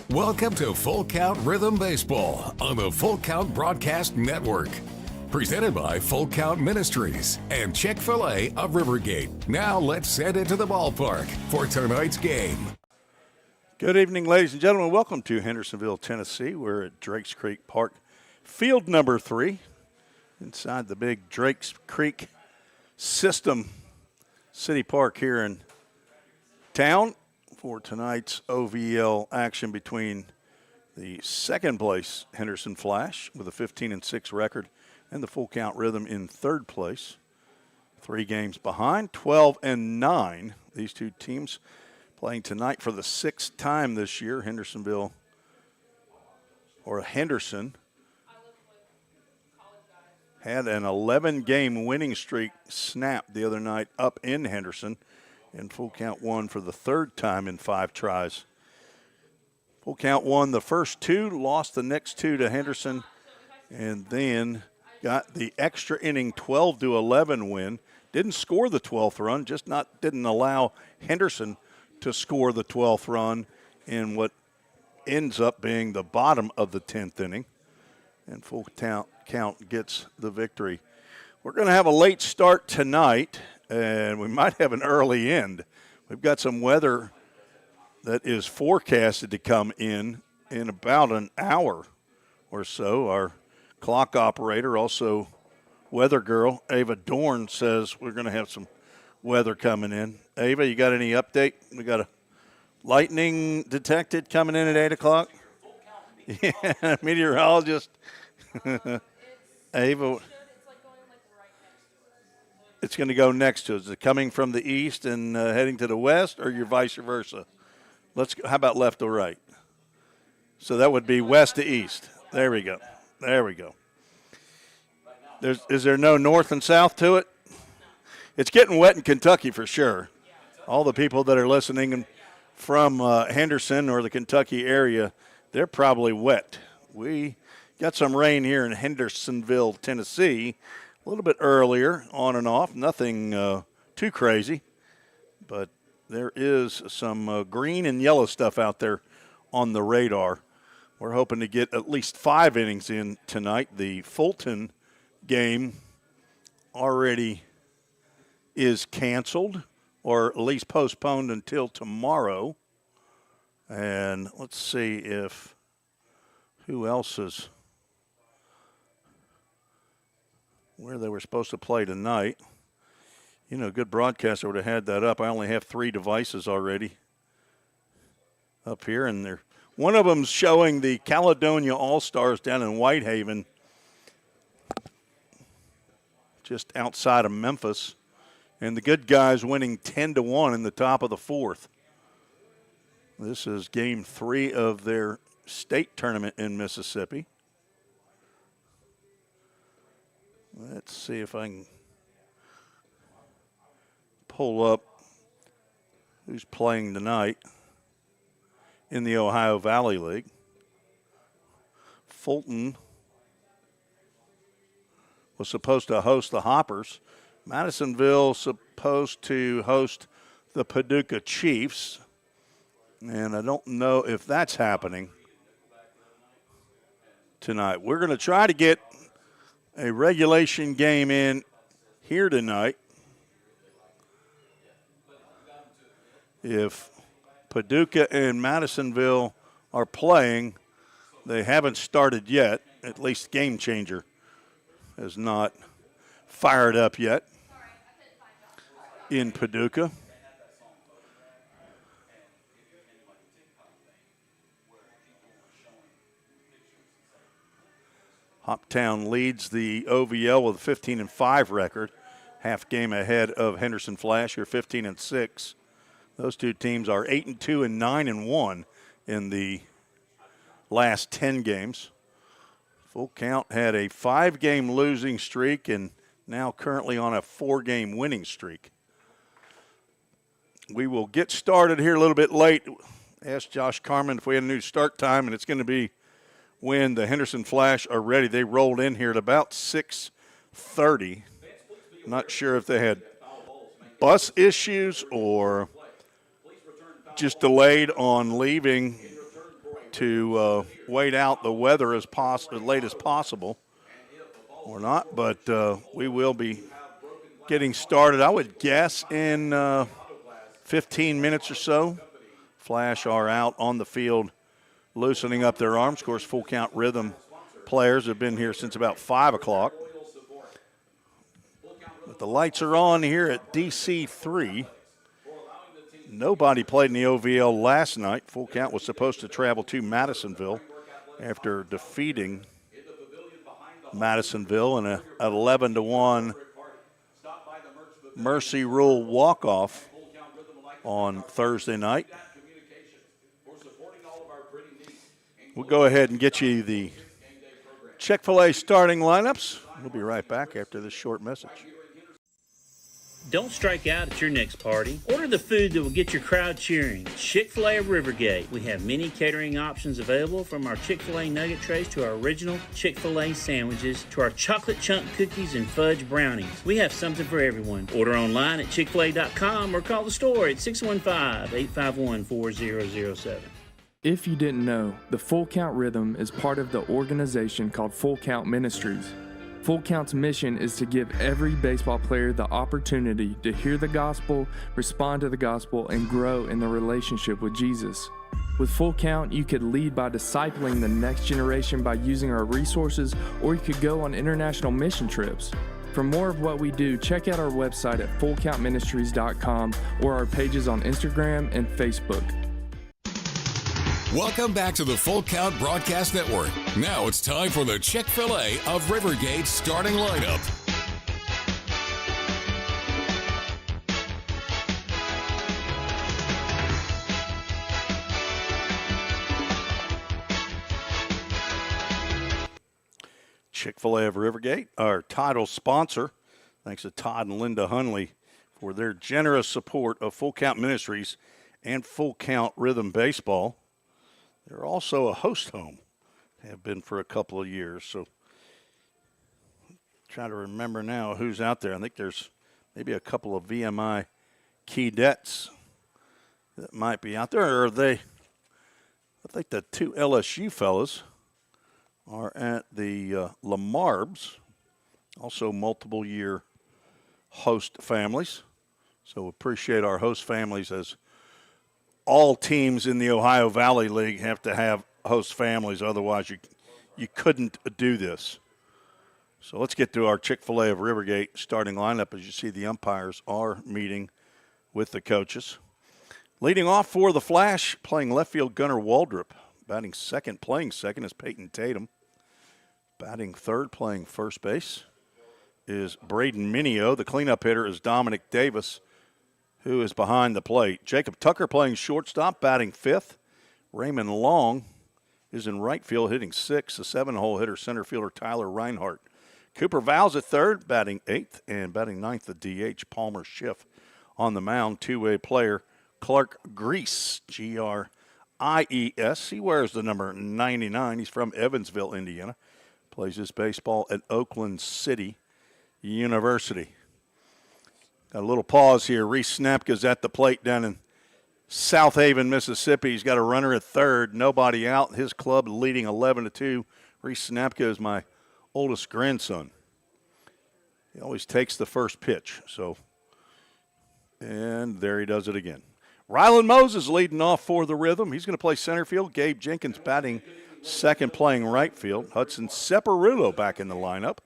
Welcome to Full Count Rhythm Baseball on the Full Count Broadcast Network. Presented by Full Count Ministries and Chick-fil-A of Rivergate. Now let's head into the ballpark for tonight's game. Good evening, ladies and gentlemen. Welcome to Hendersonville, Tennessee. We're at Drakes Creek Park, field number 3, inside the big Drakes Creek System City Park here in town for tonight's OVL action between the second place Henderson Flash with a 15-6 record and the Full Count Rhythm in third place. 3 games behind, 12-9. These two teams playing tonight for the 6th time this year. Henderson had an 11-game winning streak snapped the other night up in Henderson, and Full Count won for the 3rd time in 5 tries. Full Count won the first 2, lost the next 2 to Henderson, and then got the extra inning 12-11 win. Didn't score the 12th run, didn't allow Henderson to score the 12th run in what ends up being the bottom of the 10th inning. And Full Count gets the victory. We're going to have a late start tonight, and we might have an early end. We've got some weather that is forecasted to come in about an hour or so. Our clock operator, also weather girl, Ava Dorn, says we're going to have some weather coming in. Ava, you got any update? We got a lightning detected coming in at 8 o'clock? Yeah, meteorologist. Ava. It's going to go next to us. Is it coming from the east and heading to the west, or your vice versa? How about left or right? So that would be west to east. There we go. Is there no north and south to it? It's getting wet in Kentucky for sure. All the people that are listening from Henderson or the Kentucky area, they're probably wet. We got some rain here in Hendersonville, Tennessee, a little bit earlier, on and off. Nothing too crazy, but there is some green and yellow stuff out there on the radar. We're hoping to get at least 5 innings in tonight. The Fulton game already is canceled, or at least postponed until tomorrow. And let's see who else is where they were supposed to play tonight. You know, a good broadcaster would have had that up. I only have 3 devices already up here, and one of them's showing the Caledonia All-Stars down in Whitehaven, just outside of Memphis, and the good guys winning 10-1 in the top of the 4th. This is game 3 of their state tournament in Mississippi. Let's see if I can pull up who's playing tonight in the Ohio Valley League. Fulton was supposed to host the Hoppers. Madisonville supposed to host the Paducah Chiefs, and I don't know if that's happening tonight. We're going to try to get a regulation game in here tonight. If Paducah and Madisonville are playing, they haven't started yet. At least Game Changer has not fired up yet in Paducah. Hoptown leads the OVL with a 15-5 record, half game ahead of Henderson Flash, here 15-6. Those two teams are 8-2 and 9-1 in the last 10 games. Full Count had a 5-game losing streak and now currently on a 4-game winning streak. We will get started here a little bit late. Asked Josh Carmen if we had a new start time, and it's going to be when the Henderson Flash are ready. They rolled in here at about 6:30. Not sure if they had bus issues or just delayed on leaving to wait out the weather as late as possible, or not, but we will be getting started, I would guess, in 15 minutes or so. Flash are out on the field loosening up their arms. Of course, full count rhythm players have been here since about 5 o'clock. But the lights are on here at DC 3. Nobody played in the OVL last night. Full count was supposed to travel to Madisonville after defeating Madisonville in an 11-1 Mercy Rule walk-off on Thursday night. We'll go ahead and get you the Chick-fil-A starting lineups. We'll be right back after this short message. Don't strike out at your next party. Order the food that will get your crowd cheering. Chick-fil-A of Rivergate. We have many catering options available, from our Chick-fil-A nugget trays to our original Chick-fil-A sandwiches to our chocolate chunk cookies and fudge brownies. We have something for everyone. Order online at chickfil-a.com or call the store at 615-851-4007. If you didn't know, the Full Count Rhythm is part of the organization called Full Count Ministries. Full Count's mission is to give every baseball player the opportunity to hear the gospel, respond to the gospel, and grow in the relationship with Jesus. With Full Count, you could lead by discipling the next generation by using our resources, or you could go on international mission trips. For more of what we do, check out our website at fullcountministries.com or our pages on Instagram and Facebook. Welcome back to the Full Count Broadcast Network. Now it's time for the Chick-fil-A of Rivergate starting lineup. Chick-fil-A of Rivergate, our title sponsor. Thanks to Todd and Linda Hunley for their generous support of Full Count Ministries and Full Count Rhythm Baseball. They're also a host home, have been for a couple of years. So try to remember now who's out there. I think there's maybe a couple of VMI Keydets that might be out there. Or I think the two LSU fellas are at the Lamarbs, also multiple year host families. So appreciate our host families, as all teams in the Ohio Valley League have to have host families. Otherwise, you couldn't do this. So let's get to our Chick-fil-A of Rivergate starting lineup. As you see, the umpires are meeting with the coaches. Leading off for the Flash, playing left field, Gunnar Waldrop. Batting second, playing second, is Peyton Tatum. Batting third, playing first base, is Braden Minio. The cleanup hitter is Dominic Davis, who is behind the plate. Jacob Tucker playing shortstop, batting fifth. Raymond Long is in right field, hitting sixth. The 7-hole hitter, center fielder Tyler Reinhardt. Cooper Vowles at third, batting eighth, and batting ninth, the DH Palmer Schiff. On the mound, two-way player Clark Grease, G-R-I-E-S. He wears the number 99. He's from Evansville, Indiana. Plays his baseball at Oakland City University. Got a little pause here. Reese Snapka's at the plate down in South Haven, Mississippi. He's got a runner at third, nobody out. His club leading 11-2. Reese Snapka is my oldest grandson. He always takes the first pitch. And there he does it again. Rylan Moses leading off for the Rhythm. He's going to play center field. Gabe Jenkins batting second, playing right field. Hudson Separulo back in the lineup.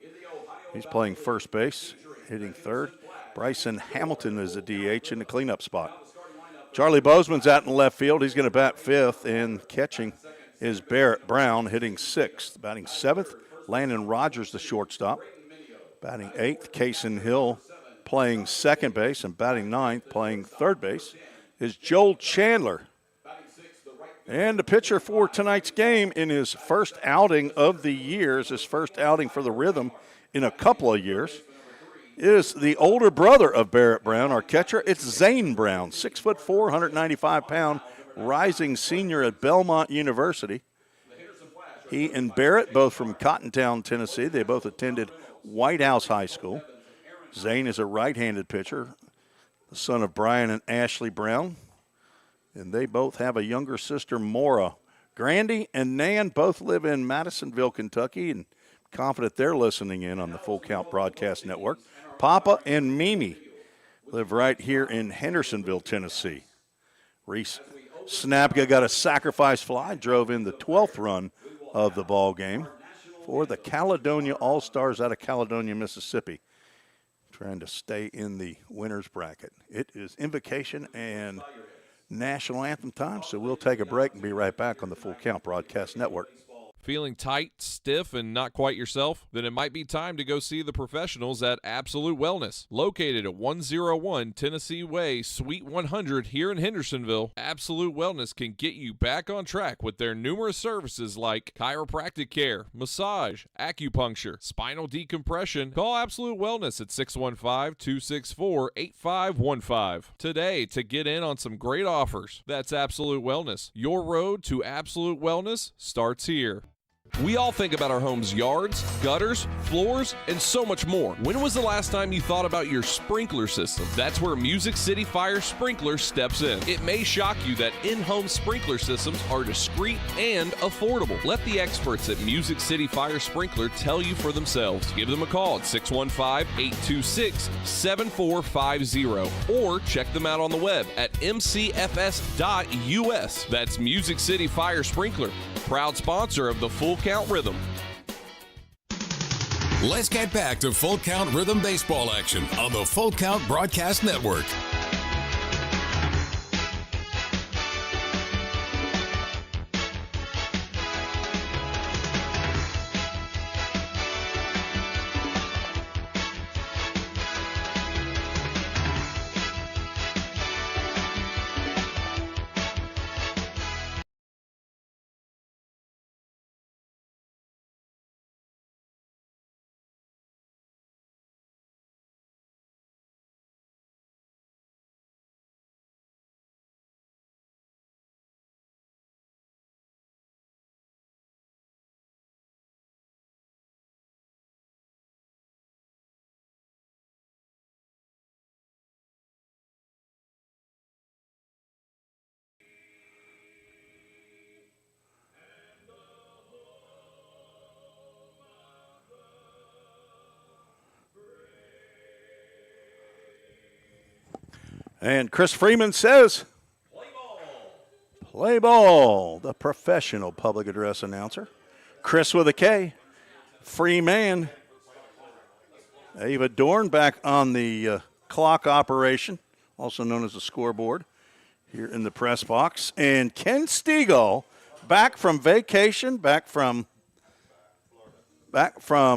He's playing first base, hitting third. Bryson Hamilton is a DH in the cleanup spot. Charlie Bozeman's out in left field. He's going to bat fifth, and catching is Barrett Brown, hitting sixth. Batting seventh, Landon Rogers, the shortstop. Batting eighth, Kaysen Hill playing second base, and batting ninth, playing third base, is Joel Chandler. And the pitcher for tonight's game in his first outing of the year, his first outing for the Rhythm in a couple of years, is the older brother of Barrett Brown, our catcher. It's Zane Brown, 6'4", 195-pound, rising senior at Belmont University. He and Barrett, both from Cottontown, Tennessee. They both attended White House High School. Zane is a right-handed pitcher, the son of Brian and Ashley Brown. And they both have a younger sister, Maura Grandy and Nan both live in Madisonville, Kentucky, and confident they're listening in on the Full Count Broadcast Network. Papa and Mimi live right here in Hendersonville, Tennessee. Reese Snapka got a sacrifice fly, drove in the 12th run of the ball game for the Caledonia All-Stars out of Caledonia, Mississippi, trying to stay in the winner's bracket. It is invocation and national anthem time, so we'll take a break and be right back on the Full Count Broadcast Network. Feeling tight, stiff, and not quite yourself? Then it might be time to go see the professionals at Absolute Wellness. Located at 101 Tennessee Way, Suite 100 here in Hendersonville, Absolute Wellness can get you back on track with their numerous services like chiropractic care, massage, acupuncture, spinal decompression. Call Absolute Wellness at 615-264-8515 today to get in on some great offers. That's Absolute Wellness. Your road to Absolute Wellness starts here. We all think about our home's yards, gutters, floors, and so much more. When was the last time you thought about your sprinkler system? That's where Music City Fire Sprinkler steps in. It may shock you that in-home sprinkler systems are discreet and affordable. Let the experts at Music City Fire Sprinkler tell you for themselves. Give them a call at 615-826-7450 or check them out on the web at mcfs.us. That's Music City Fire Sprinkler, proud sponsor of the Full Count Rhythm. Let's get back to Full Count Rhythm baseball action on the Full Count Broadcast Network. And Chris Freeman says, play ball, the professional public address announcer. Chris with a K, Freeman. Ava Dorn back on the clock operation, also known as the scoreboard, here in the press box. And Ken Stegall, back from vacation, back from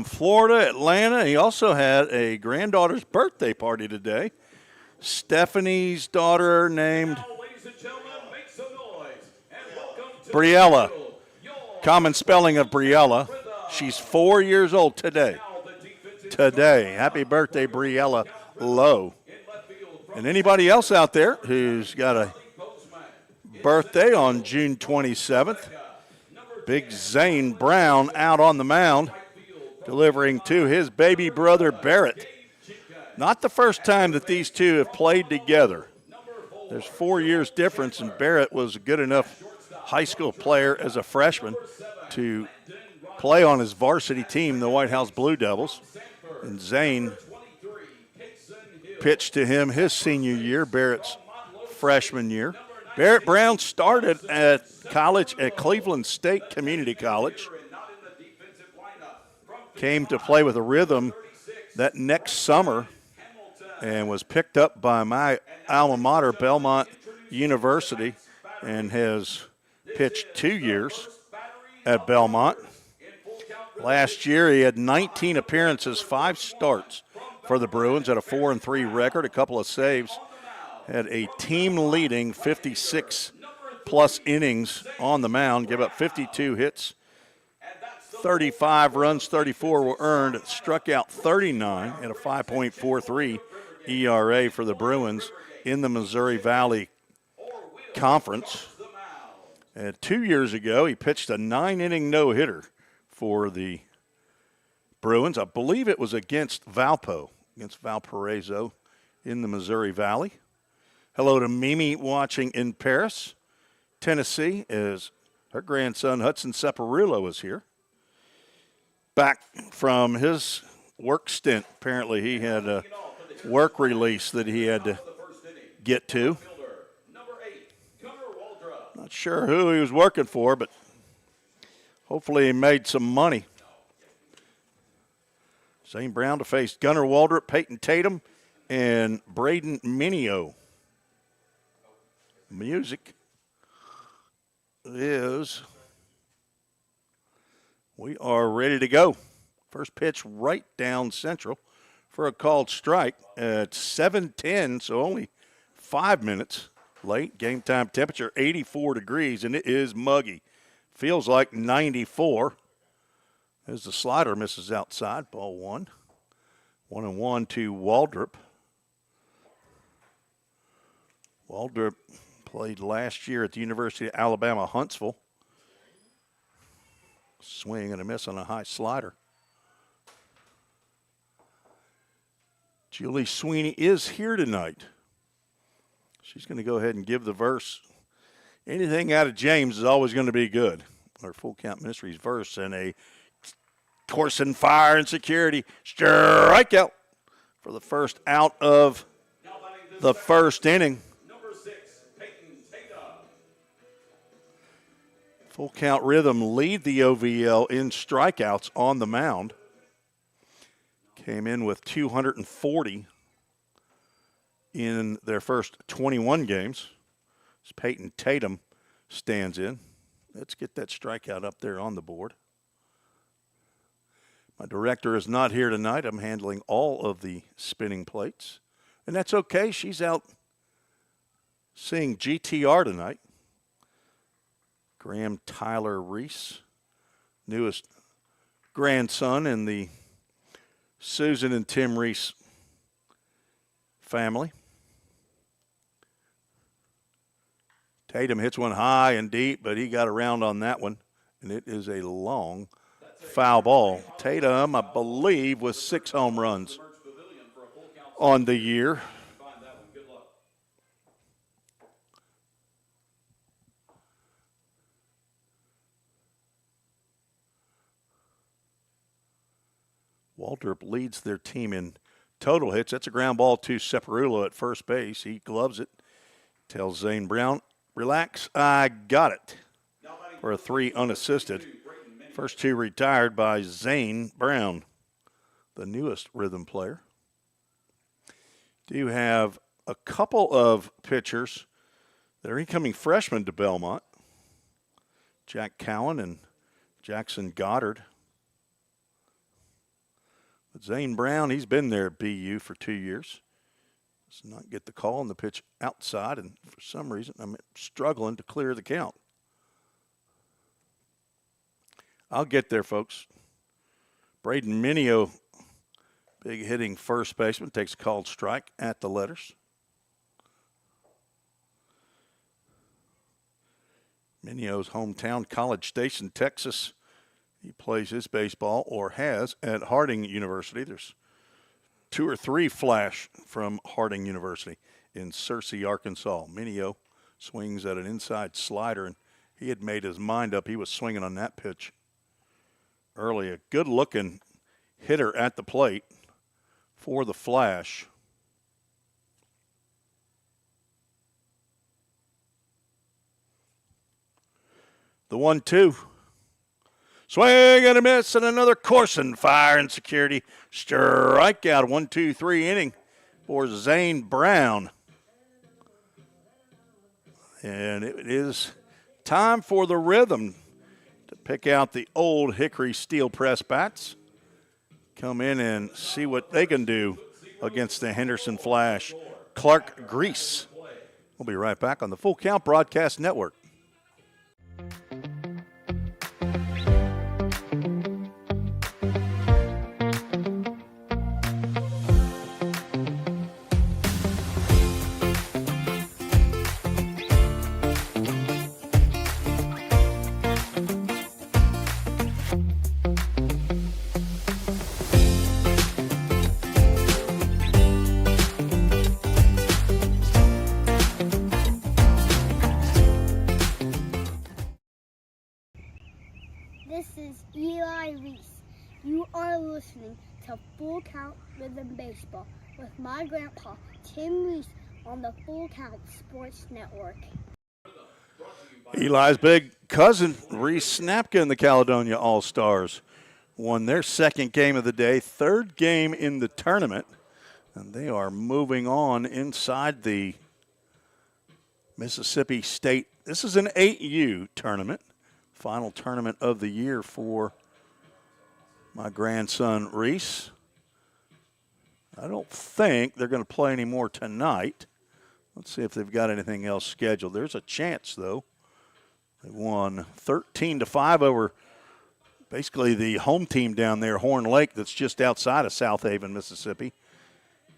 Florida, Atlanta. He also had a granddaughter's birthday party today. Stephanie's daughter named Briella. Common spelling of Briella. She's 4 years old today. Happy birthday, Briella Lowe. And anybody else out there who's got a birthday on June 27th, Big Zane Brown out on the mound, delivering to his baby brother Barrett. Not the first time that these two have played together. There's 4 years difference, and Barrett was a good enough high school player as a freshman to play on his varsity team, the White House Blue Devils. And Zane pitched to him his senior year, Barrett's freshman year. Barrett Brown started at college at Cleveland State Community College. Came to play with a Rhythm that next summer and was picked up by my alma mater, Belmont University, and has pitched 2 years at Belmont. Last year, he had 19 appearances, 5 starts for the Bruins at a 4-3 record, a couple of saves. Had a team-leading 56-plus innings on the mound, gave up 52 hits, 35 runs, 34 were earned, struck out 39 at a 5.43 ERA for the Bruins in the Missouri Valley Conference. And 2 years ago, he pitched a 9-inning no-hitter for the Bruins. I believe it was against Valparaiso in the Missouri Valley. Hello to Mimi watching in Paris, Tennessee, as Her grandson, Hudson Separulo, is here. Back from his work stint. Apparently he had a work release that he had to get to. Not sure who he was working for, but hopefully he made some money. Zane Brown to face Gunnar Waldrop, Peyton Tatum, and Braden Minio. Music is, we are ready to go. First pitch right down central for a called strike at 7:10, so only 5 minutes late. Game time temperature 84 degrees, and it is muggy. Feels like 94. As the slider misses outside, ball one. 1-1 to Waldrop. Waldrop played last year at the University of Alabama, Huntsville. Swing and a miss on a high slider. Julie Sweeney is here tonight. She's going to go ahead and give the verse. Anything out of James is always going to be good. Our Full Count Ministries verse and a Corson fire and security strikeout for the first out of the first inning. Full Count Rhythm lead the OVL in strikeouts on the mound. Came in with 240 in their first 21 games. As Peyton Tatum stands in. Let's get that strikeout up there on the board. My director is not here tonight. I'm handling all of the spinning plates. And that's okay. She's out seeing GTR tonight. Graham Tyler Reese, newest grandson in the Susan and Tim Reese family. Tatum hits one high and deep, but he got around on that one, and it is a long foul ball. Tatum, I believe, with 6 home runs on the year. Waldrop leads their team in total hits. That's a ground ball to Separulo at first base. He gloves it. Tells Zane Brown, relax, I got it. For a 3 unassisted. First 2 retired by Zane Brown, the newest Rhythm player. Do have a couple of pitchers that are incoming freshmen to Belmont. Jack Cowan and Jackson Goddard. But Zane Brown, he's been there at BU for 2 years. Does not get the call on the pitch outside, and for some reason I'm struggling to clear the count. I'll get there, folks. Braden Minio, big hitting first baseman, takes a called strike at the letters. Minio's hometown, College Station, Texas. He plays his baseball, or has, at Harding University. There's 2 or 3 flash from Harding University in Searcy, Arkansas. Minio swings at an inside slider, and he had made his mind up. He was swinging on that pitch early. A good-looking hitter at the plate for the Flash. The 1-2. Swing and a miss, and another Corson fire and security strikeout. 1-2-3 inning for Zane Brown. And it is time for the Rhythm to pick out the old Hickory steel press bats. Come in and see what they can do against the Henderson Flash. Clark Grease. We'll be right back on the Full Count Broadcast Network. This is Eli Reese. You are listening to Full Count Rhythm Baseball with my grandpa, Tim Reese, on the Full Count Sports Network. Eli's big cousin, Reese Snapka, and the Caledonia All-Stars won their second game of the day, third game in the tournament, and they are moving on inside the Mississippi State. This is an 8U tournament, final tournament of the year for my grandson, Reese. I don't think they're going to play any more tonight. Let's see if they've got anything else scheduled. There's a chance, though. They won 13-5 over basically the home team down there, Horn Lake, that's just outside of South Haven, Mississippi.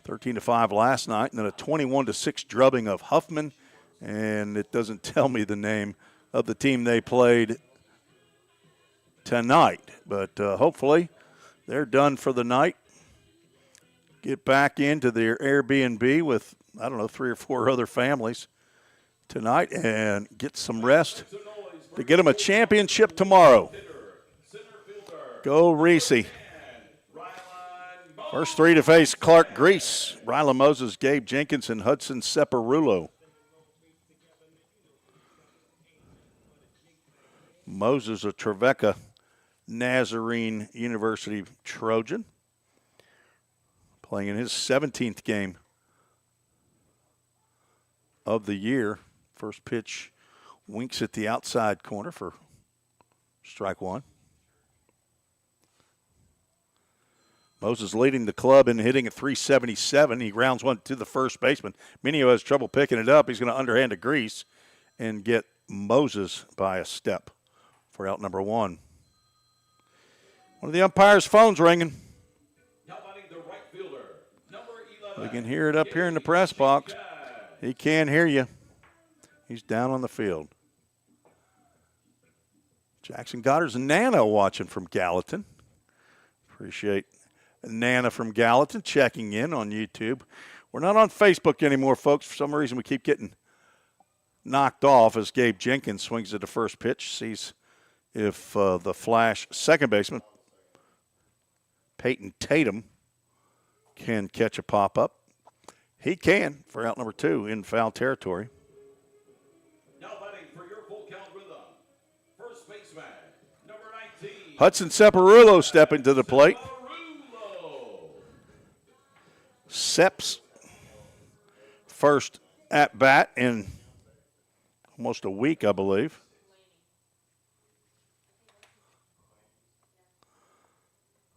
13-5 last night, and then a 21-6 drubbing of Huffman. And it doesn't tell me the name of the team they played tonight. But hopefully they're done for the night. Get back into their Airbnb with, 3 or 4 other families tonight and get some rest to get them a championship tomorrow. Go Reese. First 3 to face Clark Grease, Ryla Moses, Gabe Jenkins, and Hudson Separulo. Moses, a Trevecca Nazarene University Trojan, playing in his 17th game of the year. First pitch winks at the outside corner for strike one. Moses leading the club in hitting at .377. He grounds one to the first baseman. Minio has trouble picking it up. He's going to underhand to Grease and get Moses by a step for out number one. One of the umpire's phone's ringing. We can hear it up here in the press box. He can't hear you. He's down on the field. Jackson Goddard's Nana watching from Gallatin. Appreciate Nana from Gallatin checking in on YouTube. We're not on Facebook anymore, folks. For some reason, we keep getting knocked off as Gabe Jenkins swings at the first pitch, sees if the Flash second baseman, Peyton Tatum, can catch a pop-up. He can for out number 2 in foul territory. Now batting for your Full Count Rhythm, first baseman, number 19. Hudson Separulo stepping to the plate. Sep's first at-bat in almost a week, I believe.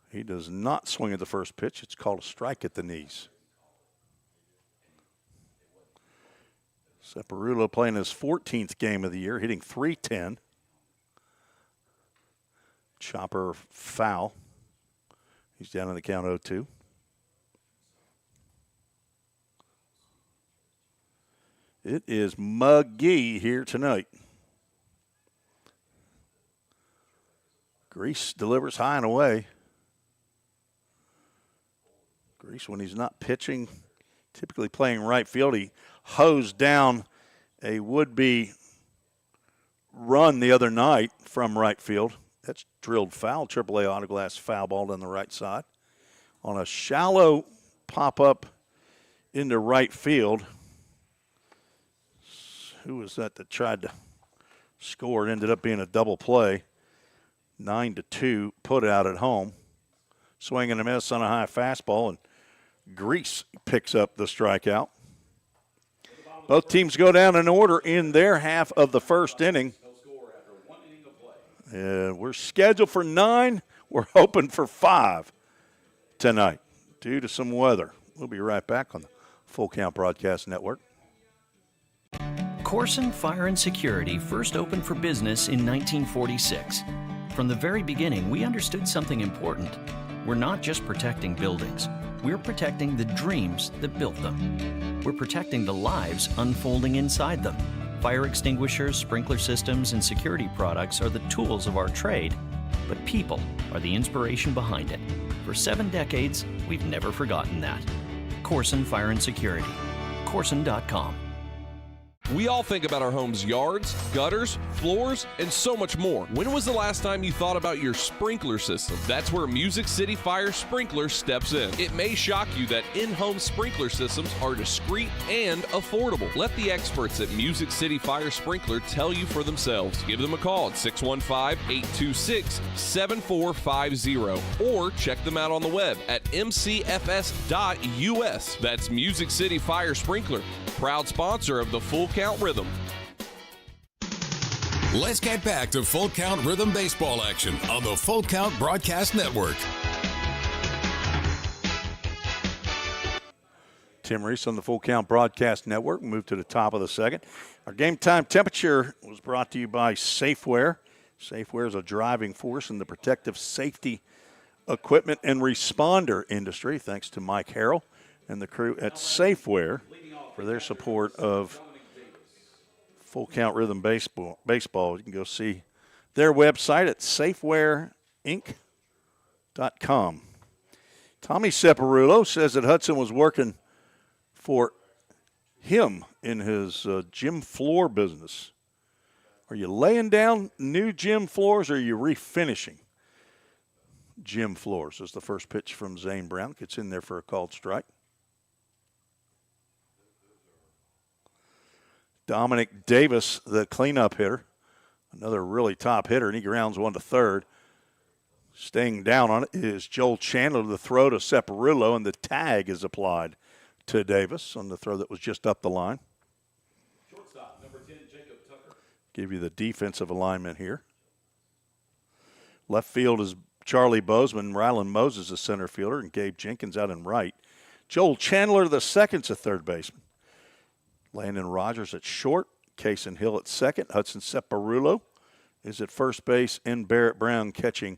He does not swing at the first pitch. It's called a strike at the knees. Separulo playing his 14th game of the year, hitting .310. Chopper foul. He's down on the count 0-2. It is muggy here tonight. Grease delivers high and away. Grease, when he's not pitching, typically playing right field, he hosed down a would-be run the other night from right field. That's drilled foul, AAA autoglass foul ball down the right side. On a shallow pop-up into right field. Who was that tried to score? It ended up being a double play. 9-2, put out at home. Swing and a miss on a high fastball, and Grease picks up the strikeout. Both teams go down in order in their half of the first inning. And we're scheduled for 9. We're hoping for 5 tonight due to some weather. We'll be right back on the Full Count Broadcast Network. Corson Fire and Security first opened for business in 1946. From the very beginning, we understood something important. We're not just protecting buildings. We're protecting the dreams that built them. We're protecting the lives unfolding inside them. Fire extinguishers, sprinkler systems, and security products are the tools of our trade, but people are the inspiration behind it. For 7 decades, we've never forgotten that. Corson Fire and Security. Corson.com. We all think about our home's yards, gutters, floors, and so much more. When was the last time you thought about your sprinkler system? That's where Music City Fire Sprinkler steps in. It may shock you that in-home sprinkler systems are discreet and affordable. Let the experts at Music City Fire Sprinkler tell you for themselves. Give them a call at 615-826-7450 or check them out on the web at mcfs.us. That's Music City Fire Sprinkler, proud sponsor of the Full Count Rhythm. Let's get back to Full Count Rhythm baseball action on the Full Count Broadcast Network. Tim Reese on the Full Count Broadcast Network. Move to the top of the second. Our game time temperature was brought to you by Safeware. Safeware is a driving force in the protective safety equipment and responder industry. Thanks to Mike Harrell and the crew at Safeware for their support of Full Count Rhythm Baseball. You can go see their website at safewareinc.com. Tommy Separulo says that Hudson was working for him in his gym floor business. Are you laying down new gym floors or are you refinishing gym floors? Is the first pitch from Zane Brown. Gets in there for a called strike. Dominic Davis, the cleanup hitter, another really top hitter, and he grounds one to third. Staying down on it is Joel Chandler, the throw to Separulo, and the tag is applied to Davis on the throw that was just up the line. Shortstop, number 10, Jacob Tucker. Give you the defensive alignment here. Left field is Charlie Bozeman, Rylan Moses, the center fielder, and Gabe Jenkins out in right. Joel Chandler, the second's a third baseman. Landon Rogers at short, Cason Hill at second. Hudson Separulo is at first base, and Barrett Brown catching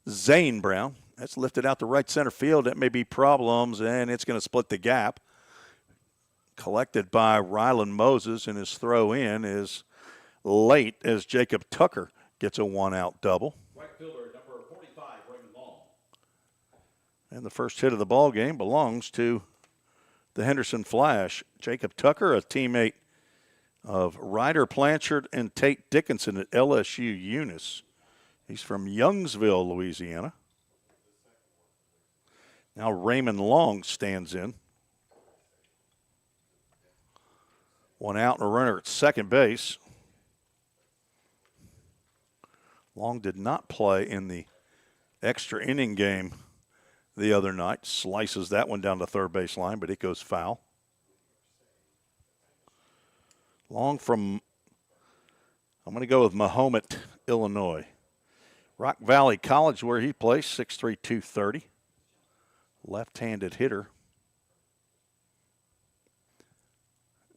Zane Brown. That's lifted out to right center field. That may be problems, and it's going to split the gap. Collected by Rylan Moses, and his throw in is late as Jacob Tucker gets a one-out double. Right fielder, number 45, Raymond Long. And the first hit of the ball game belongs to the Henderson Flash. Jacob Tucker, a teammate of Ryder Blanchard and Tate Dickinson at LSU Eunice. He's from Youngsville, Louisiana. Now Raymond Long stands in. One out and a runner at second base. Long did not play in the extra inning game the other night. Slices that one down the third base line, but it goes foul. Long from, I'm going to go with Mahomet, Illinois. Rock Valley College, where he plays, 6'3", 230. Left-handed hitter.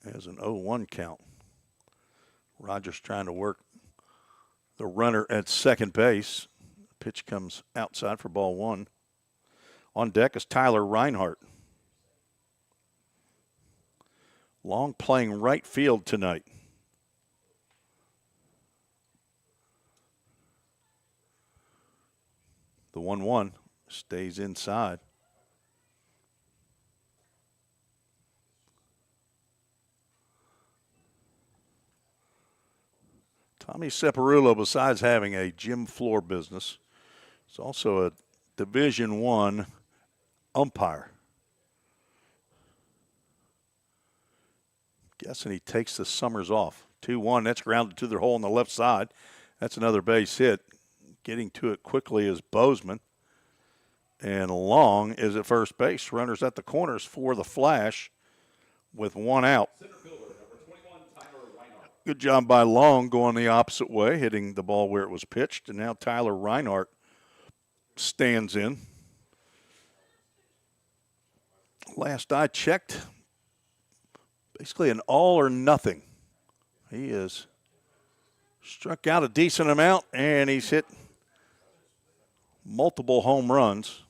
As an 0-1 count. Rogers trying to work the runner at second base. Pitch comes outside for ball one. On deck is Tyler Reinhardt. Long playing right field tonight. The 1-1 stays inside. Tommy Separulo, besides having a gym floor business, is also a Division I umpire. Guessing he takes the summers off. 2-1, that's grounded to the hole on the left side. That's another base hit. Getting to it quickly is Bozeman. And Long is at first base. Runners at the corners for the Flash with one out. Center fielder, number 21, Tyler Reinhardt. Good job by Long going the opposite way, hitting the ball where it was pitched. And now Tyler Reinhardt stands in. Last I checked, basically an all or nothing. He has struck out a decent amount, and he's hit multiple home runs.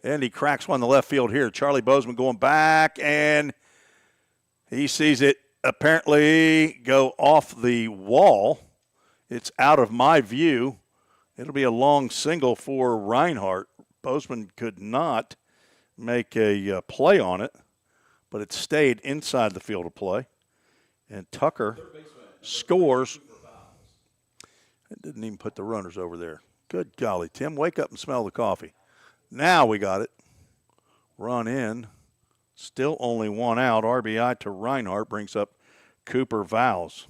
And he cracks one in the left field here. Charlie Bozeman going back, and he sees it apparently go off the wall. It's out of my view. It'll be a long single for Reinhardt. Bozeman could not make a play on it, but it stayed inside the field of play. And Tucker scores. It didn't even put the runners over there. Good golly, Tim, wake up and smell the coffee. Now we got it. Run in. Still only one out. RBI to Reinhardt brings up Cooper Vowles.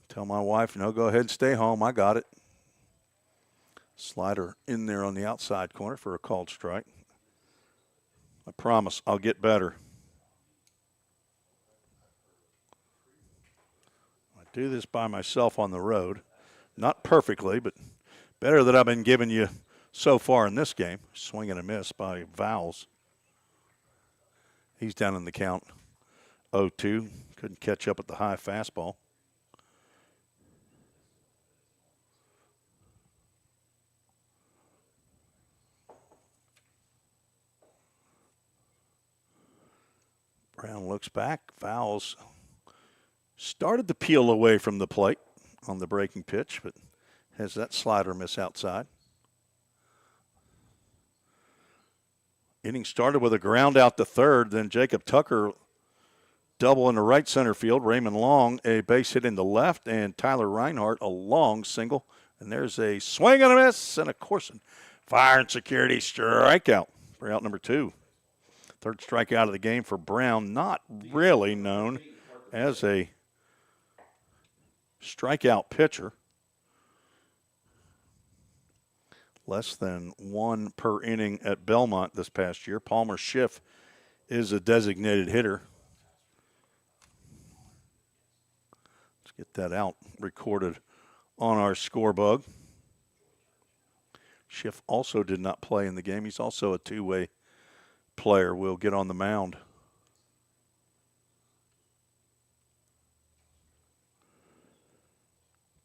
Tell my wife, no, go ahead and stay home. I got it. Slider in there on the outside corner for a called strike. I promise I'll get better. I do this by myself on the road. Not perfectly, but better than I've been giving you so far in this game. Swing and a miss by Vowles. He's down in the count 0-2. Couldn't catch up at the high fastball. Brown looks back. Vowles started to peel away from the plate on the breaking pitch, but has that slider miss outside. Inning started with a ground out to third, then Jacob Tucker double into right center field. Raymond Long a base hit into left, and Tyler Reinhardt a long single. And there's a swing and a miss, and a Corson fire and security strikeout for out number 2. Third strikeout of the game for Brown, not really known as a strikeout pitcher. Less than 1 per inning at Belmont this past year. Palmer Schiff is a designated hitter. Let's get that out, recorded on our scorebug. Schiff also did not play in the game. He's also a two-way player. Will get on the mound.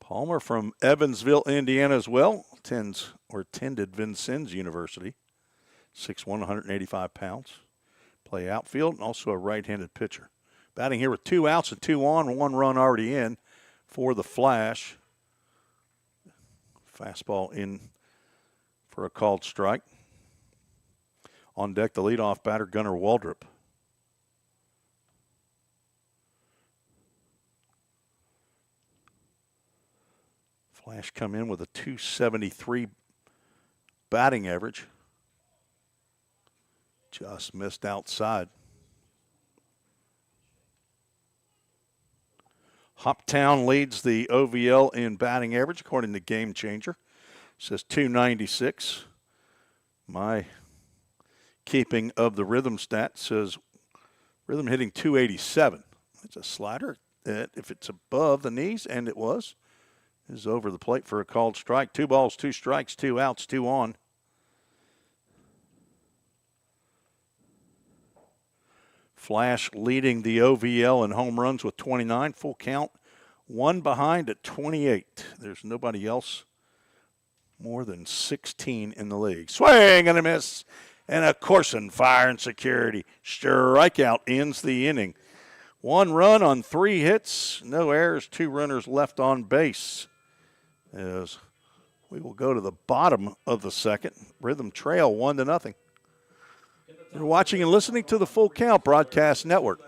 Palmer from Evansville, Indiana as well. Attended Vincennes University. 6'1", 185 pounds. Play outfield and also a right-handed pitcher. Batting here with 2 outs and 2 on, 1 run already in for the Flash. Fastball in for a called strike. On deck, the leadoff batter, Gunnar Waldrop. Flash come in with a .273 batting average. Just missed outside. Hoptown leads the OVL in batting average, according to Game Changer. It says .296. My keeping of the Rhythm stat says Rhythm hitting .287. It's a slider that, if it's above the knees, and it was, is over the plate for a called strike. 2 balls, 2 strikes, 2 outs, 2 on. Flash leading the OVL in home runs with 29. Full count. 1 behind at 28. There's nobody else more than 16 in the league. Swing and a miss. And a Corson fire and security. Strikeout ends the inning. 1 run on 3 hits. No errors. 2 runners left on base. As we will go to the bottom of the second. Rhythm trail 1-0. You're watching and listening to the Full Count Broadcast Network.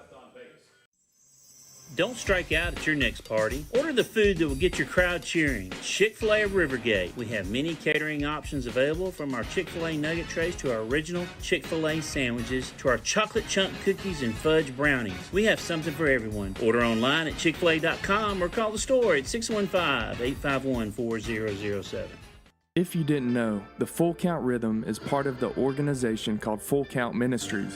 Don't strike out at your next party. Order the food that will get your crowd cheering. Chick-fil-A of Rivergate. We have many catering options available, from our Chick-fil-A nugget trays to our original Chick-fil-A sandwiches to our chocolate chunk cookies and fudge brownies. We have something for everyone. Order online at chickfil-a.com or call the store at 615-851-4007. If you didn't know, the Full Count Rhythm is part of the organization called Full Count Ministries.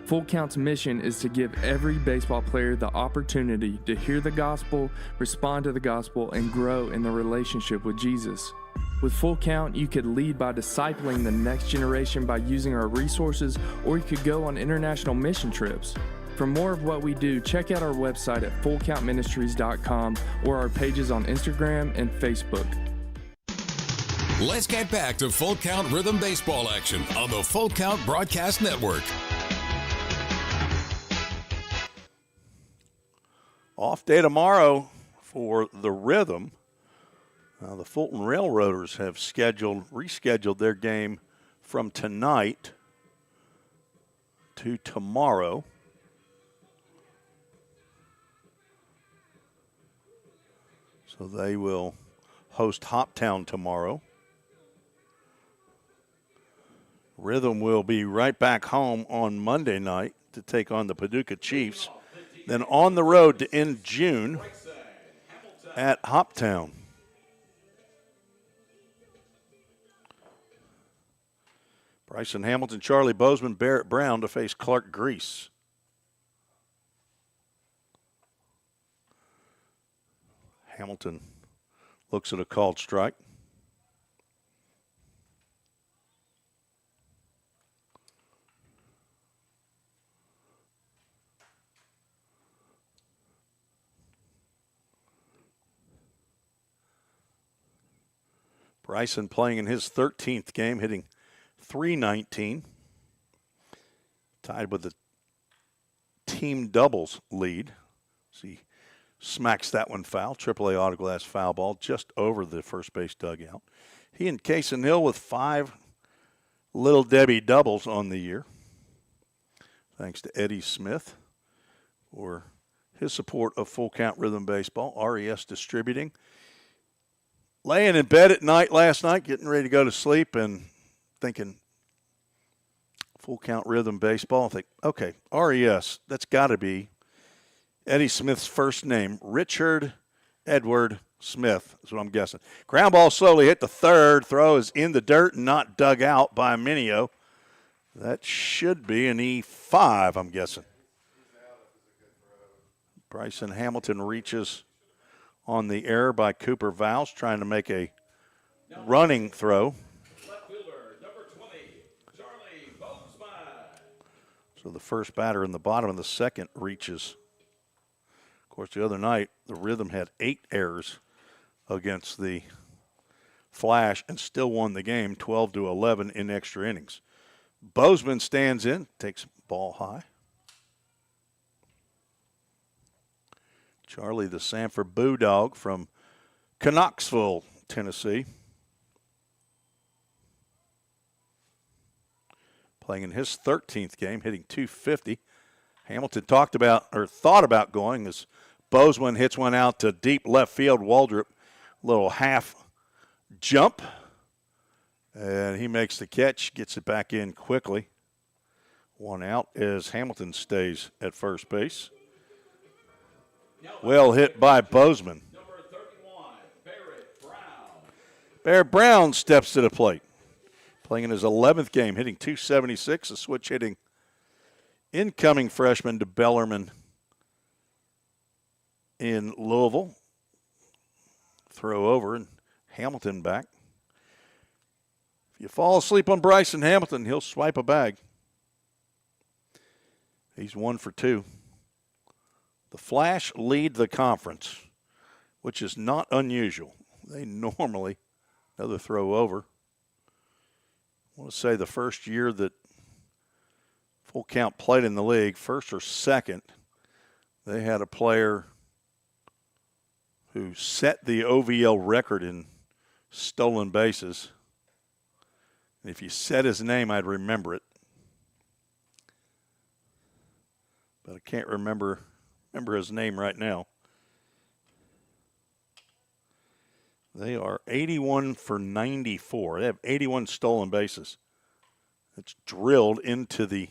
Full Count's mission is to give every baseball player the opportunity to hear the gospel, respond to the gospel, and grow in the relationship with Jesus. With Full Count, you could lead by discipling the next generation by using our resources, or you could go on international mission trips. For more of what we do, check out our website at fullcountministries.com or our pages on Instagram and Facebook. Let's get back to Full Count Rhythm Baseball action on the Full Count Broadcast Network. Off day tomorrow for the Rhythm. The Fulton Railroaders have rescheduled their game from tonight to tomorrow. So they will host Hoptown tomorrow. Rhythm will be right back home on Monday night to take on the Paducah Chiefs. Then on the road to end June at Hoptown. Bryson Hamilton, Charlie Bozeman, Barrett Brown to face Clark Grease. Hamilton looks at a called strike. Bryson playing in his 13th game, hitting .319. Tied with the team doubles lead. See, smacks that one foul. AAA autoglass foul ball just over the first base dugout. He and Kaysen Hill with 5 Little Debbie doubles on the year. Thanks to Eddie Smith for his support of Full Count Rhythm Baseball. RES Distributing. Laying in bed at night last night, getting ready to go to sleep and thinking Full Count Rhythm Baseball. I think, okay, RES, that's got to be Eddie Smith's first name, Richard Edward Smith, is what I'm guessing. Ground ball slowly hit the third. Throw is in the dirt and not dug out by Minio. That should be an E5, I'm guessing. Bryson Hamilton reaches on the error by Cooper Vowles, trying to make a running throw. Left fielder, number 20, Charlie Bozeman. So the first batter in the bottom of the second reaches. Of course, the other night, the Rhythm had 8 errors against the Flash and still won the game 12-11 in extra innings. Bozeman stands in, takes ball high. Charlie, the Sanford Bulldog from Knoxville, Tennessee. Playing in his 13th game, hitting .250. Hamilton thought about going as Bozeman hits one out to deep left field. Waldrop, little half jump. And he makes the catch, gets it back in quickly. One out as Hamilton stays at first base. Well hit by Bozeman. Number 31, Barrett Brown. Barrett Brown steps to the plate. Playing in his 11th game, hitting .276, a switch hitting incoming freshman to Bellarmine in Louisville. Throw over and Hamilton back. If you fall asleep on Bryson Hamilton, he'll swipe a bag. He's 1 for 2. The Flash lead the conference, which is not unusual. They normally, another throw over. I want to say the first year that Full Count played in the league, first or second, they had a player who set the OVL record in stolen bases. And if you said his name, I'd remember it. But I can't remember his name right now. They are 81 for 94. They have 81 stolen bases. It's drilled into the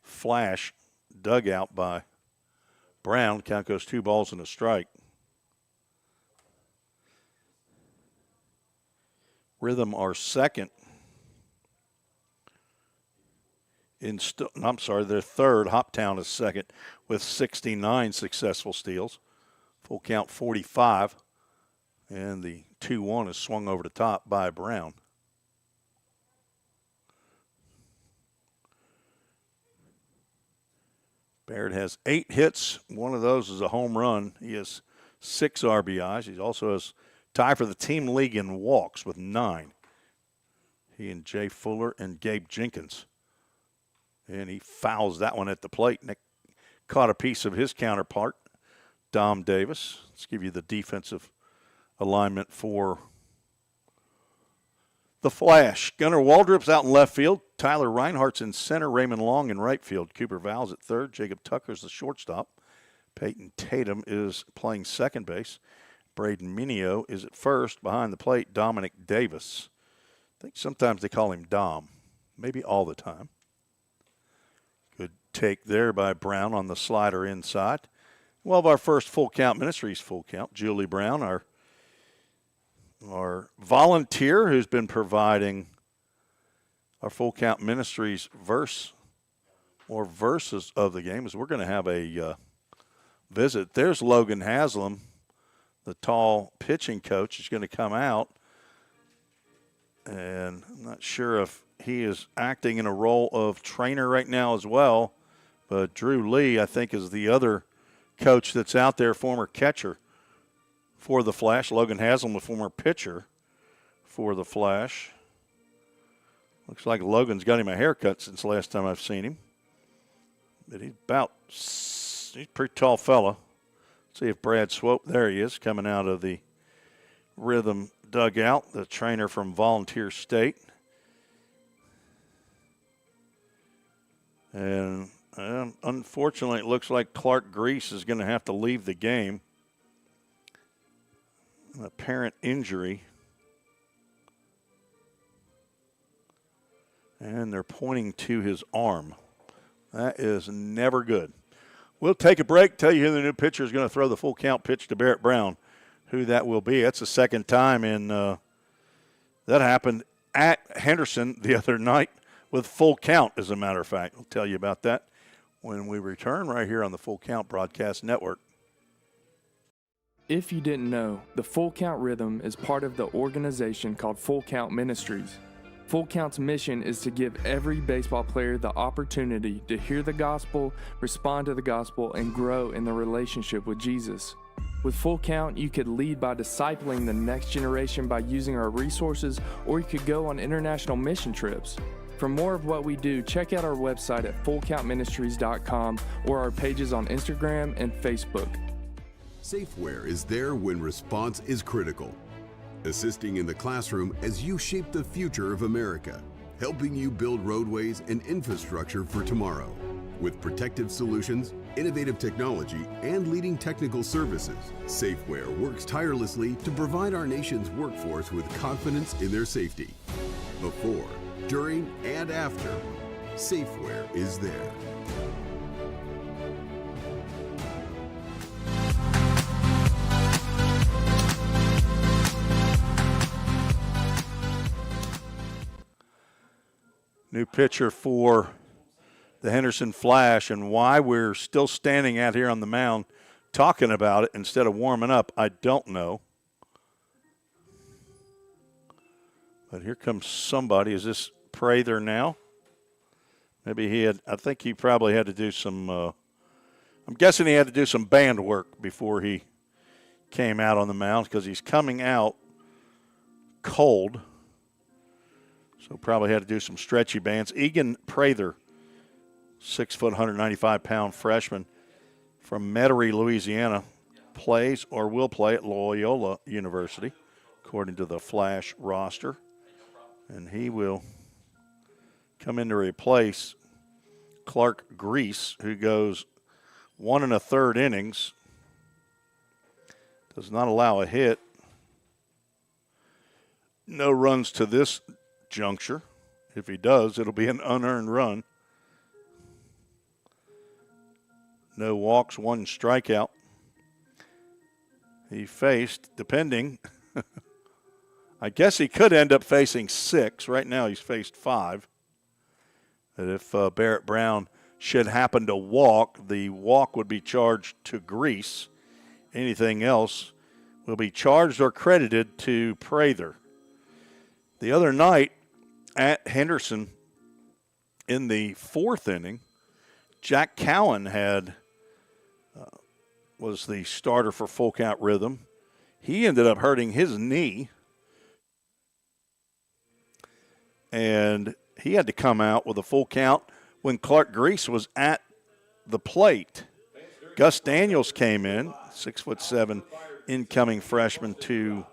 Flash dugout by Brown. Count goes 2 balls and a strike. Rhythm are second. They're third. Hoptown is second with 69 successful steals. Full Count 45. And the 2-1 is swung over the top by Brown. Baird has 8 hits. One of those is a home run. He has 6 RBIs. He also has tie for the team league in walks with 9. He and Jay Fuller and Gabe Jenkins. And he fouls that one at the plate. Nick caught a piece of his counterpart, Dom Davis. Let's give you the defensive alignment for The Flash. Gunnar Waldrop's out in left field. Tyler Reinhardt's in center. Raymond Long in right field. Cooper Val's at third. Jacob Tucker's the shortstop. Peyton Tatum is playing second base. Braden Minio is at first. Behind the plate, Dominic Davis. I think sometimes they call him Dom. Maybe all the time. Good take there by Brown on the slider inside. Well, of our first Full Count Ministries Full Count, Julie Brown, our volunteer who's been providing our Full Count Ministries verses of the game, is we're going to have a visit. There's Logan Haslam, the tall pitching coach, is going to come out. And I'm not sure if he is acting in a role of trainer right now as well. But Drew Lee, I think, is the other coach that's out there, former catcher for the Flash. Logan Haslam, the former pitcher for the Flash. Looks like Logan's got him a haircut since the last time I've seen him. But he's a pretty tall fella. Let's see if Brad Swope, there he is, coming out of the Rhythm dugout, the trainer from Volunteer State. And unfortunately, it looks like Clark Grease is going to have to leave the game. An apparent injury. And they're pointing to his arm. That is never good. We'll take a break, tell you who the new pitcher is going to throw the full count pitch to Barrett Brown, who that will be. That's the second time that happened at Henderson the other night with full count, as a matter of fact. We'll tell you about that when we return right here on the Full Count Broadcast Network. If you didn't know, the Full Count Rhythm is part of the organization called Full Count Ministries. Full Count's mission is to give every baseball player the opportunity to hear the gospel, respond to the gospel, and grow in the relationship with Jesus. With Full Count, you could lead by discipling the next generation by using our resources, or you could go on international mission trips. For more of what we do, check out our website at fullcountministries.com or our pages on Instagram and Facebook. Safeware is there when response is critical, assisting in the classroom as you shape the future of America, helping you build roadways and infrastructure for tomorrow. With protective solutions, innovative technology, and leading technical services, Safeware works tirelessly to provide our nation's workforce with confidence in their safety. Before, during, and after, Safeware is there. New pitcher for the Henderson Flash, and why we're still standing out here on the mound talking about it instead of warming up, I don't know. But here comes somebody. Is this Prather now? Maybe I think he probably had to do some, I'm guessing he had to do some band work before he came out on the mound, because he's coming out cold. So probably had to do some stretchy bands. Egan Prather, 6 foot, 195-pound freshman from Metairie, Louisiana, plays or will play at Loyola University, according to the Flash roster. And he will come in to replace Clark Grease, who goes 1 1/3 innings, does not allow a hit. No runs to this juncture. If he does, it'll be an unearned run. No walks, 1 strikeout. He faced, depending, I guess he could end up facing 6. Right now he's faced 5. But if Barrett Brown should happen to walk, the walk would be charged to Grease. Anything else will be charged or credited to Prather. The other night at Henderson in the 4th inning, Jack Cowan was the starter for Full Count Rhythm. He ended up hurting his knee, and he had to come out with a full count when Clark Grease was at the plate. Gus Daniels came in, 6'7", incoming freshman to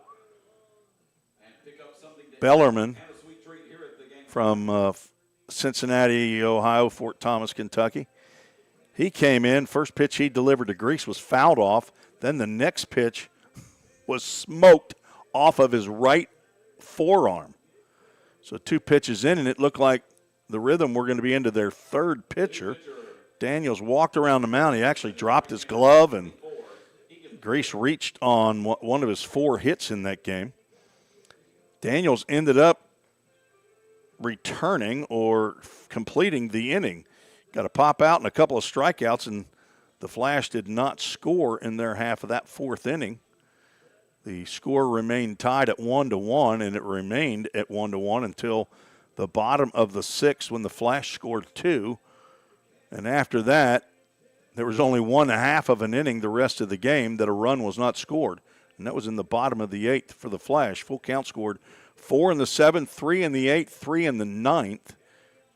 Bellarmine. from Cincinnati, Ohio, Fort Thomas, Kentucky. He came in. First pitch he delivered to Grease was fouled off. Then the next pitch was smoked off of his right forearm. So 2 pitches in, and it looked like the Rhythm were going to be into their third pitcher. Daniels walked around the mound. He actually dropped his glove, and Grease reached on one of his 4 hits in that game. Daniels ended up returning or completing the inning. Got a pop out and a couple of strikeouts, and the Flash did not score in their half of that 4th inning. The score remained tied at 1-1, and it remained at 1-1 until the bottom of the 6th when the Flash scored 2. And after that, there was only 1/2 of an inning the rest of the game that a run was not scored. And that was in the bottom of the 8th for the Flash. Full Count scored 4 in the 7th, 3 in the 8th, 3 in the 9th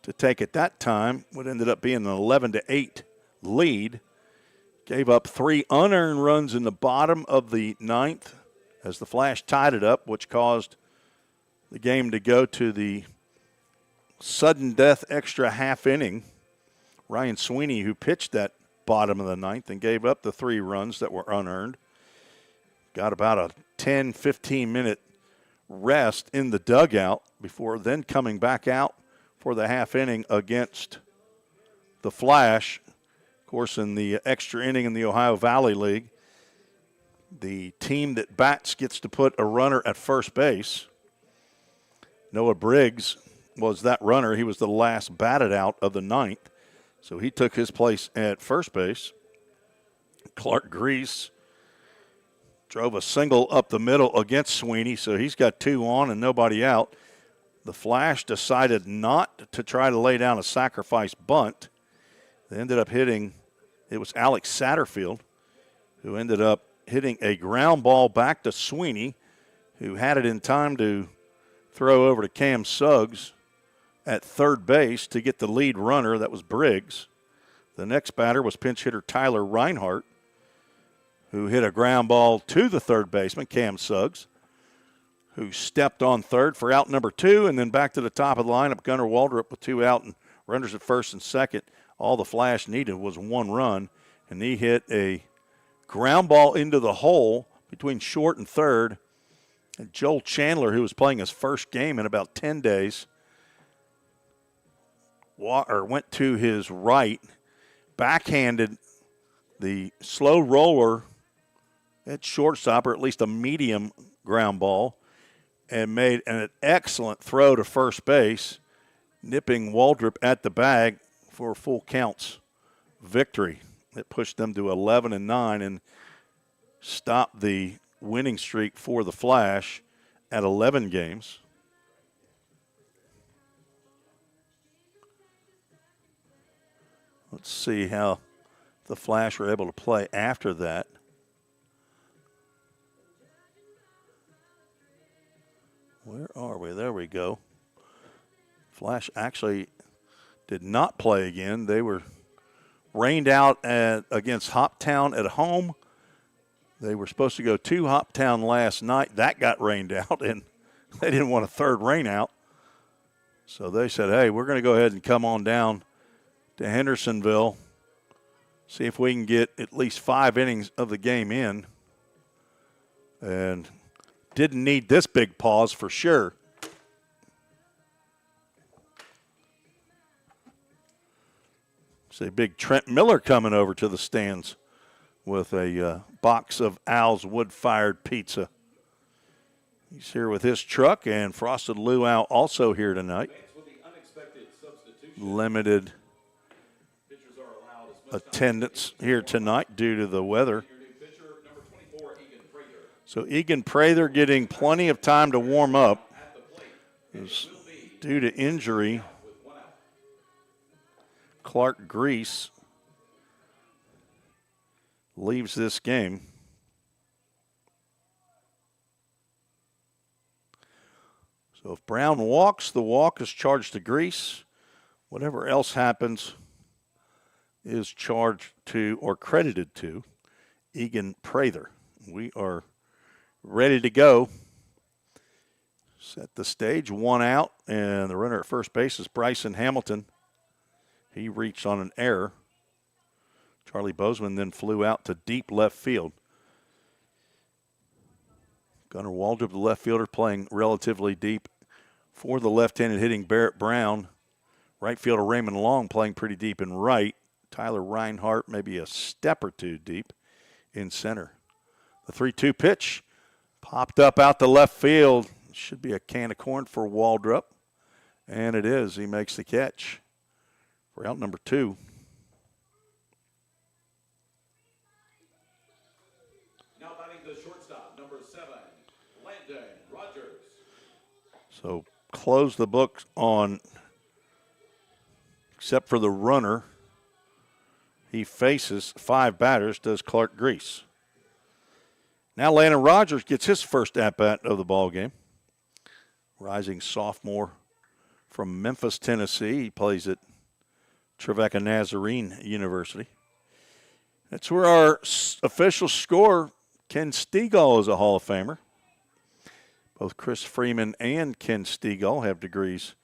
to take at that time what ended up being an 11-8 lead. Gave up 3 unearned runs in the bottom of the 9th as the Flash tied it up, which caused the game to go to the sudden death extra half inning. Ryan Sweeney, who pitched that bottom of the 9th and gave up the 3 runs that were unearned, got about a 10, 15-minute rest in the dugout before then coming back out for the half inning against the Flash. Of course, in the extra inning in the Ohio Valley League, the team that bats gets to put a runner at first base. Noah Briggs was that runner. He was the last batted out of the 9th, so he took his place at first base. Clark Grease drove a single up the middle against Sweeney, so he's got 2 on and nobody out. The Flash decided not to try to lay down a sacrifice bunt. They ended up hitting, it was Alex Satterfield, who ended up hitting a ground ball back to Sweeney, who had it in time to throw over to Cam Suggs at third base to get the lead runner. That was Briggs. The next batter was pinch hitter Tyler Reinhart, who hit a ground ball to the third baseman, Cam Suggs, who stepped on third for out number 2, and then back to the top of the lineup, Gunnar Waldrop with 2 out and runners at first and second. All the Flash needed was 1 run, and he hit a ground ball into the hole between short and third. And Joel Chandler, who was playing his first game in about 10 days, went to his right, backhanded the slow roller at shortstop, or at least a medium ground ball, and made an excellent throw to first base, nipping Waldrop at the bag for a Full Count's victory. It pushed them to 11-9 and stopped the winning streak for the Flash at 11 games. Let's see how the Flash were able to play after that. Where are we? There we go. Flash actually did not play again. They were rained out against Hoptown at home. They were supposed to go to Hoptown last night. That got rained out, and they didn't want a third rain out. So they said, hey, we're going to go ahead and come on down to Hendersonville, see if we can get at least 5 innings of the game in. And didn't need this big pause for sure. See big Trent Miller coming over to the stands with a box of Al's wood-fired pizza. He's here with his truck, and Frosted Luau also here tonight. Limited attendance here tonight due to the weather. So Egan Prather getting plenty of time to warm up. Due to injury, Clark Grease leaves this game. So if Brown walks, the walk is charged to Grease. Whatever else happens is charged to or credited to Egan Prather. We are ready to go. Set the stage, 1 out, and the runner at first base is Bryson Hamilton. He reached on an error. Charlie Bozeman then flew out to deep left field. Gunnar Waldrop, the left fielder, playing relatively deep for the left-handed hitting Barrett Brown. Right fielder Raymond Long playing pretty deep in right. Tyler Reinhart maybe a step or two deep in center. The 3-2 pitch popped up out to left field. Should be a can of corn for Waldrop. And it is. He makes the catch for out number 2. Now batting the shortstop, number 7, Landon Rogers. So close the books on, except for the runner. He faces 5 batters, does Clark Grease. Now Landon Rogers gets his first at-bat of the ball game. Rising sophomore from Memphis, Tennessee. He plays at Trevecca Nazarene University. That's where our official scorer, Ken Stegall, is a Hall of Famer. Both Chris Freeman and Ken Stegall have degrees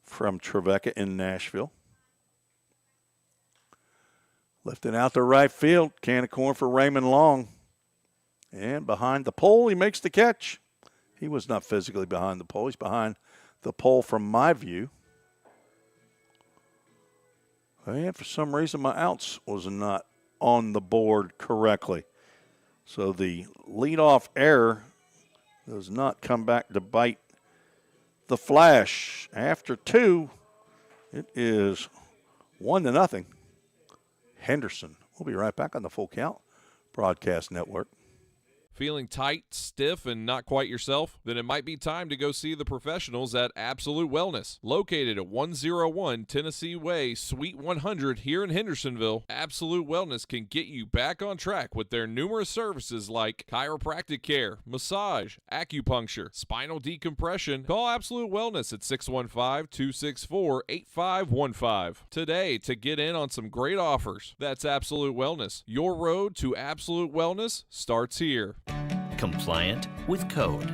from Trevecca in Nashville. Lifting out to right field, can of corn for Raymond Long. And behind the pole, he makes the catch. He was not physically behind the pole. He's behind the pole from my view. And for some reason, my outs was not on the board correctly. So the leadoff error does not come back to bite the Flash. After 2, it is 1-0. Henderson. We'll be right back on the Full Count Broadcast Network. Feeling tight, stiff, and not quite yourself? Then it might be time to go see the professionals at Absolute Wellness. Located at 101 Tennessee Way, Suite 100 here in Hendersonville, Absolute Wellness can get you back on track with their numerous services like chiropractic care, massage, acupuncture, spinal decompression. Call Absolute Wellness at 615-264-8515 today to get in on some great offers. That's Absolute Wellness. Your road to absolute wellness starts here. Compliant with code.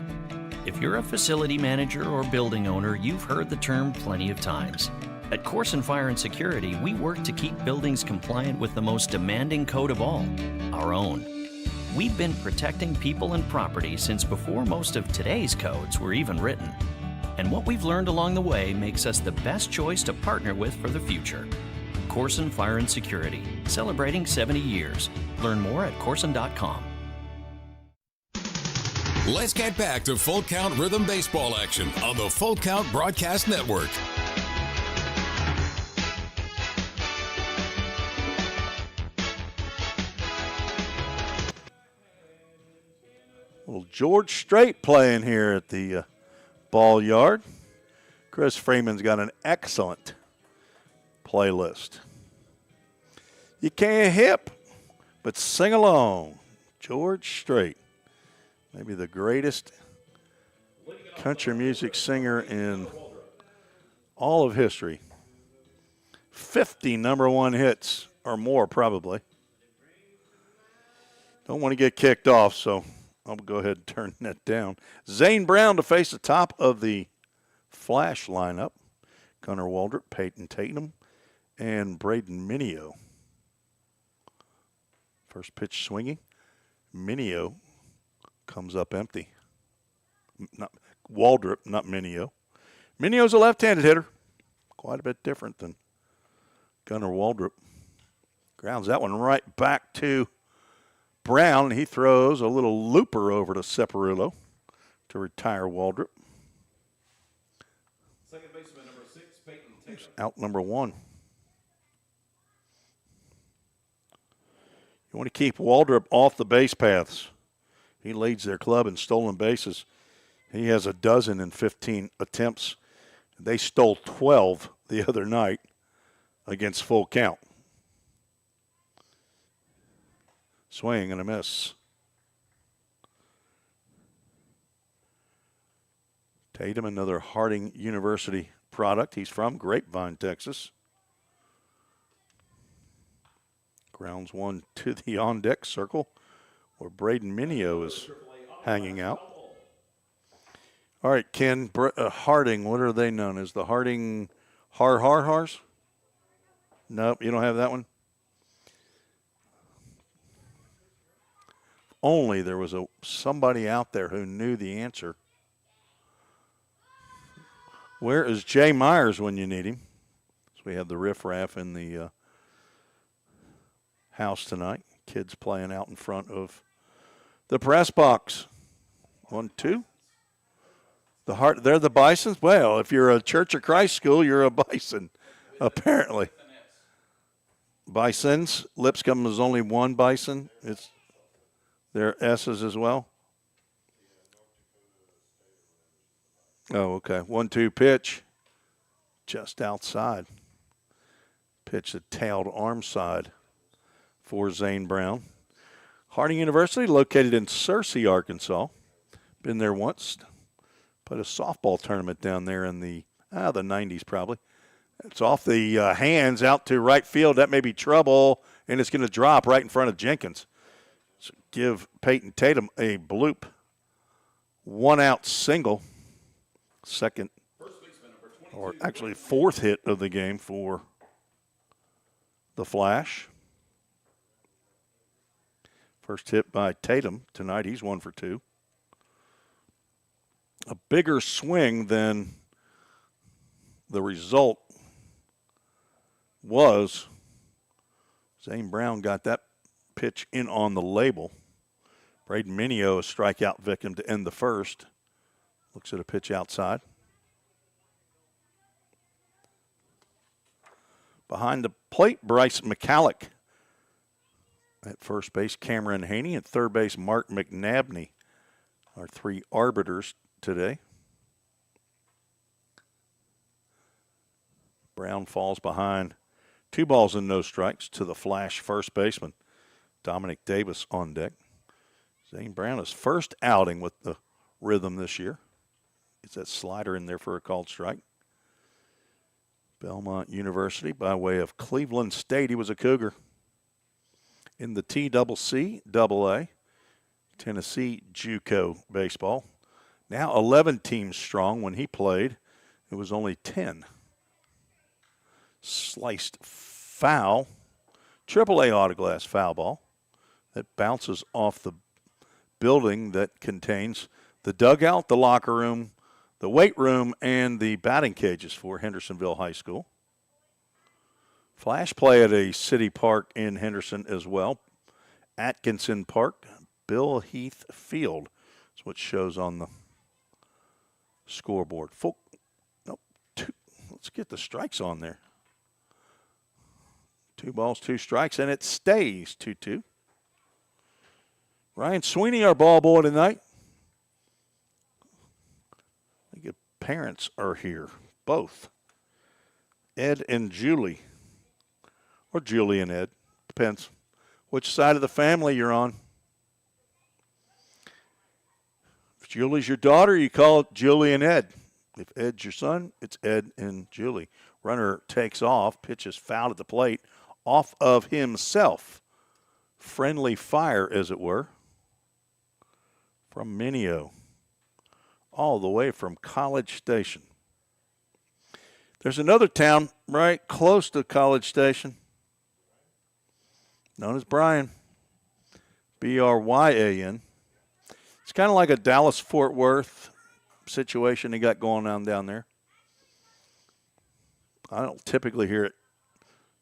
If you're a facility manager or building owner, you've heard the term plenty of times. At Corson Fire and Security, we work to keep buildings compliant with the most demanding code of all, our own. We've been protecting people and property since before most of today's codes were even written. And what we've learned along the way makes us the best choice to partner with for the future. Corson Fire and Security, celebrating 70 years. Learn more at corson.com. Let's get back to Full Count Rhythm Baseball action on the Full Count Broadcast Network. Little George Strait playing here at the ball yard. Chris Freeman's got an excellent playlist. You can't hip, but sing along. George Strait. Maybe the greatest country music singer in all of history. 50 number 1 hits or more, probably. Don't want to get kicked off, so I'll go ahead and turn that down. Zane Brown to face the top of the Flash lineup. Gunnar Waldrop, Peyton Tatum, and Braden Mineo. First pitch swinging. Mineo comes up empty. Not Waldrop, not Mineo. Mineo's a left-handed hitter. Quite a bit different than Gunnar Waldrop. Grounds that one right back to Brown. He throws a little looper over to Separulo to retire Waldrop. Second baseman, number 6, Peyton Tatum. Out number 1. You want to keep Waldrop off the base paths. He leads their club in stolen bases. He has a dozen in 15 attempts. They stole 12 the other night against Full Count. Swing and a miss. Tatum, another Harding University product. He's from Grapevine, Texas. Grounds one to the on-deck circle where Braden Mineo is hanging out. All right, Ken, Harding, what are they known as? The Harding Har-Har-Hars? Nope, you don't have that one? Only there was somebody out there who knew the answer. Where is Jay Myers when you need him? So we have the riffraff in the house tonight. Kids playing out in front of the press box. 1-2. They're the Bisons? Well, if you're a Church of Christ school, you're a Bison, apparently. Bisons. Lipscomb is only one Bison. It's their S's as well. Oh, okay. 1-2 pitch. Just outside. Pitch the tailed arm side for Zane Brown. Harding University, located in Searcy, Arkansas. Been there once. Put a softball tournament down there in the 90s probably. It's off the hands out to right field. That may be trouble, and it's going to drop right in front of Jenkins. So give Peyton Tatum a bloop. 1-out single. Second, or actually fourth hit of the game for the Flash. First hit by Tatum tonight. He's 1 for 2. A bigger swing than the result was. Zane Brown got that pitch in on the label. Braden Minio, a strikeout victim to end the first. Looks at a pitch outside. Behind the plate, Bryce McCallick. At first base, Cameron Haney. At third base, Mark McNabney. Our three arbiters today. Brown falls behind 2 balls and no strikes to the Flash first baseman, Dominic Davis, on deck. Zane Brown, his first outing with the rhythm this year. Gets that slider in there for a called strike. Belmont University, by way of Cleveland State, he was a Cougar. In the TCC, AA, Tennessee JUCO baseball. Now 11 teams strong. When he played, it was only 10. Sliced foul, AAA autoglass foul ball that bounces off the building that contains the dugout, the locker room, the weight room, and the batting cages for Hendersonville High School. Flash play at a city park in Henderson as well. Atkinson Park, Bill Heath Field. That's what shows on the scoreboard. Let's get the strikes on there. 2 balls, 2 strikes, and it stays 2-2. Ryan Sweeney, our ball boy tonight. I think parents are here, both. Ed and Julie. Or Julie and Ed. Depends which side of the family you're on. If Julie's your daughter, you call it Julie and Ed. If Ed's your son, it's Ed and Julie. Runner takes off, pitches fouled at the plate, off of himself. Friendly fire, as it were, from Minio, all the way from College Station. There's another town right close to College Station, known as Bryan, Bryan. It's kind of like a Dallas-Fort Worth situation they got going on down there. I don't typically hear it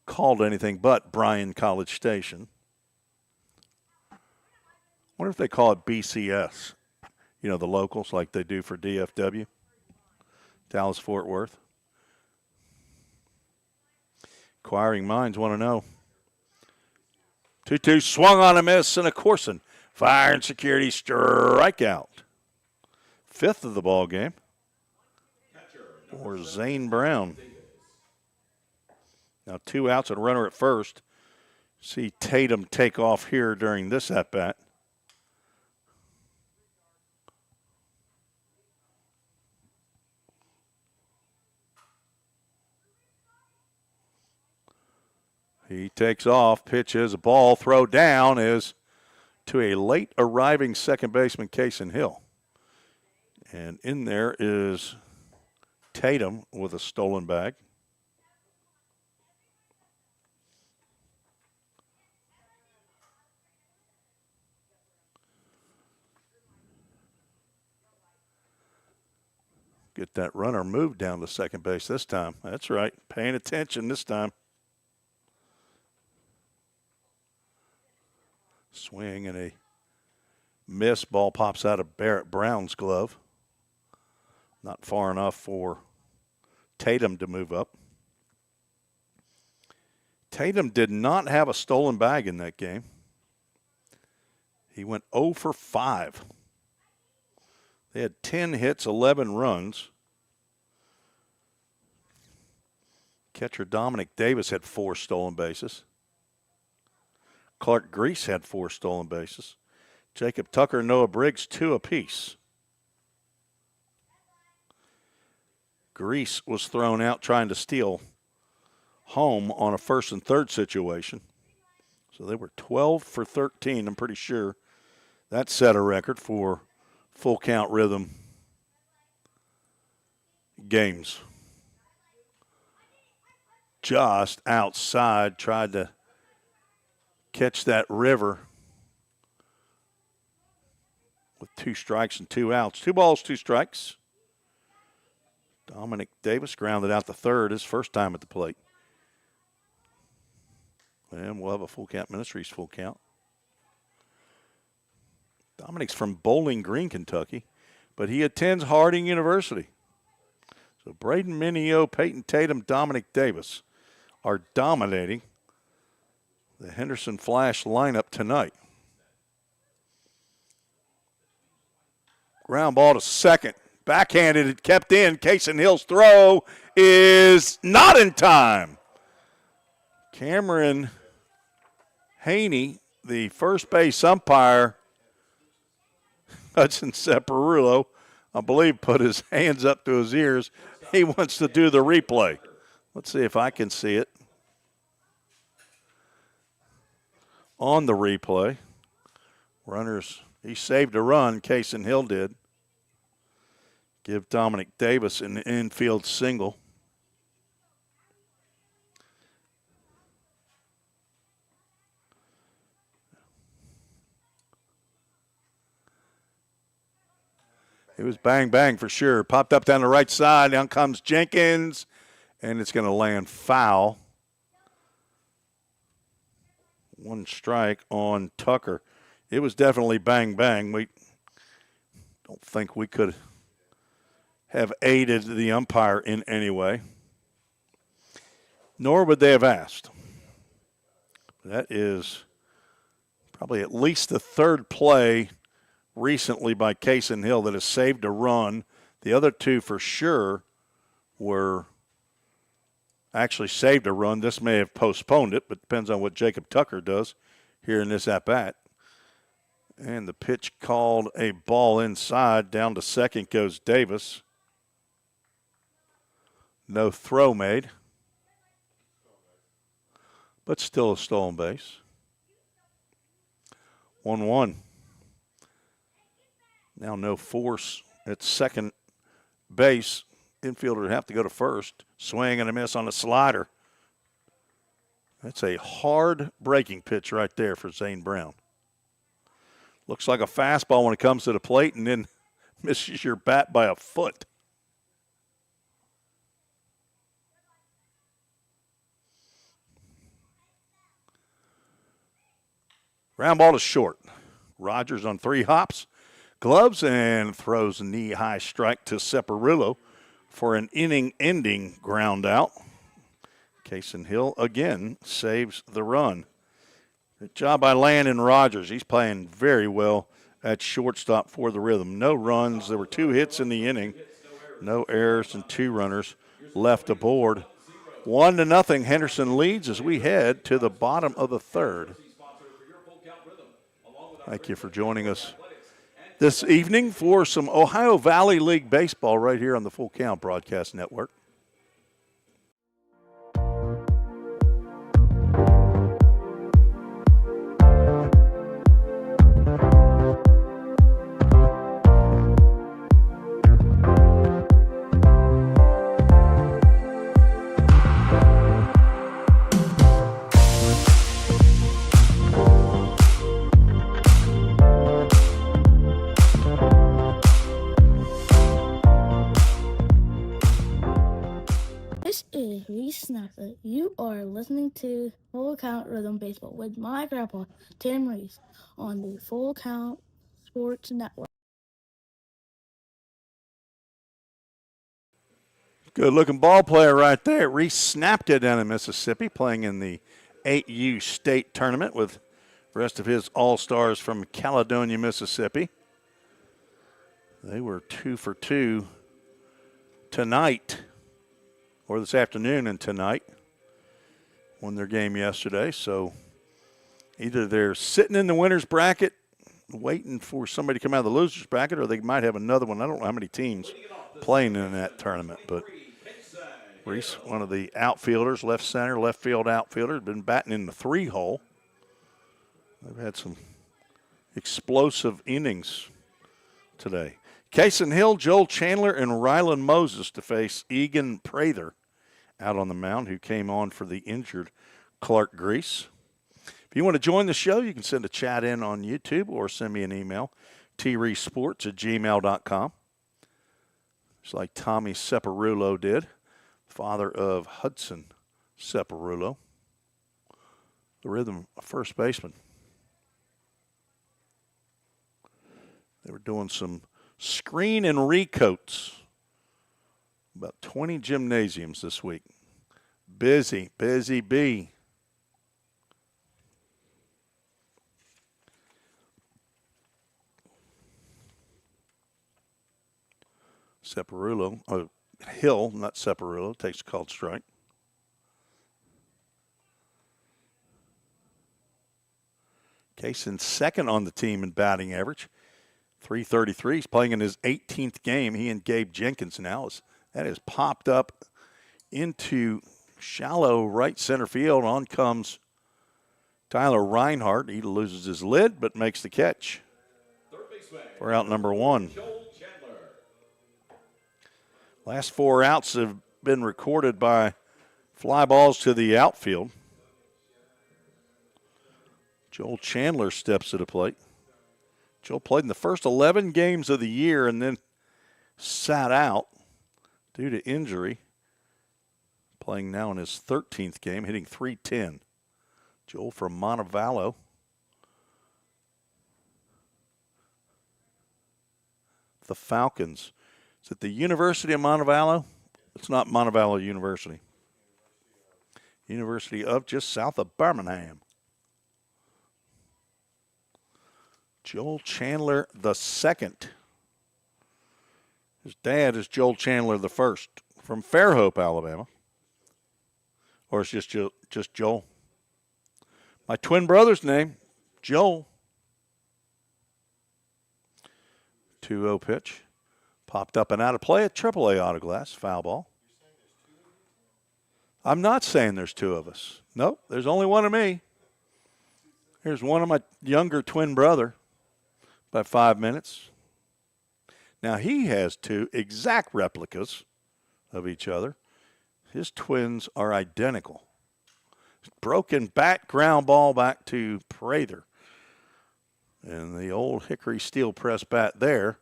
called anything but Bryan College Station. I wonder if they call it BCS. You know, the locals like they do for DFW, Dallas-Fort Worth. Inquiring minds want to know. 2-2 swung on a miss and a Corson. Fire and security strikeout. 5th of the ball game for Zane Brown. Now 2 outs and a runner at first. See Tatum take off here during this at-bat. He takes off, pitches, a ball, throw down is to a late arriving second baseman, Cason Hill. And in there is Tatum with a stolen bag. Get that runner moved down to second base this time. That's right. Paying attention this time. Swing and a miss. Ball pops out of Barrett Brown's glove. Not far enough for Tatum to move up. Tatum did not have a stolen bag in that game. He went 0 for 5. They had 10 hits, 11 runs. Catcher Dominic Davis had 4 stolen bases. Clark Grease had 4 stolen bases. Jacob Tucker and Noah Briggs, 2 apiece. Grease was thrown out trying to steal home on a 1st and 3rd situation. So they were 12 for 13. I'm pretty sure that set a record for full count rhythm games. Just outside, tried to catch that river with 2 strikes and 2 outs. 2 balls, 2 strikes. Dominic Davis grounded out the third, his first time at the plate. And we'll have a full count Ministries full count. Dominic's from Bowling Green, Kentucky, but he attends Harding University. So Braden Mineo, Peyton Tatum, Dominic Davis are dominating the Henderson Flash lineup tonight. Ground ball to second. Backhanded, it kept in. Cason Hill's throw is not in time. Cameron Haney, the first base umpire, Hudson Separulo, I believe, put his hands up to his ears. He wants to do the replay. Let's see if I can see it. On the replay, runners, he saved a run, Cason Hill did. Give Dominic Davis an infield single. It was bang, bang for sure. Popped up down the right side. Down comes Jenkins, and it's going to land foul. 1 strike on Tucker. It was definitely bang, bang. We don't think we could have aided the umpire in any way, nor would they have asked. That is probably at least the 3rd play recently by Cason Hill that has saved a run. The other 2 for sure were actually saved a run. This may have postponed it, but depends on what Jacob Tucker does here in this at-bat. And the pitch called a ball inside. Down to second goes Davis. No throw made, but still a stolen base. 1-1. Now no force at second base. Infielder would have to go to first. Swing and a miss on a slider. That's a hard breaking pitch right there for Zane Brown. Looks like a fastball when it comes to the plate and then misses your bat by a foot. Ground ball to short. Rogers on 3 hops, gloves, and throws a knee-high strike to Separulo for an inning-ending ground out. Cason Hill again saves the run. Good job by Landon Rogers. He's playing very well at shortstop for the Rhythm. No runs. There were 2 hits in the inning. No errors and 2 runners left aboard. 1-0. Henderson leads as we head to the bottom of the 3rd. Thank you for joining us this evening for some Ohio Valley League baseball right here on the Full Count Broadcast Network. Snapper. You are listening to Full Count Rhythm Baseball with my grandpa, Tim Reese, on the Full Count Sports Network. Good-looking ball player right there. Reese snapped it down in Mississippi, playing in the 8U state tournament with the rest of his all-stars from Caledonia, Mississippi. They were 2 for 2 tonight, or this afternoon and tonight. Won their game yesterday, so either they're sitting in the winner's bracket waiting for somebody to come out of the loser's bracket, or they might have another one. I don't know how many teams playing in that tournament, but Reese, one of the outfielders, left center, left field outfielder, been batting in the 3-hole. They've had some explosive innings today. Kason Hill, Joel Chandler, and Rylan Moses to face Egan Prather out on the mound, who came on for the injured Clark Grease. If you want to join the show, you can send a chat in on YouTube or send me an email, treesports@gmail.com. Just like Tommy Separulo did, father of Hudson Separulo, the Rhythm first baseman. They were doing some screen and recoats. About 20 gymnasiums this week. Busy, busy bee. Separulo, Hill, not Separulo, takes a called strike. Kaysen second on the team in batting average, .333. He's playing in his 18th game. He and Gabe Jenkins now. That has popped up into shallow right center field. On comes Tyler Reinhardt. He loses his lid but makes the catch for out number 1. Last 4 outs have been recorded by fly balls to the outfield. Joel Chandler steps to the plate. Joel played in the first 11 games of the year and then sat out due to injury. Playing now in his 13th game, hitting .310. Joel from Montevallo. The Falcons. Is it the University of Montevallo? It's not Montevallo University. University of just south of Birmingham. Joel Chandler the second. His dad is Joel Chandler the first from Fairhope, Alabama. Or it's just Joel. My twin brother's name, Joel. 2-0 pitch. Popped up and out of play at AAA Autoglass. Foul ball. I'm not saying there's 2 of us. Nope, there's only one of me. Here's one of my younger twin brother by 5 minutes. Now he has 2 exact replicas of each other. His twins are identical. Broken bat, ground ball back to Prather. And the old hickory steel press bat there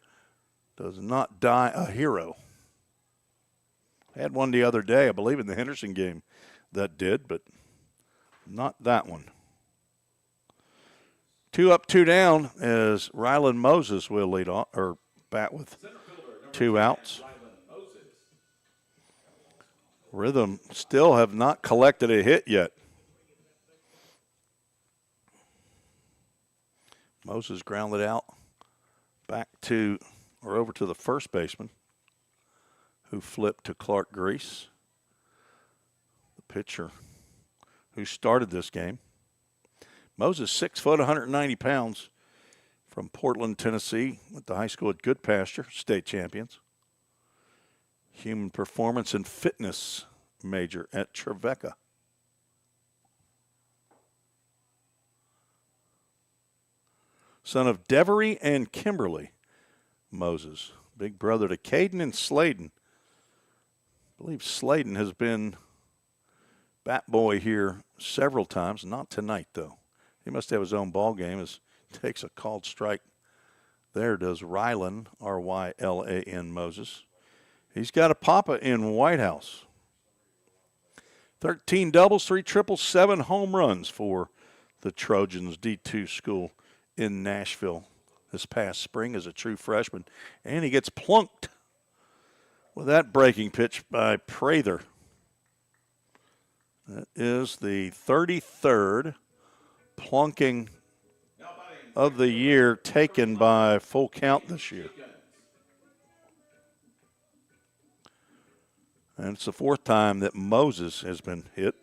does not die a hero. I had one the other day, I believe in the Henderson game, that did, but not that one. 2 up, 2 down as Rylan Moses will lead off, or bat with 2 outs. Rhythm still have not collected a hit yet. Moses grounded out back to, or over to the first baseman, who flipped to Clark Grease, the pitcher who started this game. Moses, 6 foot, 190 pounds, from Portland, Tennessee, went to high school at Good Pasture, state champions. Human performance and fitness major at Trevecca. Son of Devery and Kimberly Moses, big brother to Caden and Sladen. I believe Sladen has been bat boy here several times, not tonight though. He must have his own ball game as takes a called strike. There does Rylan, R-Y-L-A-N Moses. He's got a papa in White House. 13 doubles, 3 triples, 7 home runs for the Trojans D2 school in Nashville this past spring as a true freshman. And he gets plunked with that breaking pitch by Prather. That is the 33rd plunking of the year taken by Full Count this year. And it's the 4th time that Moses has been hit.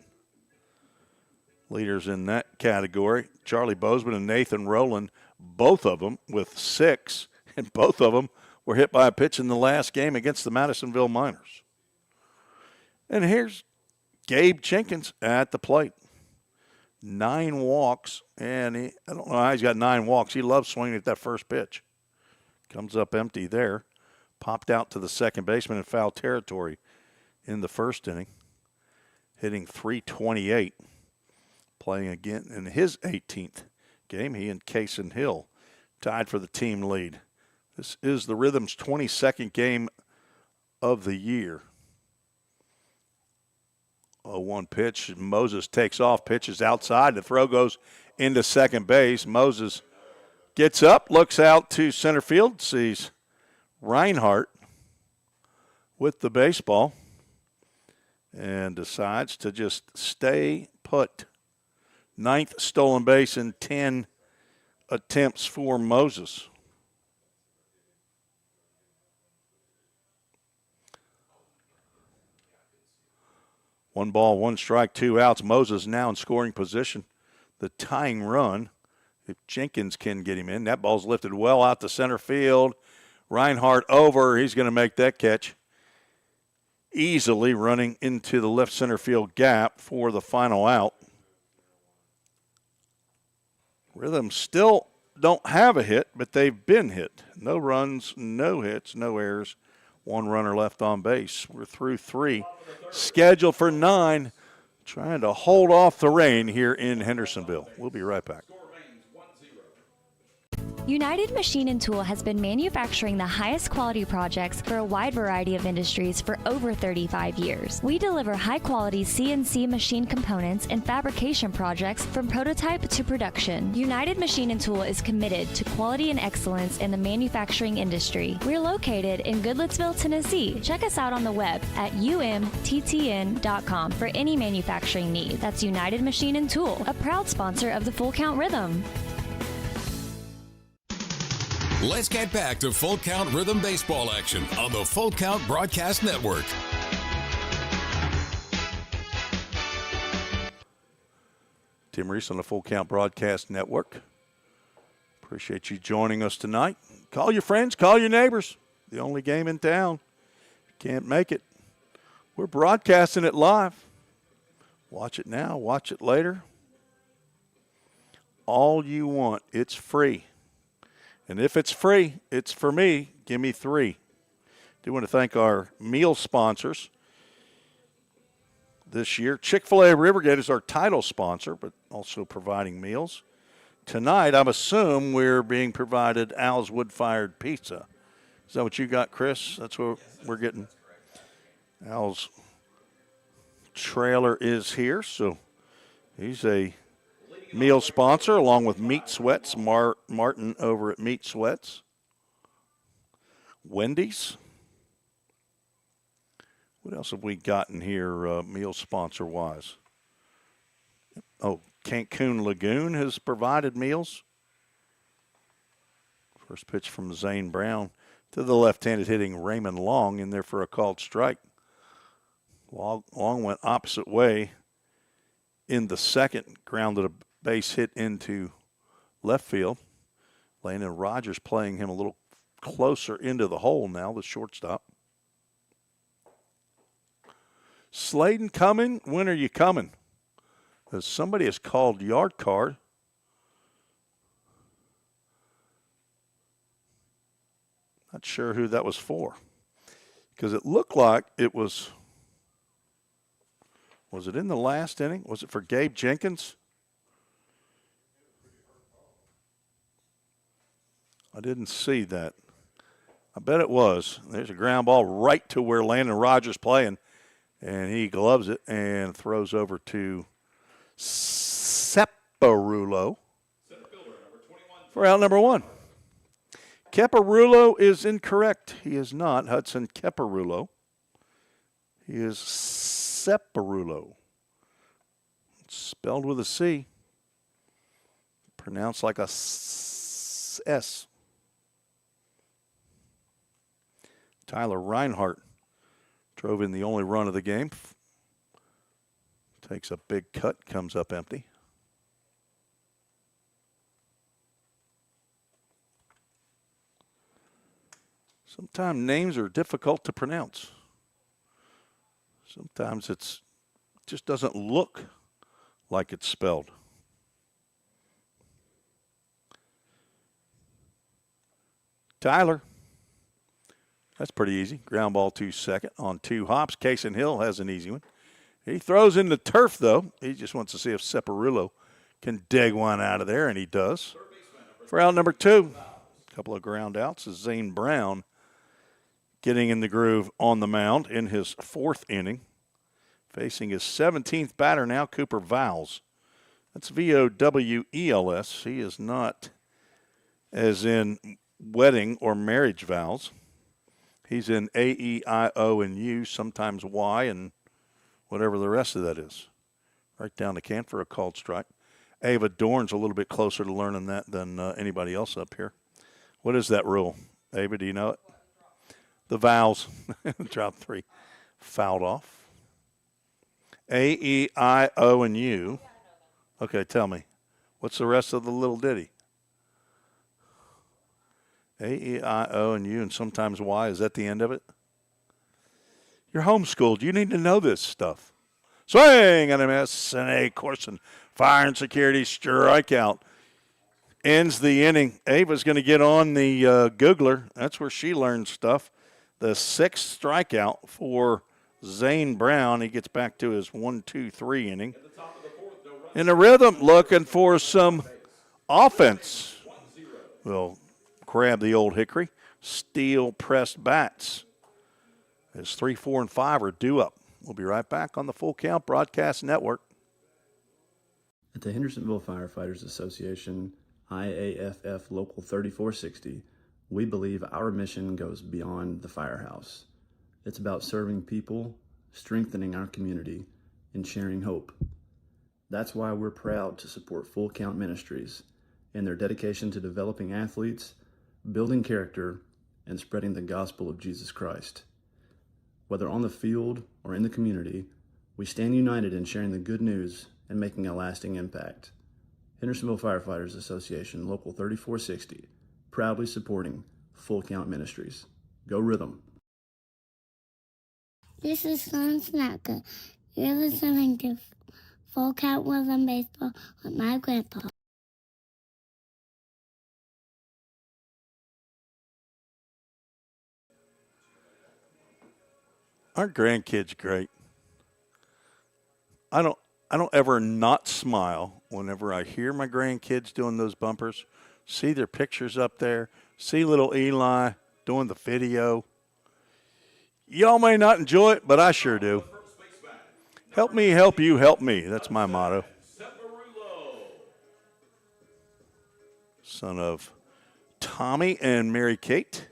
Leaders in that category, Charlie Bozeman and Nathan Rowland, both of them with 6, and both of them were hit by a pitch in the last game against the Madisonville Miners. And here's Gabe Jenkins at the plate. 9 walks, and I don't know how he's got 9 walks. He loves swinging at that first pitch. Comes up empty there. Popped out to the second baseman in foul territory in the first inning. Hitting .328. Playing again in his 18th game. He and Kaysen Hill tied for the team lead. This is the Rhythm's 22nd game of the year. 0-1 pitch. Moses takes off, pitches outside. The throw goes into second base. Moses gets up, looks out to center field, sees Reinhardt with the baseball, and decides to just stay put. 9th stolen base in 10 attempts for Moses. One ball, 1 strike, 2 outs. Moses now in scoring position. The tying run, if Jenkins can get him in, that ball's lifted well out to center field. Reinhardt over. He's going to make that catch. Easily running into the left center field gap for the final out. Rhythm still don't have a hit, but they've been hit. No runs, no hits, no errors. 1 runner left on base. We're through 3. Scheduled for 9. Trying to hold off the rain here in Hendersonville. We'll be right back. United Machine and Tool has been manufacturing the highest quality projects for a wide variety of industries for over 35 years. We deliver high-quality CNC machine components and fabrication projects from prototype to production. United Machine and Tool is committed to quality and excellence in the manufacturing industry. We're located in Goodlettsville, Tennessee. Check us out on the web at umttn.com for any manufacturing need. That's United Machine and Tool, a proud sponsor of the Full Count Rhythm. Let's get back to Full Count Rhythm baseball action on the Full Count Broadcast Network. Tim Reese on the Full Count Broadcast Network. Appreciate you joining us tonight. Call your friends, call your neighbors. The only game in town. Can't make it. We're broadcasting it live. Watch it now, watch it later. All you want, it's free. And if it's free, it's for me. Give me 3. Do want to thank our meal sponsors this year. Chick-fil-A Rivergate is our title sponsor, but also providing meals. Tonight, I assume we're being provided Al's Wood-Fired Pizza. Is that what you got, Chris? That's what we're getting. Al's trailer is here, so he's a meal sponsor along with Meat Sweats, Martin over at Meat Sweats. Wendy's. What else have we gotten here meal sponsor-wise? Oh, Cancun Lagoon has provided meals. First pitch from Zane Brown to the left-handed hitting Raymond Long in there for a called strike. Long went opposite way in the second, grounded a base hit into left field. Landon Rogers playing him a little closer into the hole now, the shortstop. Sladen coming. When are you coming? Somebody has called yard card. Not sure who that was for. Because it looked like it was it in the last inning? Was it for Gabe Jenkins? I didn't see that. I bet it was. There's a ground ball right to where Landon Rogers playing. And he gloves it and throws over to Separulo for out number 1. Caparulo is incorrect. He is not Hudson Caparulo. He is Separulo. It's spelled with a C. Pronounced like a S. Tyler Reinhardt drove in the only run of the game. Takes a big cut, comes up empty. Sometimes names are difficult to pronounce. Sometimes it's just doesn't look like it's spelled. Tyler. That's pretty easy. Ground ball to second on 2 hops. Cason Hill has an easy one. He throws in the turf, though. He just wants to see if Separulo can dig one out of there, and he does. For out number 2, a couple of ground outs is Zane Brown getting in the groove on the mound in his 4th inning. Facing his 17th batter now, Cooper Vowles. That's Vowels. He is not as in wedding or marriage vows. He's in A, E, I, O, and U, sometimes Y, and whatever the rest of that is. Right down the can for a called strike. Ava Dorn's a little bit closer to learning that than anybody else up here. What is that rule? Ava, do you know it? The vowels. Drop 3. Fouled off. A, E, I, O, and U. Okay, tell me. What's the rest of the little ditty? A, E, I, O, and U, and sometimes Y. Is that the end of it? You're homeschooled. You need to know this stuff. Swing and a miss, and a Corson fire and security strikeout. Ends the inning. Ava's going to get on the Googler. That's where she learns stuff. The 6th strikeout for Zane Brown. He gets back to his 1-2-3 inning. In the rhythm, looking for some offense. We'll grab the old hickory. Steel pressed bats. As 3, 4, and 5 are due up. We'll be right back on the Full Count Broadcast Network. At the Hendersonville Firefighters Association, IAFF Local 3460, we believe our mission goes beyond the firehouse. It's about serving people, strengthening our community, and sharing hope. That's why we're proud to support Full Count Ministries in their dedication to developing athletes, building character, and spreading the gospel of Jesus Christ. Whether on the field or in the community, we stand united in sharing the good news and making a lasting impact. Hendersonville Firefighters Association, Local 3460, proudly supporting Full Count Ministries. Go Rhythm! This is Son Snapka. You're listening to Full Count Rhythm Baseball with my grandpa. Aren't grandkids great? I don't ever not smile whenever I hear my grandkids doing those bumpers, see their pictures up there, see little Eli doing the video. Y'all may not enjoy it, but I sure do. Help me, help you, help me. That's my motto. Son of Tommy and Mary Kate.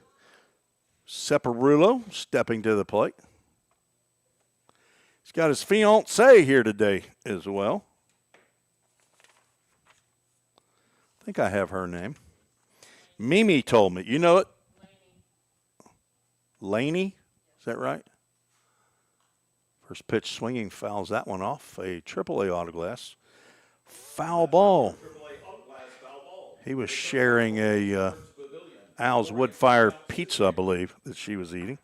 Separulo stepping to the plate. He's got his fiancée here today as well. I think I have her name. Mimi told me. You know it? Laney? Is that right? First pitch swinging, fouls that one off. A AAA autoglass. Foul ball. He was sharing a Al's Woodfire pizza, I believe, that she was eating.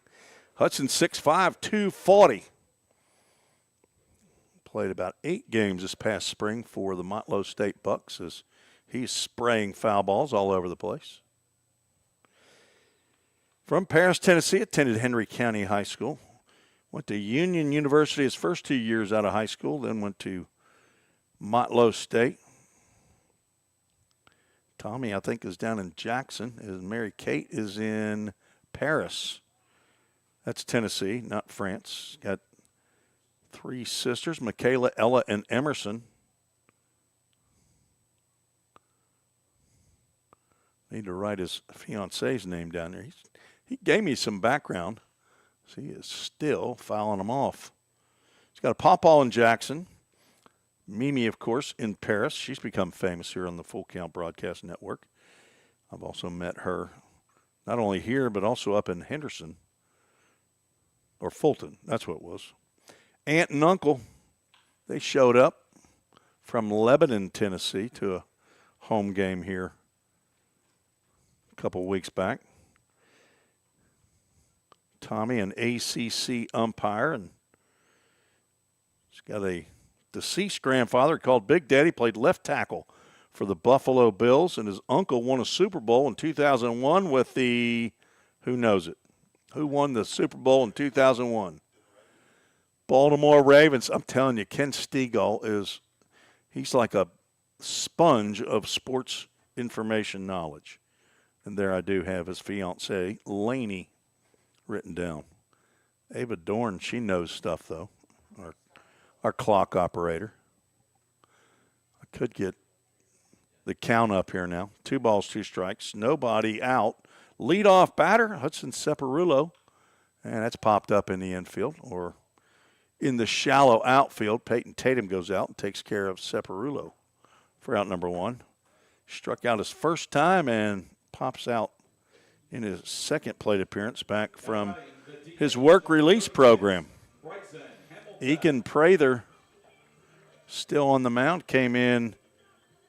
Hudson 6'5", 240. Played about 8 games this past spring for the Motlow State Bucks as he's spraying foul balls all over the place. From Paris, Tennessee, attended Henry County High School. Went to Union University his first 2 years out of high school, then went to Motlow State. Tommy, I think, is down in Jackson. And Mary Kate is in Paris. That's Tennessee, not France. Got Three sisters, Michaela, Ella, and Emerson. Need to write his fiance's name down there. He gave me some background. So he is still fouling them off. He's got a Pawpaw in Jackson. Mimi, of course, in Paris. She's become famous here on the Full Count Broadcast Network. I've also met her not only here, but also up in Henderson. Or Fulton, that's what it was. Aunt and uncle, they showed up from Lebanon, Tennessee to a home game here a couple weeks back. Tommy, an ACC umpire, and he's got a deceased grandfather called Big Daddy, played left tackle for the Buffalo Bills, and his uncle won a Super Bowl in 2001 with the, who knows it? Who won the Super Bowl in 2001? Baltimore Ravens. I'm telling you, Ken Stegall he's like a sponge of sports information knowledge. And there I do have his fiancée, Lainey, written down. Ava Dorn, she knows stuff, though, our clock operator. I could get the count up here now. 2 balls, 2 strikes, nobody out. Leadoff batter, Hudson Separullo, and that's popped up in the infield, or in the shallow outfield. Peyton Tatum goes out and takes care of Separullo for out number 1. Struck out his first time and pops out in his second plate appearance back from his work release program. Egan Prather still on the mound, came in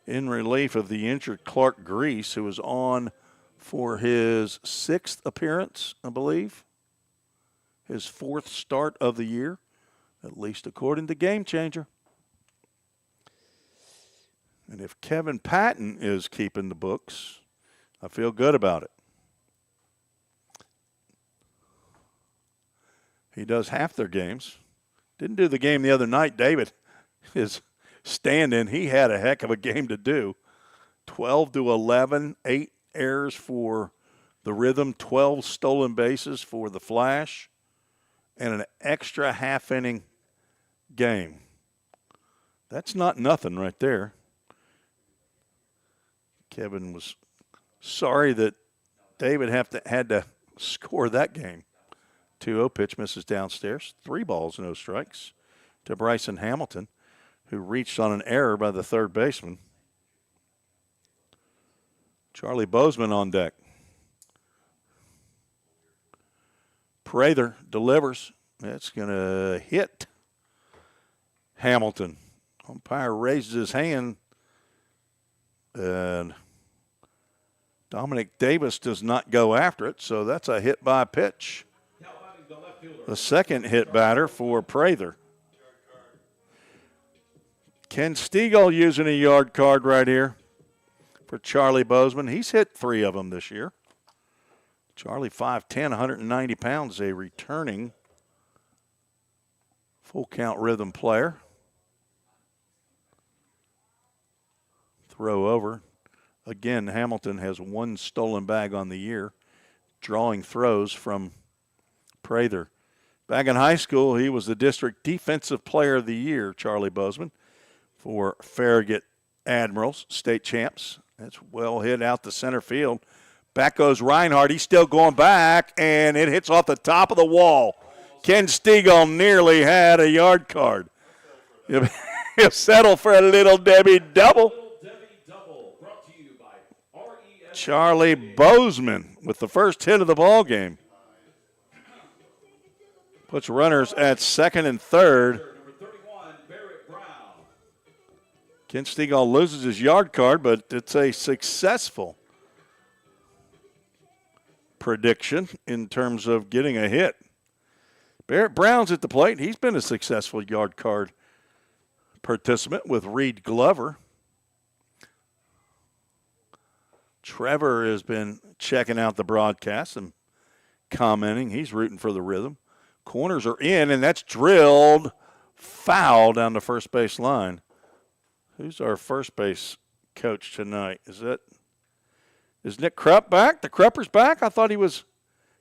relief of the injured Clark Grease, who was on for his 6th appearance, I believe. His 4th start of the year, at least according to Game Changer. And if Kevin Patton is keeping the books, I feel good about it. He does half their games. Didn't do the game the other night. David, his stand-in, he had a heck of a game to do. 12-11, 8 errors for the Rhythm, 12 stolen bases for the Flash, and an extra half-inning game. That's not nothing right there. Kevin was sorry that David had to score that game. 2-0 pitch misses downstairs. 3 balls, no strikes to Bryson Hamilton, who reached on an error by the third baseman. Charlie Bozeman on deck. Prather delivers. That's going to hit Hamilton. Umpire raises his hand, and Dominic Davis does not go after it, so that's a hit by pitch. The second hit batter for Prather. Ken Stegall using a yard card right here for Charlie Bozeman. He's hit 3 of them this year. Charlie, 5'10", 190 pounds, a returning Full Count Rhythm player. Throw over. Again, Hamilton has 1 stolen bag on the year, drawing throws from Prather. Back in high school, he was the district defensive player of the year, Charlie Bozeman, for Farragut Admirals, state champs. That's well hit out to center field. Back goes Reinhardt. He's still going back, and it hits off the top of the wall. Ken Stegall nearly had a yard card. He'll settle for a Little Debbie double. Charlie Bozeman with the first hit of the ball game. Puts runners at second and third. Ken Stegall loses his yard card, but it's a successful prediction in terms of getting a hit. Barrett Brown's at the plate. He's been a successful yard card participant with Reed Glover. Trevor has been checking out the broadcast and commenting. He's rooting for the Rhythm. Corners are in, and that's drilled foul down the first base line. Who's our first base coach tonight? Is Nick Krupp back? The Krupper's back? I thought he was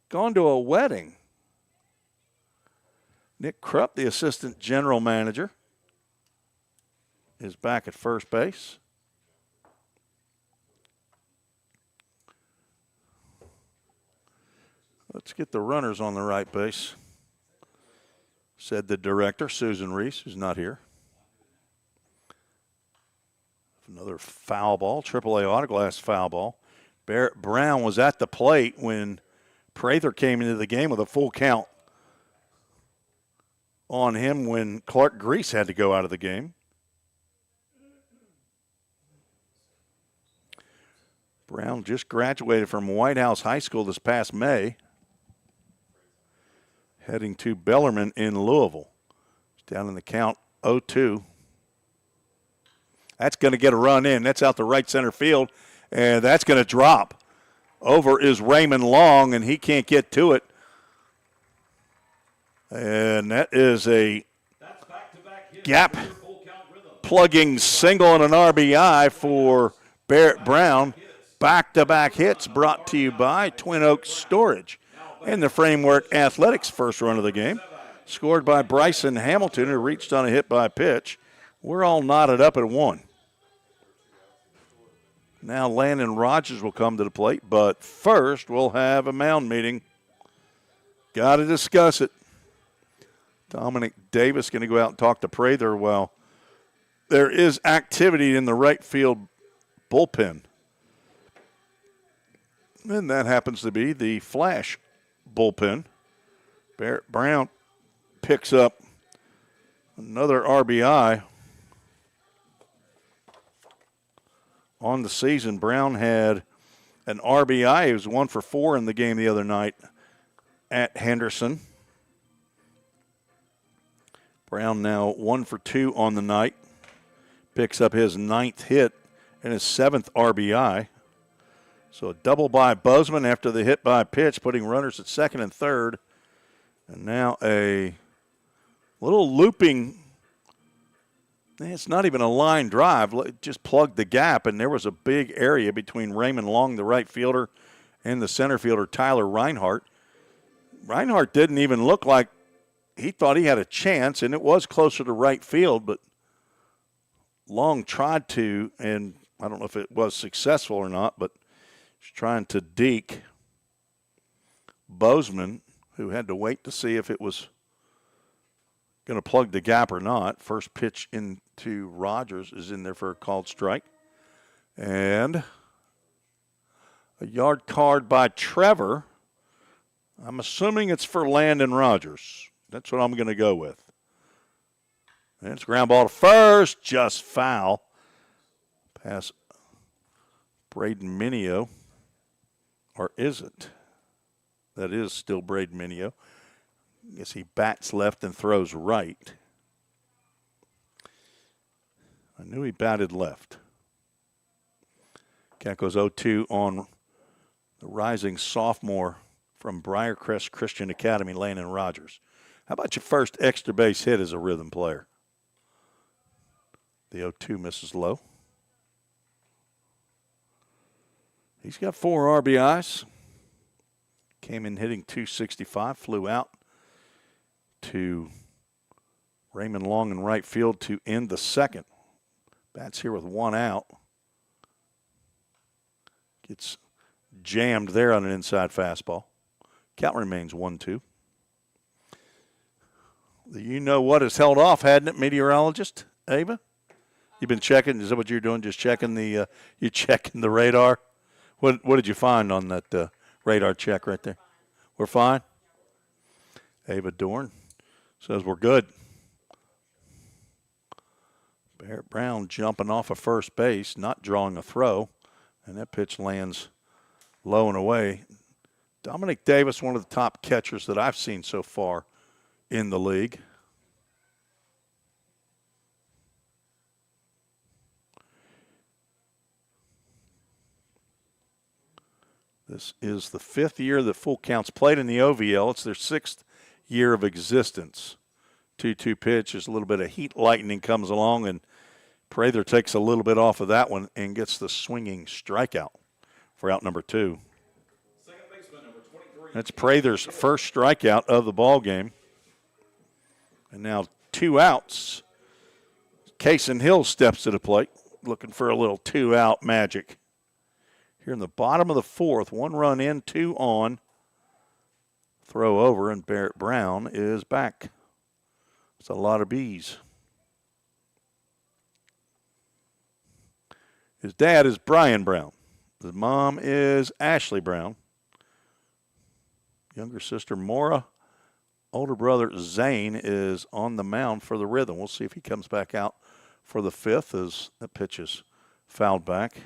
gone to a wedding. Nick Krupp, the assistant general manager, is back at first base. Let's get the runners on the right base, said the director, Susan Reese, who's not here. Another foul ball, AAA autoglass foul ball. Barrett Brown was at the plate when Prather came into the game with a full count on him when Clark Grease had to go out of the game. Brown just graduated from White House High School this past May, heading to Bellarmine in Louisville. He's down in the count 0-2. That's going to get a run in. That's out the right center field, and that's going to drop. Over is Raymond Long, and he can't get to it. And that is a gap plugging single and an RBI for Barrett Brown. Back-to-back hits brought to you by Twin Oaks Storage. And the Framework Athletics first run of the game, scored by Bryson Hamilton, who reached on a hit by pitch. We're all knotted up at 1. Now Landon Rogers will come to the plate, but first we'll have a mound meeting. Got to discuss it. Dominic Davis going to go out and talk to Prather while there is activity in the right field bullpen. And that happens to be the Flash bullpen. Barrett Brown picks up another RBI on the season. Brown had an RBI. He was 1 for 4 in the game the other night at Henderson. Brown now 1 for 2 on the night. Picks up his 9th hit and his 7th RBI. So a double by Bozeman after the hit by pitch, putting runners at second and third. And now a little looping. It's not even a line drive. Just plugged the gap, and there was a big area between Raymond Long, the right fielder, and the center fielder, Tyler Reinhardt. Reinhardt didn't even look like he thought he had a chance, and it was closer to right field, but Long tried to, and I don't know if it was successful or not, but he's trying to deke Bozeman, who had to wait to see if it was going to plug the gap or not. First pitch into Rogers is in there for a called strike. And a yard card by Trevor. I'm assuming it's for Landon Rogers. That's what I'm going to go with. And it's ground ball to first, just foul. Pass Braden Minio. Or is it? That is still Braden Minio. I guess he bats left and throws right. I knew he batted left. Count goes 0-2 on the rising sophomore from Briarcrest Christian Academy, Landon Rogers. How about your first extra base hit as a rhythm player? The 0-2 misses low. He's got 4 RBIs. Came in hitting .265, flew out to Raymond Long in right field to end the second. Bats here with 1 out. Gets jammed there on an inside fastball. Count remains 1-2. The you-know-what has held off, hadn't it, meteorologist Ava? You've been checking? Is that what you're doing, just checking the you checking the radar? What did you find on that radar check right there? We're fine? Ava Dorn says we're good. Barrett Brown jumping off of first base, not drawing a throw, and that pitch lands low and away. Dominic Davis, one of the top catchers that I've seen so far in the league. This is the 5th year that Full Count's played in the OVL. It's their 6th year of existence. 2-2 pitch. There's a little bit of heat lightning comes along, and Prather takes a little bit off of that one and gets the swinging strikeout for out number 2. That's Prather's first strikeout of the ball game. And now 2 outs. Cason Hill steps to the plate, looking for a little 2-out magic. Here in the bottom of the 4th, 1 run in, 2 on. Throw over, and Barrett Brown is back. It's a lot of bees. His dad is Brian Brown. His mom is Ashley Brown. Younger sister Maura. Older brother Zane is on the mound for the Rhythm. We'll see if he comes back out for the 5th as the pitch is fouled back.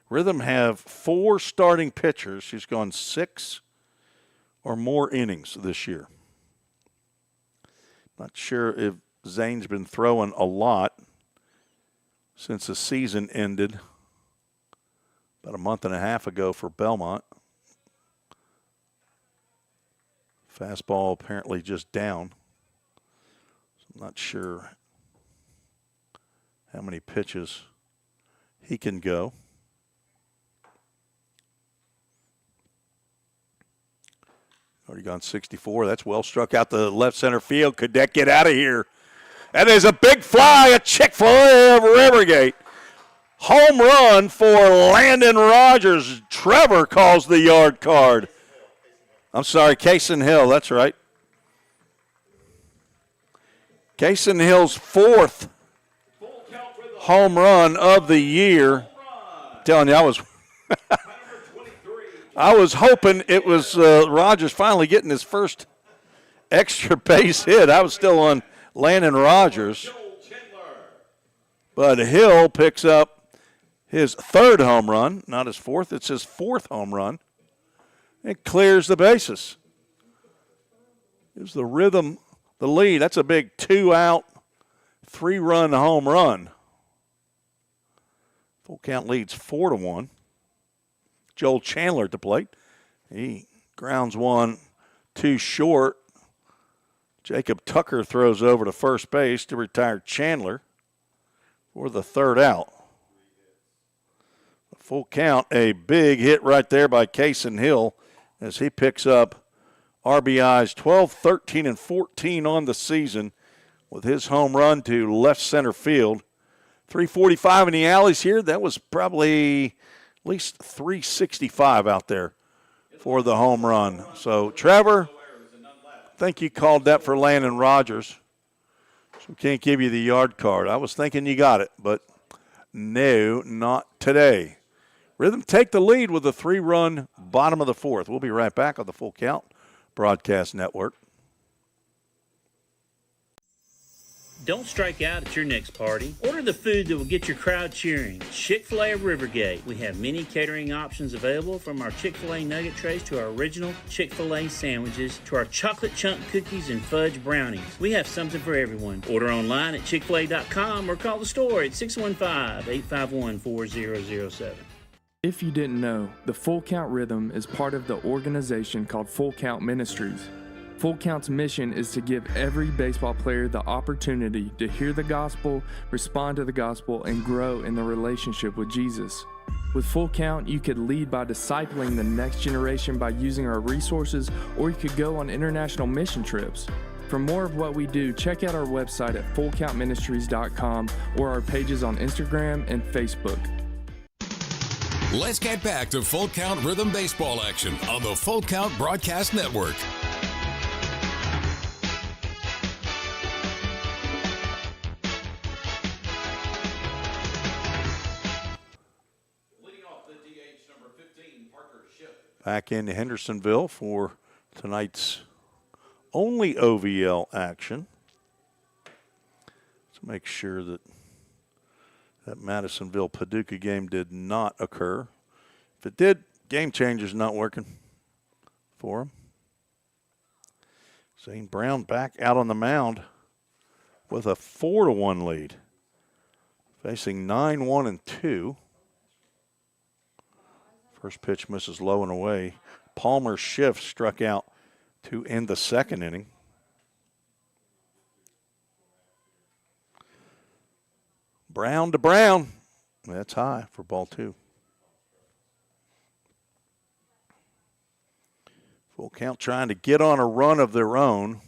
Rhythm have 4 starting pitchers. She's gone 6 or more innings this year. Not sure if Zane's been throwing a lot since the season ended about a month and a half ago for Belmont. Fastball apparently just down. So I'm not sure how many pitches he can go. Already gone 64. That's well struck out the left center field. Could that get out of here? That is a big fly, a Chick-fil-A of Rivergate. Home run for Landon Rogers. Trevor calls the yard card. I'm sorry, Cason Hill, that's right. Cason Hill's 4th home run of the year. I'm telling you, I was hoping it was Rogers finally getting his first extra base hit. I was still on Landon Rogers. But Hill picks up his 3rd home run, not his 4th. It's his 4th home run. It clears the bases. Gives the Rhythm the lead. That's a big 2-out, 3-run home run. Full count leads 4-1. Joel Chandler at the plate. He grounds one too short. Jacob Tucker throws over to first base to retire Chandler for the 3rd out. Full count, a big hit right there by Cason Hill as he picks up RBIs 12, 13, and 14 on the season with his home run to left center field. 345 in the alleys here. That was probably at least 365 out there for the home run. So, Trevor, I think you called that for Landon Rogers. So we can't give you the yard card. I was thinking you got it, but no, not today. Rhythm take the lead with a 3-run bottom of the 4th. We'll be right back on the Full Count Broadcast Network. Don't strike out at your next party. Order the food that will get your crowd cheering. Chick-fil-A of Rivergate. We have many catering options available, from our Chick-fil-A nugget trays to our original Chick-fil-A sandwiches to our chocolate chunk cookies and fudge brownies. We have something for everyone. Order online at chickfil-a.com or call the store at 615-851-4007. If you didn't know, the Full Count Rhythm is part of the organization called Full Count Ministries. Full Count's mission is to give every baseball player the opportunity to hear the gospel, respond to the gospel, and grow in the relationship with Jesus. With Full Count, you could lead by discipling the next generation by using our resources, or you could go on international mission trips. For more of what we do, check out our website at fullcountministries.com or our pages on Instagram and Facebook. Let's get back to Full Count Rhythm Baseball action on the Full Count Broadcast Network. Back in Hendersonville for tonight's only OVL action. Let's make sure that that Madisonville-Paducah game did not occur. If it did, game changer's not working for him. Zane Brown back out on the mound with a 4-1 lead. Facing 9-1-2. First pitch misses low and away. Palmer Schiff struck out to end the 2nd inning. Brown to Brown. That's high for ball 2. Full Count trying to get on a run of their own.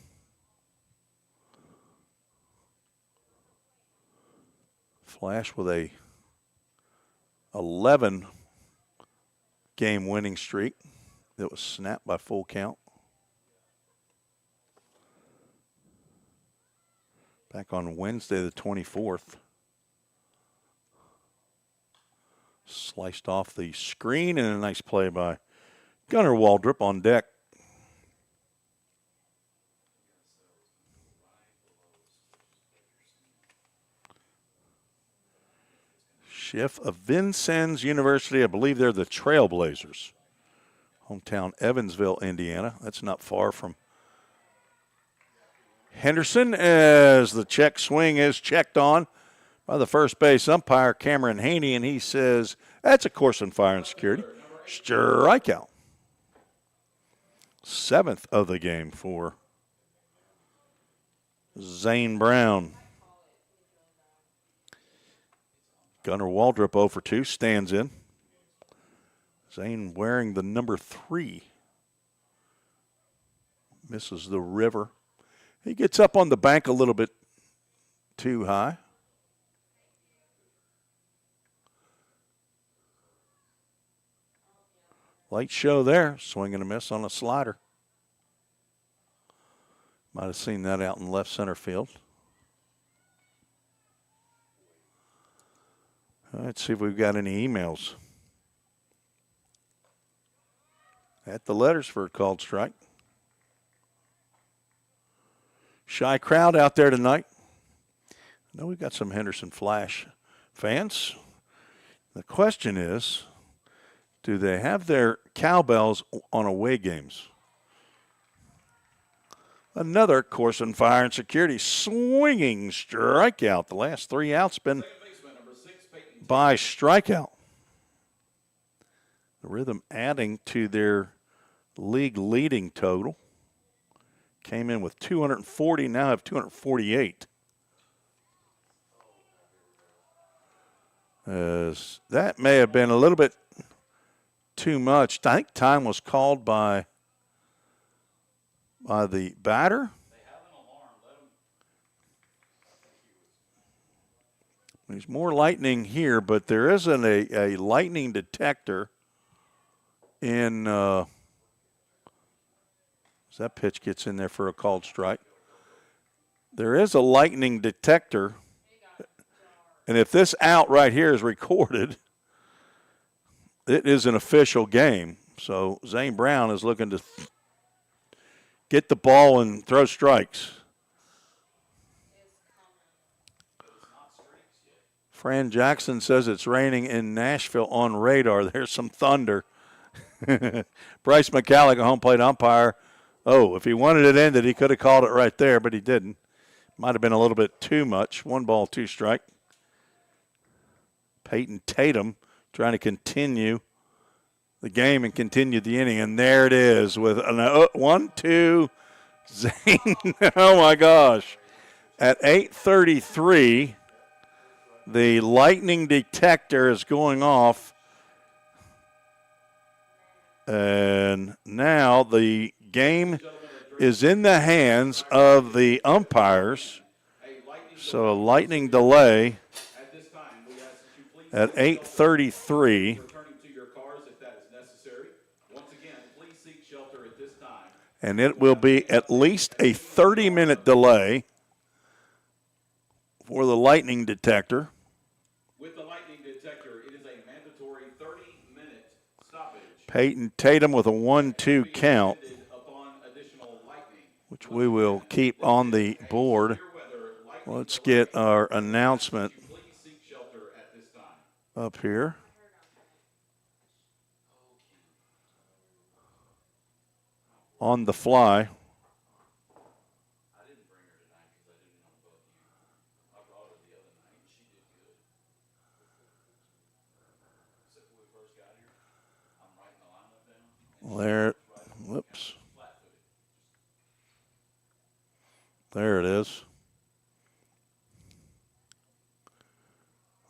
Flash with a 11-game winning streak that was snapped by Full Count. Back on Wednesday the 24th. Sliced off the screen, and a nice play by Gunnar Waldrop on deck. Schiff of Vincennes University. I believe they're the Trailblazers. Hometown Evansville, Indiana. That's not far from Henderson, as the check swing is checked on by the first base umpire, Cameron Haney, and he says, that's a course on fire and security. Strikeout. 7th of the game for Zane Brown. Gunnar Waldrop 0 for 2, stands in. Zane wearing the number 3. Misses the river. He gets up on the bank a little bit too high. Light show there. Swing and a miss on a slider. Might have seen that out in left center field. Let's see if we've got any emails. At the letters for a called strike. Shy crowd out there tonight. I know we've got some Henderson Flash fans. The question is, do they have their cowbells on away games? Another course on fire and security. Swinging strikeout. The last 3 outs been by strikeout. The Rhythm adding to their league leading total. Came in with 240, now have 248. As that may have been a little bit too much. I think time was called by the batter. There's more lightning here, but there isn't a lightning detector in as that pitch gets in there for a called strike. There is a lightning detector, and if this out right here is recorded, it is an official game. So Zane Brown is looking to get the ball and throw strikes. Fran Jackson says it's raining in Nashville on radar. There's some thunder. Bryce McCallick, a home plate umpire. Oh, if he wanted it ended, he could have called it right there, but he didn't. Might have been a little bit too much. 1 ball, 2 strike. Peyton Tatum trying to continue the game and continue the inning. And there it is with an 1-2. Zane, oh my gosh. At 8:33, the lightning detector is going off. And now the game is in the hands of the umpires. So a lightning delay at 8:33. And it will be at least a 30-minute delay for the lightning detector. With the lightning detector, it is a mandatory 30-minute stoppage. Peyton Tatum with a 1-2 count, which we will keep on the board. Let's get our announcement up here. On the fly. There, whoops. There it is.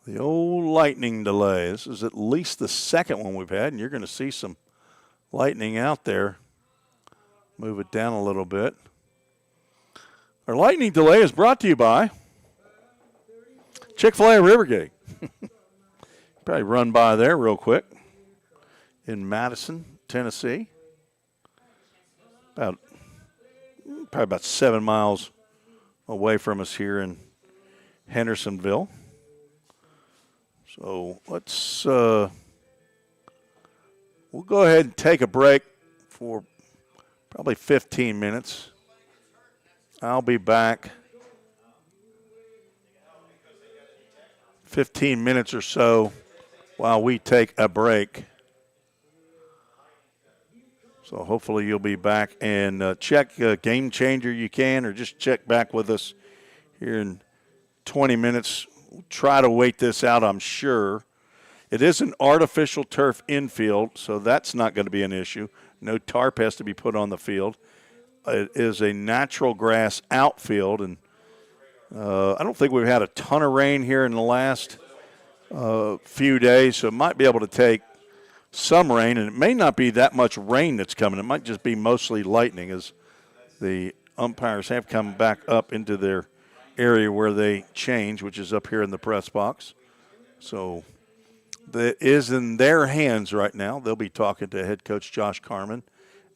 The old lightning delay. This is at least the second one we've had, and you're going to see some lightning out there. Move it down a little bit. Our lightning delay is brought to you by Chick-fil-A Rivergate. Probably run by there real quick in Madison, Tennessee. Probably about 7 miles away from us here in Hendersonville. So let's we'll go ahead and take a break for probably 15 minutes. I'll be back 15 minutes or so while we take a break. So hopefully you'll be back and check Game Changer you can, or just check back with us here in 20 minutes. We'll try to wait this out, I'm sure. It is an artificial turf infield, so that's not going to be an issue. No tarp has to be put on the field. It is a natural grass outfield, and I don't think we've had a ton of rain here in the last few days, so it might be able to take some rain, and it may not be that much rain that's coming. It might just be mostly lightning, as the umpires have come back up into their area where they change, which is up here in the press box. So that is in their hands right now. They'll be talking to head coach Josh Carmen,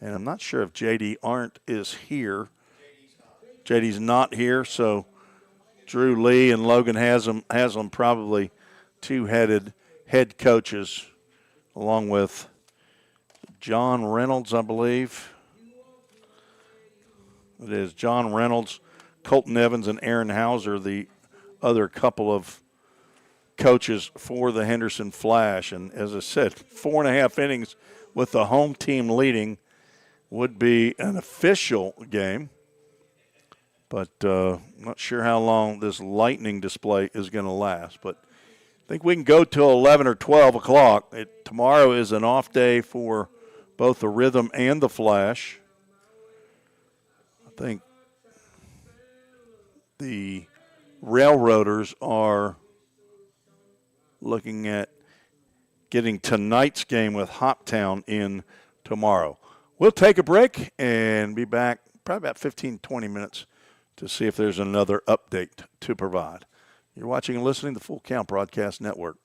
and I'm not sure if J.D. Arndt is here. J.D.'s not here, so Drew Lee and Logan Haslam probably two-headed head coaches, along with John Reynolds, I believe. It is John Reynolds, Colton Evans, and Aaron Hauser, the other couple of coaches for the Henderson Flash. And as I said, 4.5 innings with the home team leading would be an official game. But I'm not sure how long this lightning display is going to last. But I think we can go till 11 or 12 o'clock. Tomorrow is an off day for both the Rhythm and the Flash. I think the Railroaders are looking at getting tonight's game with Hoptown in tomorrow. We'll take a break and be back probably about 15, 20 minutes to see if there's another update to provide. You're watching and listening to the Full Count Broadcast Network.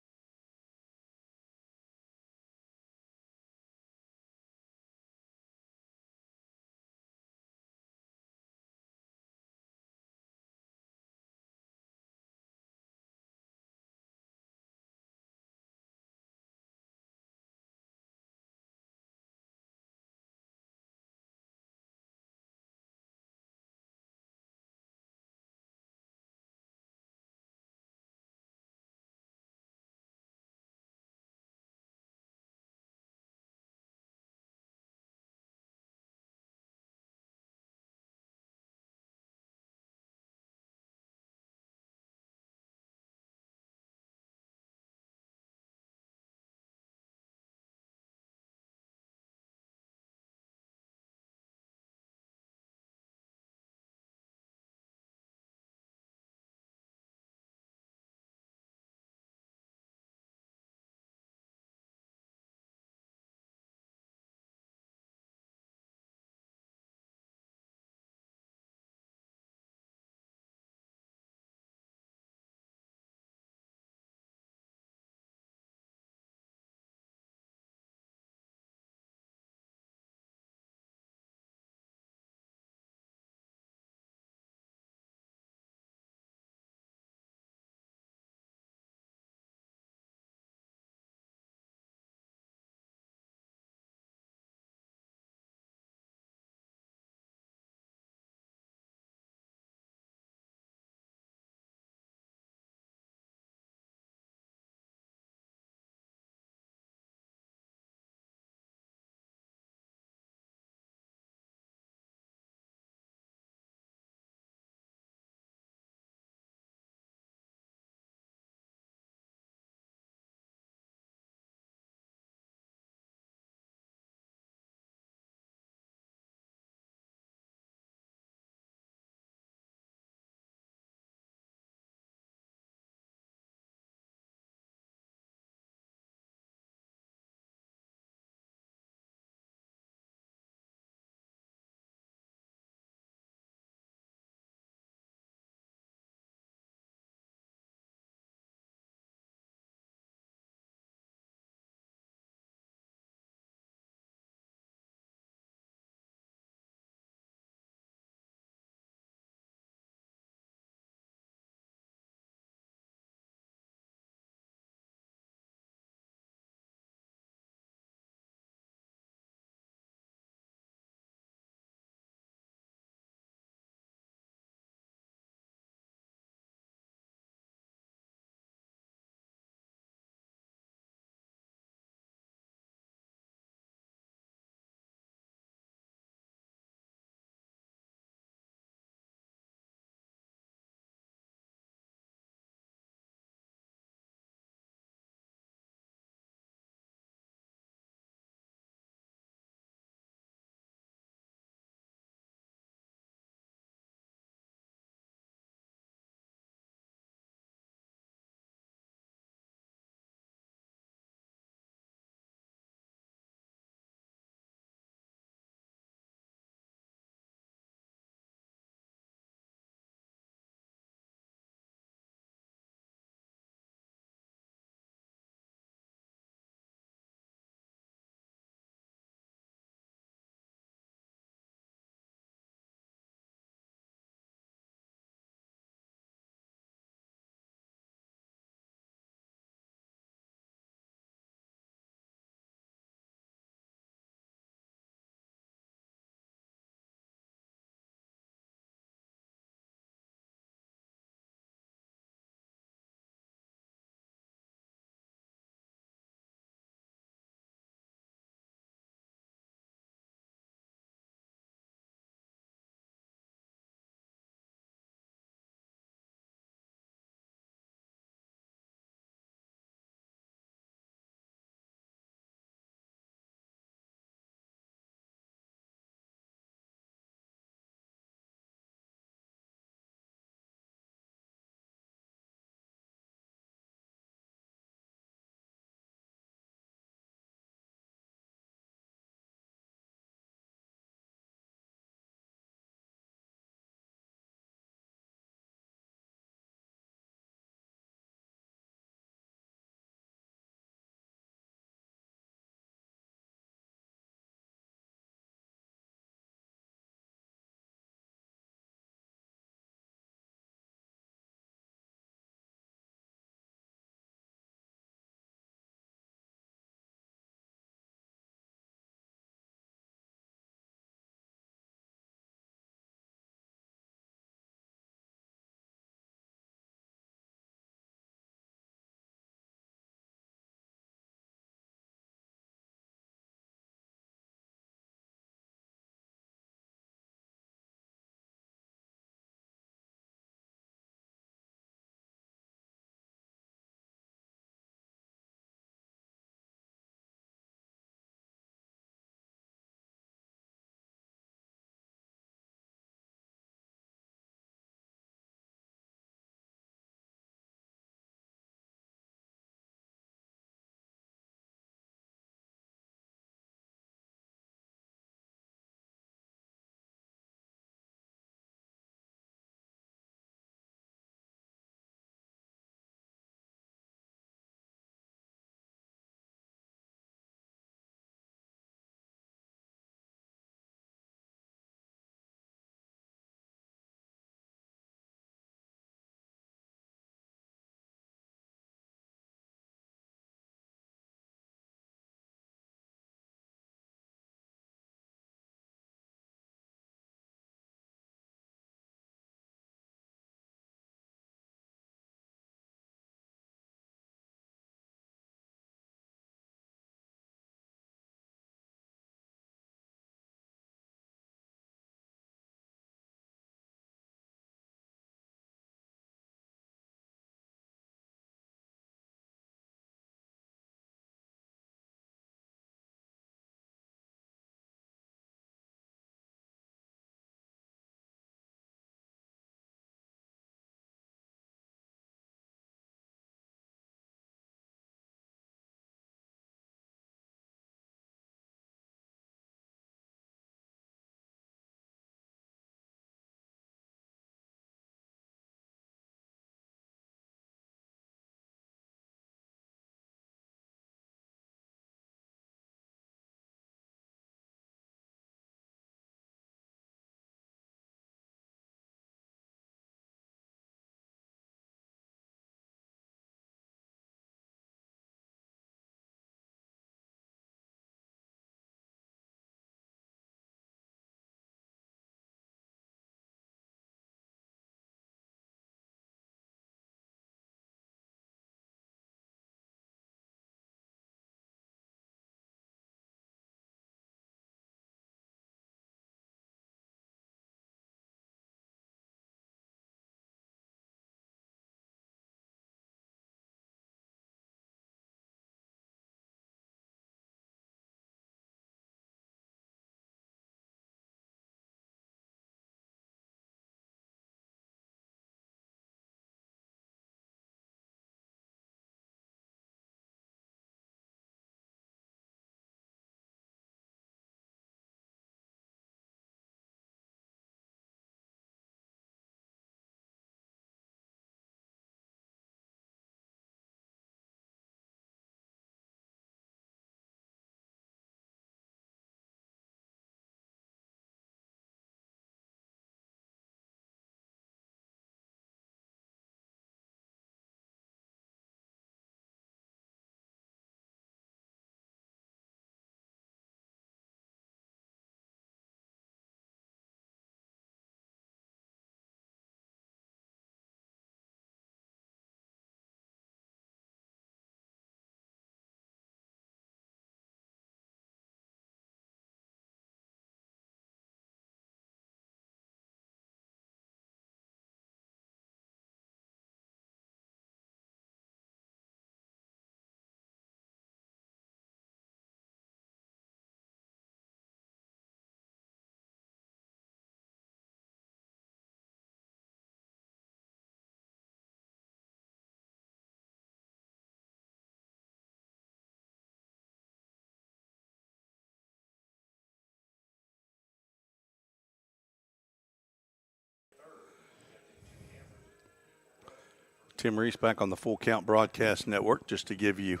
Tim Reese back on the Full Count Broadcast Network just to give you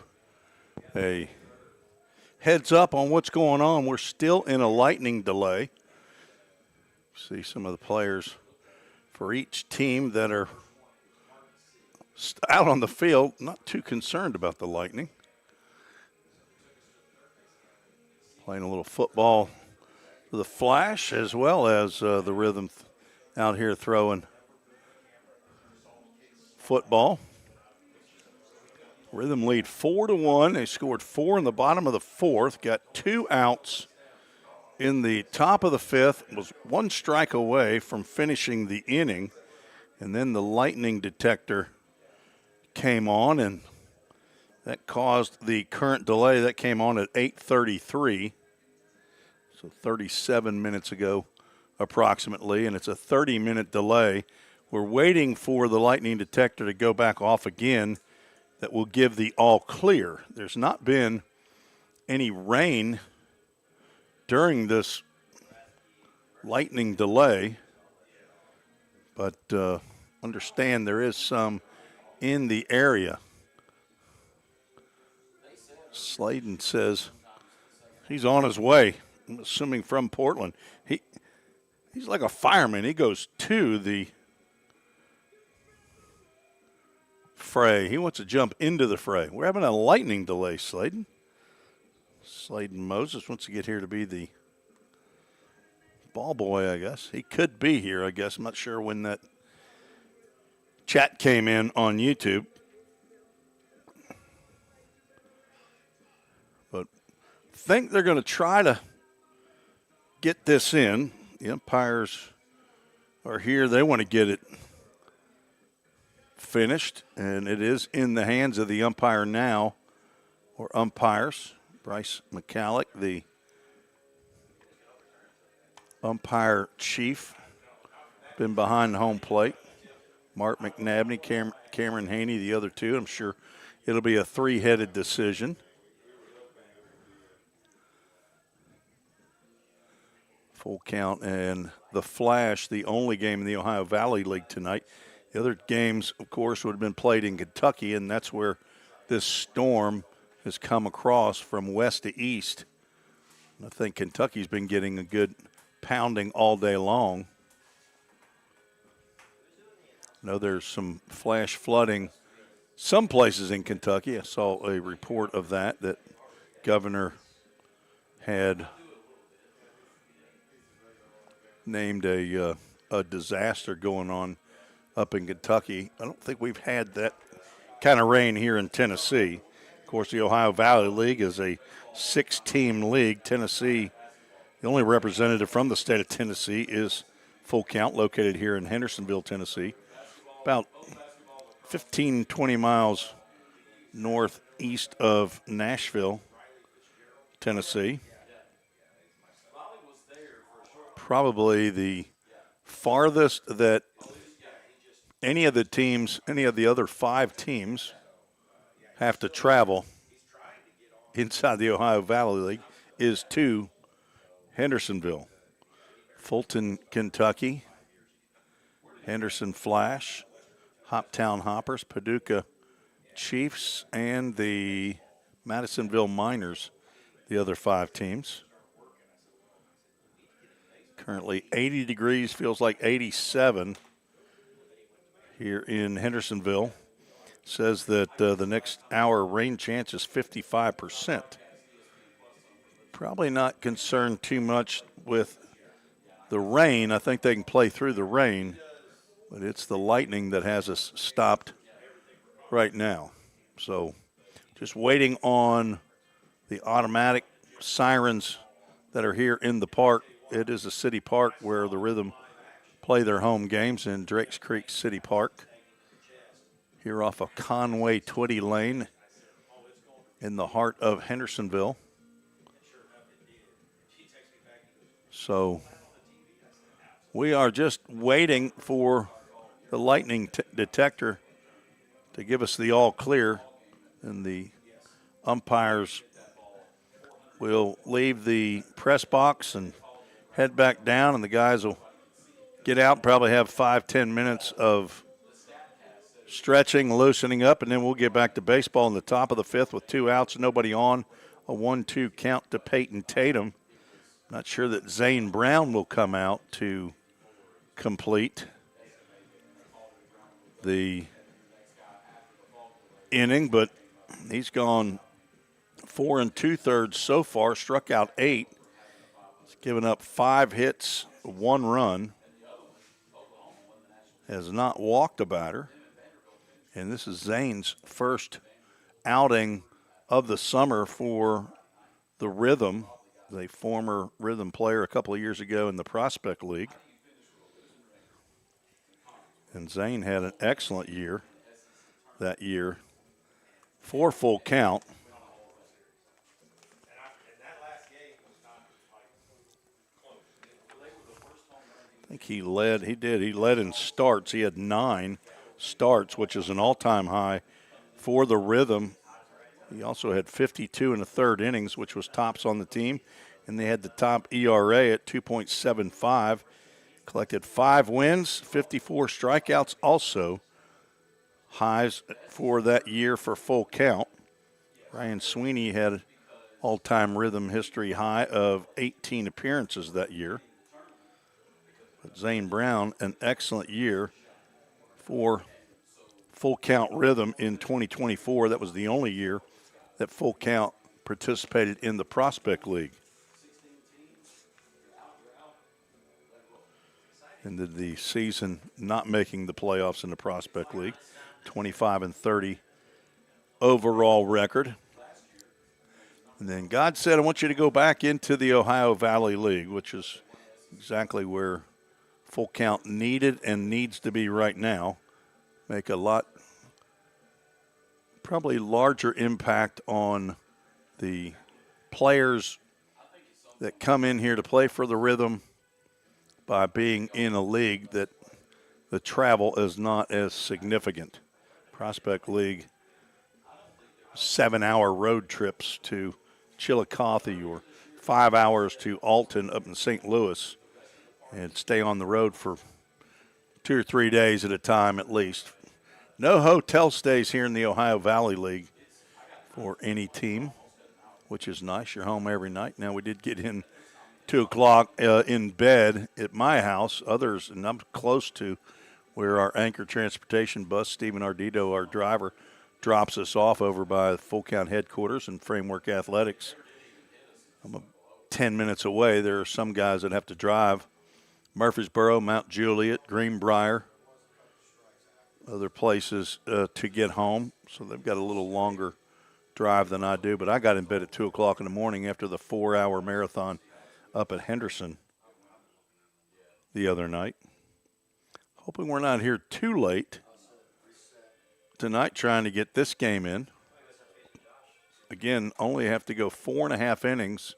a heads up on what's going on. We're still in a lightning delay. See some of the players for each team that are out on the field, not too concerned about the lightning. Playing a little football for the Flash as well as the Rhythm out here throwing football. Rhythm lead 4-1. They scored 4 in the bottom of the fourth, got 2 outs in the top of the fifth, was 1 strike away from finishing the inning, and then the lightning detector came on, and that caused the current delay. That came on at 8:33, so 37 minutes ago approximately, and it's a 30-minute delay. We're waiting for the lightning detector to go back off again. That will give the all clear. There's not been any rain during this lightning delay, but understand there is some in the area. Sladen says he's on his way, I'm assuming from Portland. He's like a fireman. He goes to the fray. He wants to jump into the fray. We're having a lightning delay, Sladen. Sladen Moses wants to get here to be the ball boy, I guess. He could be here, I guess. I'm not sure when that chat came in on YouTube. But I think they're going to try to get this in. The umpires are here. They want to get it finished, and it is in the hands of the umpire now, or umpires. Bryce McCallick, the umpire chief, been behind the home plate. Mark McNabney, Cameron Haney, the other two. I'm sure it'll be a 3-headed decision. Full count, and the Flash, the only game in the Ohio Valley League tonight. The other games, of course, would have been played in Kentucky, and that's where this storm has come across from west to east. I think Kentucky's been getting a good pounding all day long. I know there's some flash flooding some places in Kentucky. I saw a report of that Governor had named a disaster going on up in Kentucky. I don't think we've had that kind of rain here in Tennessee. Of course, the Ohio Valley League is a 6-team league. Tennessee, the only representative from the state of Tennessee, is Full Count, located here in Hendersonville, Tennessee, about 15, 20 miles northeast of Nashville, Tennessee. Probably the farthest that any of the other 5 teams have to travel inside the Ohio Valley League is to Hendersonville. Fulton, Kentucky, Henderson Flash, Hoptown Hoppers, Paducah Chiefs, and the Madisonville Miners, the other 5 teams. Currently 80 degrees, feels like 87 here in Hendersonville. Says that the next hour rain chance is 55%. Probably not concerned too much with the rain. I think they can play through the rain, but it's the lightning that has us stopped right now. So just waiting on the automatic sirens that are here in the park. It is a city park where the Rhythm play their home games in Drakes Creek City Park, here off of Conway Twitty Lane in the heart of Hendersonville. So we are just waiting for the lightning detector to give us the all clear, and the umpires will leave the press box and head back down, and the guys will get out, probably have 5-10 minutes of stretching, loosening up, and then we'll get back to baseball in the top of the fifth with 2 outs, nobody on. A 1-2 count to Peyton Tatum. Not sure that Zane Brown will come out to complete the inning, but he's gone 4 2/3 so far, struck out 8. He's given up 5 hits, 1 run. Has not walked a batter. And this is Zane's first outing of the summer for the Rhythm, a former Rhythm player a couple of years ago in the Prospect League. And Zane had an excellent year that year. 4 full count. I think he led in starts. He had 9 starts, which is an all-time high for the Rhythm. He also had 52 1/3 innings, which was tops on the team. And they had the top ERA at 2.75. Collected 5 wins, 54 strikeouts, also highs for that year for full count. Ryan Sweeney had all-time Rhythm history high of 18 appearances that year. But Zane Brown, an excellent year for full count Rhythm in 2024. That was the only year that full count participated in the Prospect League. Ended the season not making the playoffs in the Prospect League. 25-30 overall record. And then God said, I want you to go back into the Ohio Valley League, which is exactly where full count needed and needs to be right now. Make a lot, probably larger impact on the players that come in here to play for the Rhythm by being in a league that the travel is not as significant. Prospect League, 7-hour road trips to Chillicothe or 5 hours to Alton up in St. Louis and stay on the road for 2 or 3 days at a time at least. No hotel stays here in the Ohio Valley League for any team, which is nice. You're home every night. Now, we did get in 2 o'clock in bed at my house. Others, and I'm close to where our Anchor Transportation bus, Stephen Ardito, our driver, drops us off over by the Full Count headquarters and Framework Athletics. I'm 10 minutes away. There are some guys that have to drive Murfreesboro, Mount Juliet, Greenbrier, other places to get home. So they've got a little longer drive than I do. But I got in bed at 2 o'clock in the morning after the 4-hour marathon up at Henderson the other night. Hoping we're not here too late tonight trying to get this game in. Again, only have to go 4.5 innings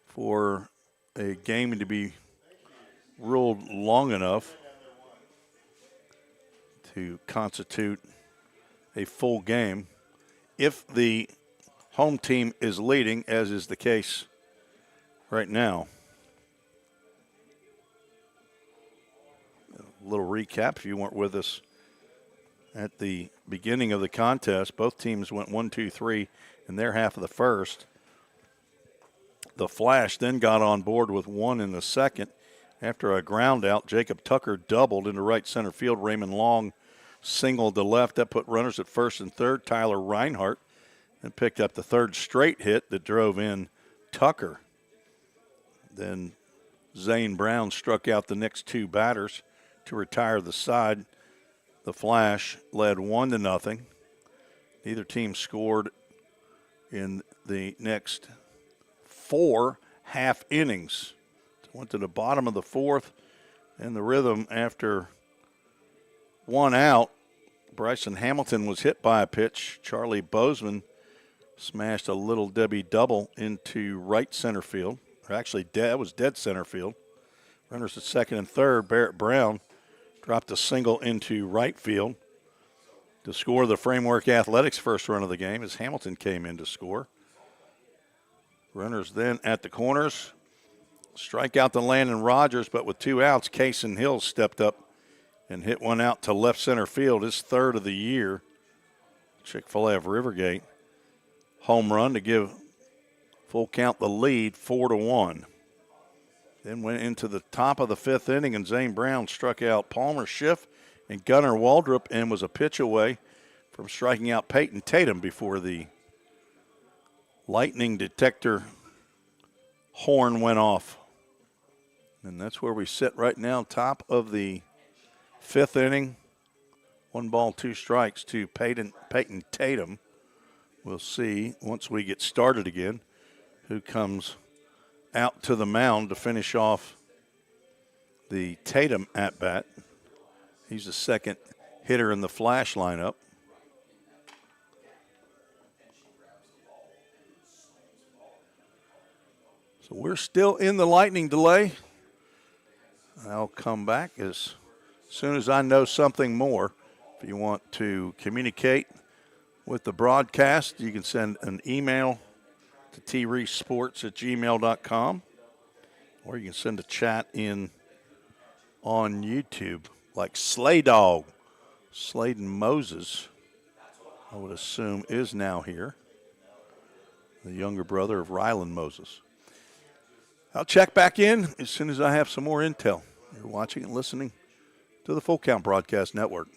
for a game to be ruled long enough to constitute a full game. If the home team is leading, as is the case right now. A little recap if you weren't with us at the beginning of the contest. Both teams went 1-2-3 in their half of the first. The Flash then got on board with 1 in the second. After a ground out, Jacob Tucker doubled into right center field. Raymond Long singled to left. That put runners at first and third. Tyler Reinhart and picked up the third straight hit that drove in Tucker. Then Zane Brown struck out the next 2 batters to retire the side. The Flash led 1-0. Neither team scored in the next 4 half innings. Went to the bottom of the fourth, and the Rhythm, after 1 out, Bryson Hamilton was hit by a pitch. Charlie Bozeman smashed a Little Debbie double into right center field. Or actually, that was dead center field. Runners at second and third. Barrett Brown dropped a single into right field to score the Framework Athletics first run of the game as Hamilton came in to score. Runners then at the corners. Strike out to Landon Rogers, but with 2 outs, Cason Hill stepped up and hit one out to left center field, his third of the year. Chick-fil-A of Rivergate. Home run to give Full Count the lead, 4-1. Then went into the top of the fifth inning, and Zane Brown struck out Palmer Schiff and Gunnar Waldrop and was a pitch away from striking out Peyton Tatum before the lightning detector horn went off. And that's where we sit right now, top of the fifth inning. 1 ball, 2 strikes to Peyton Tatum. We'll see once we get started again who comes out to the mound to finish off the Tatum at-bat. He's the second hitter in the Flash lineup. So we're still in the lightning delay. I'll come back as soon as I know something more. If you want to communicate with the broadcast, you can send an email to treesports@gmail.com, or you can send a chat in on YouTube, like Slay Dog. Sladen Moses, I would assume, is now here, the younger brother of Rylan Moses. I'll check back in as soon as I have some more intel. You're watching and listening to the Full Count Broadcast Network.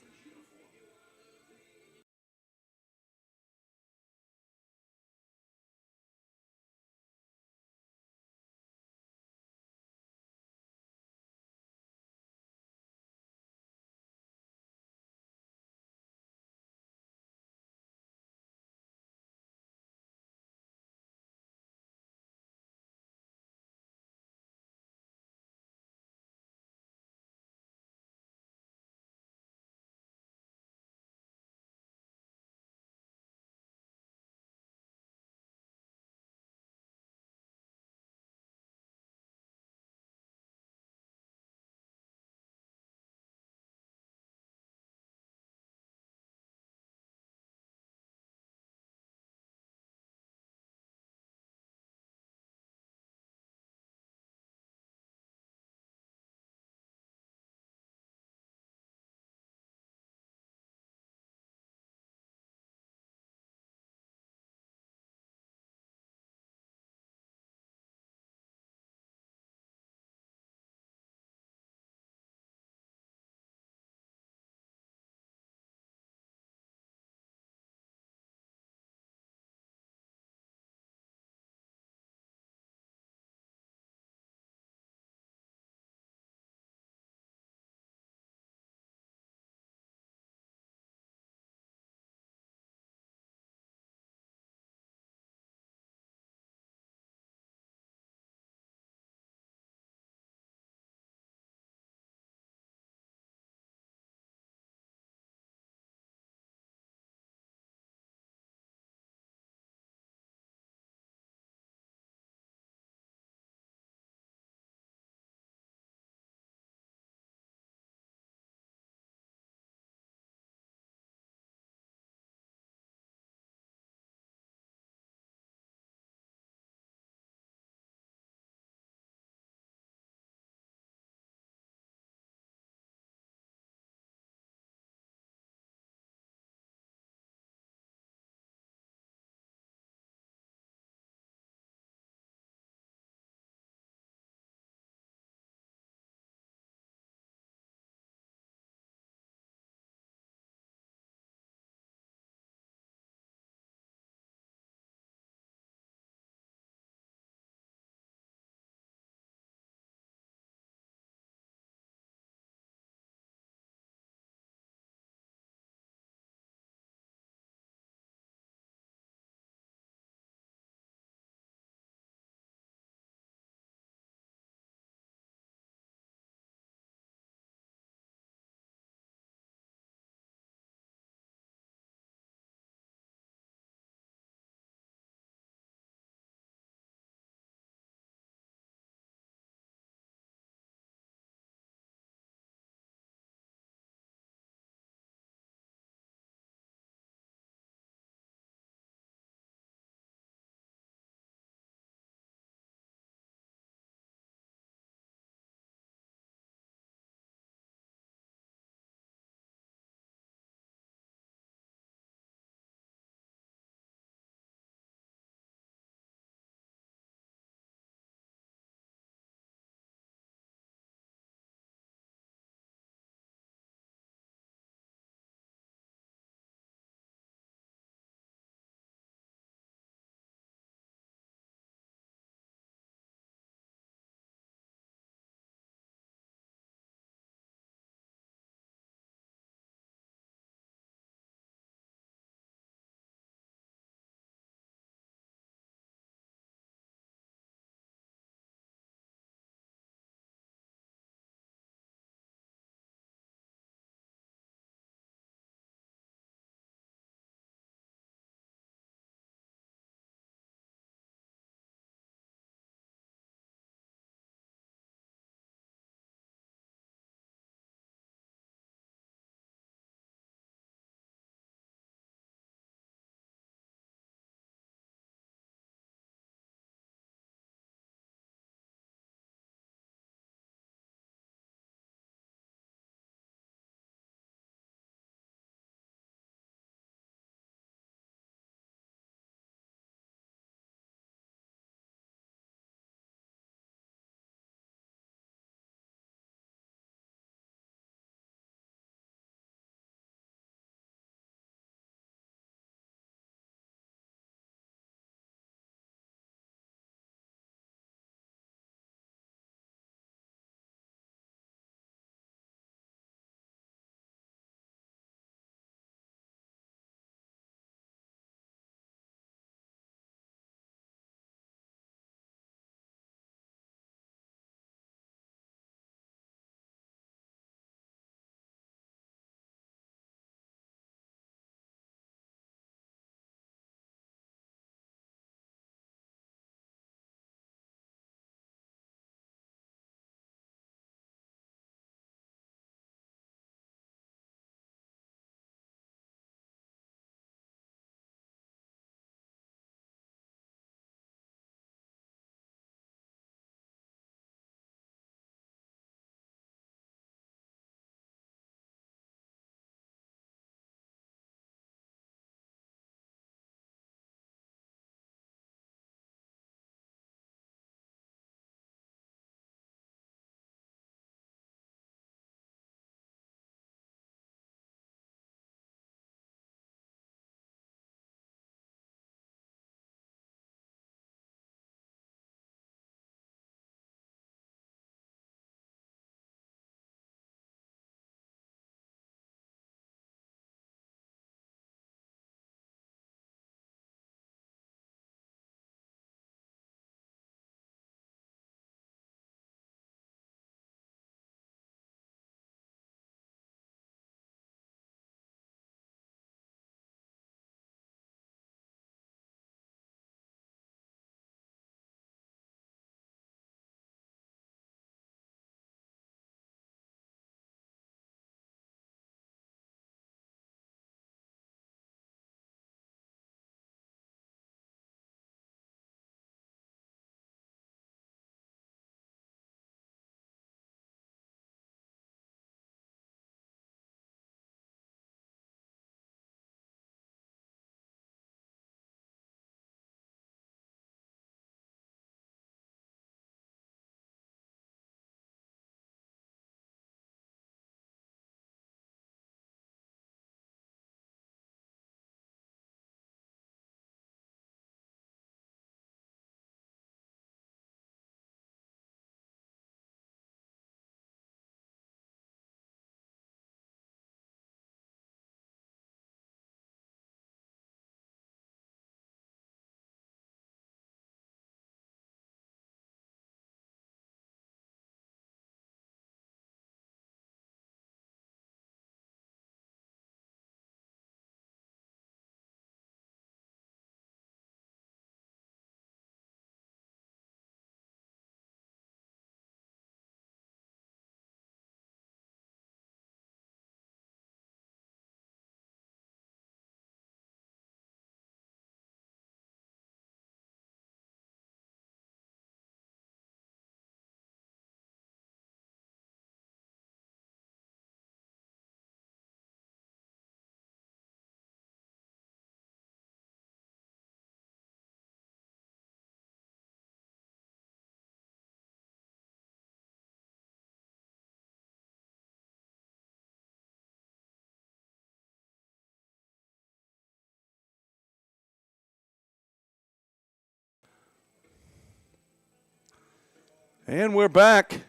And we're back. As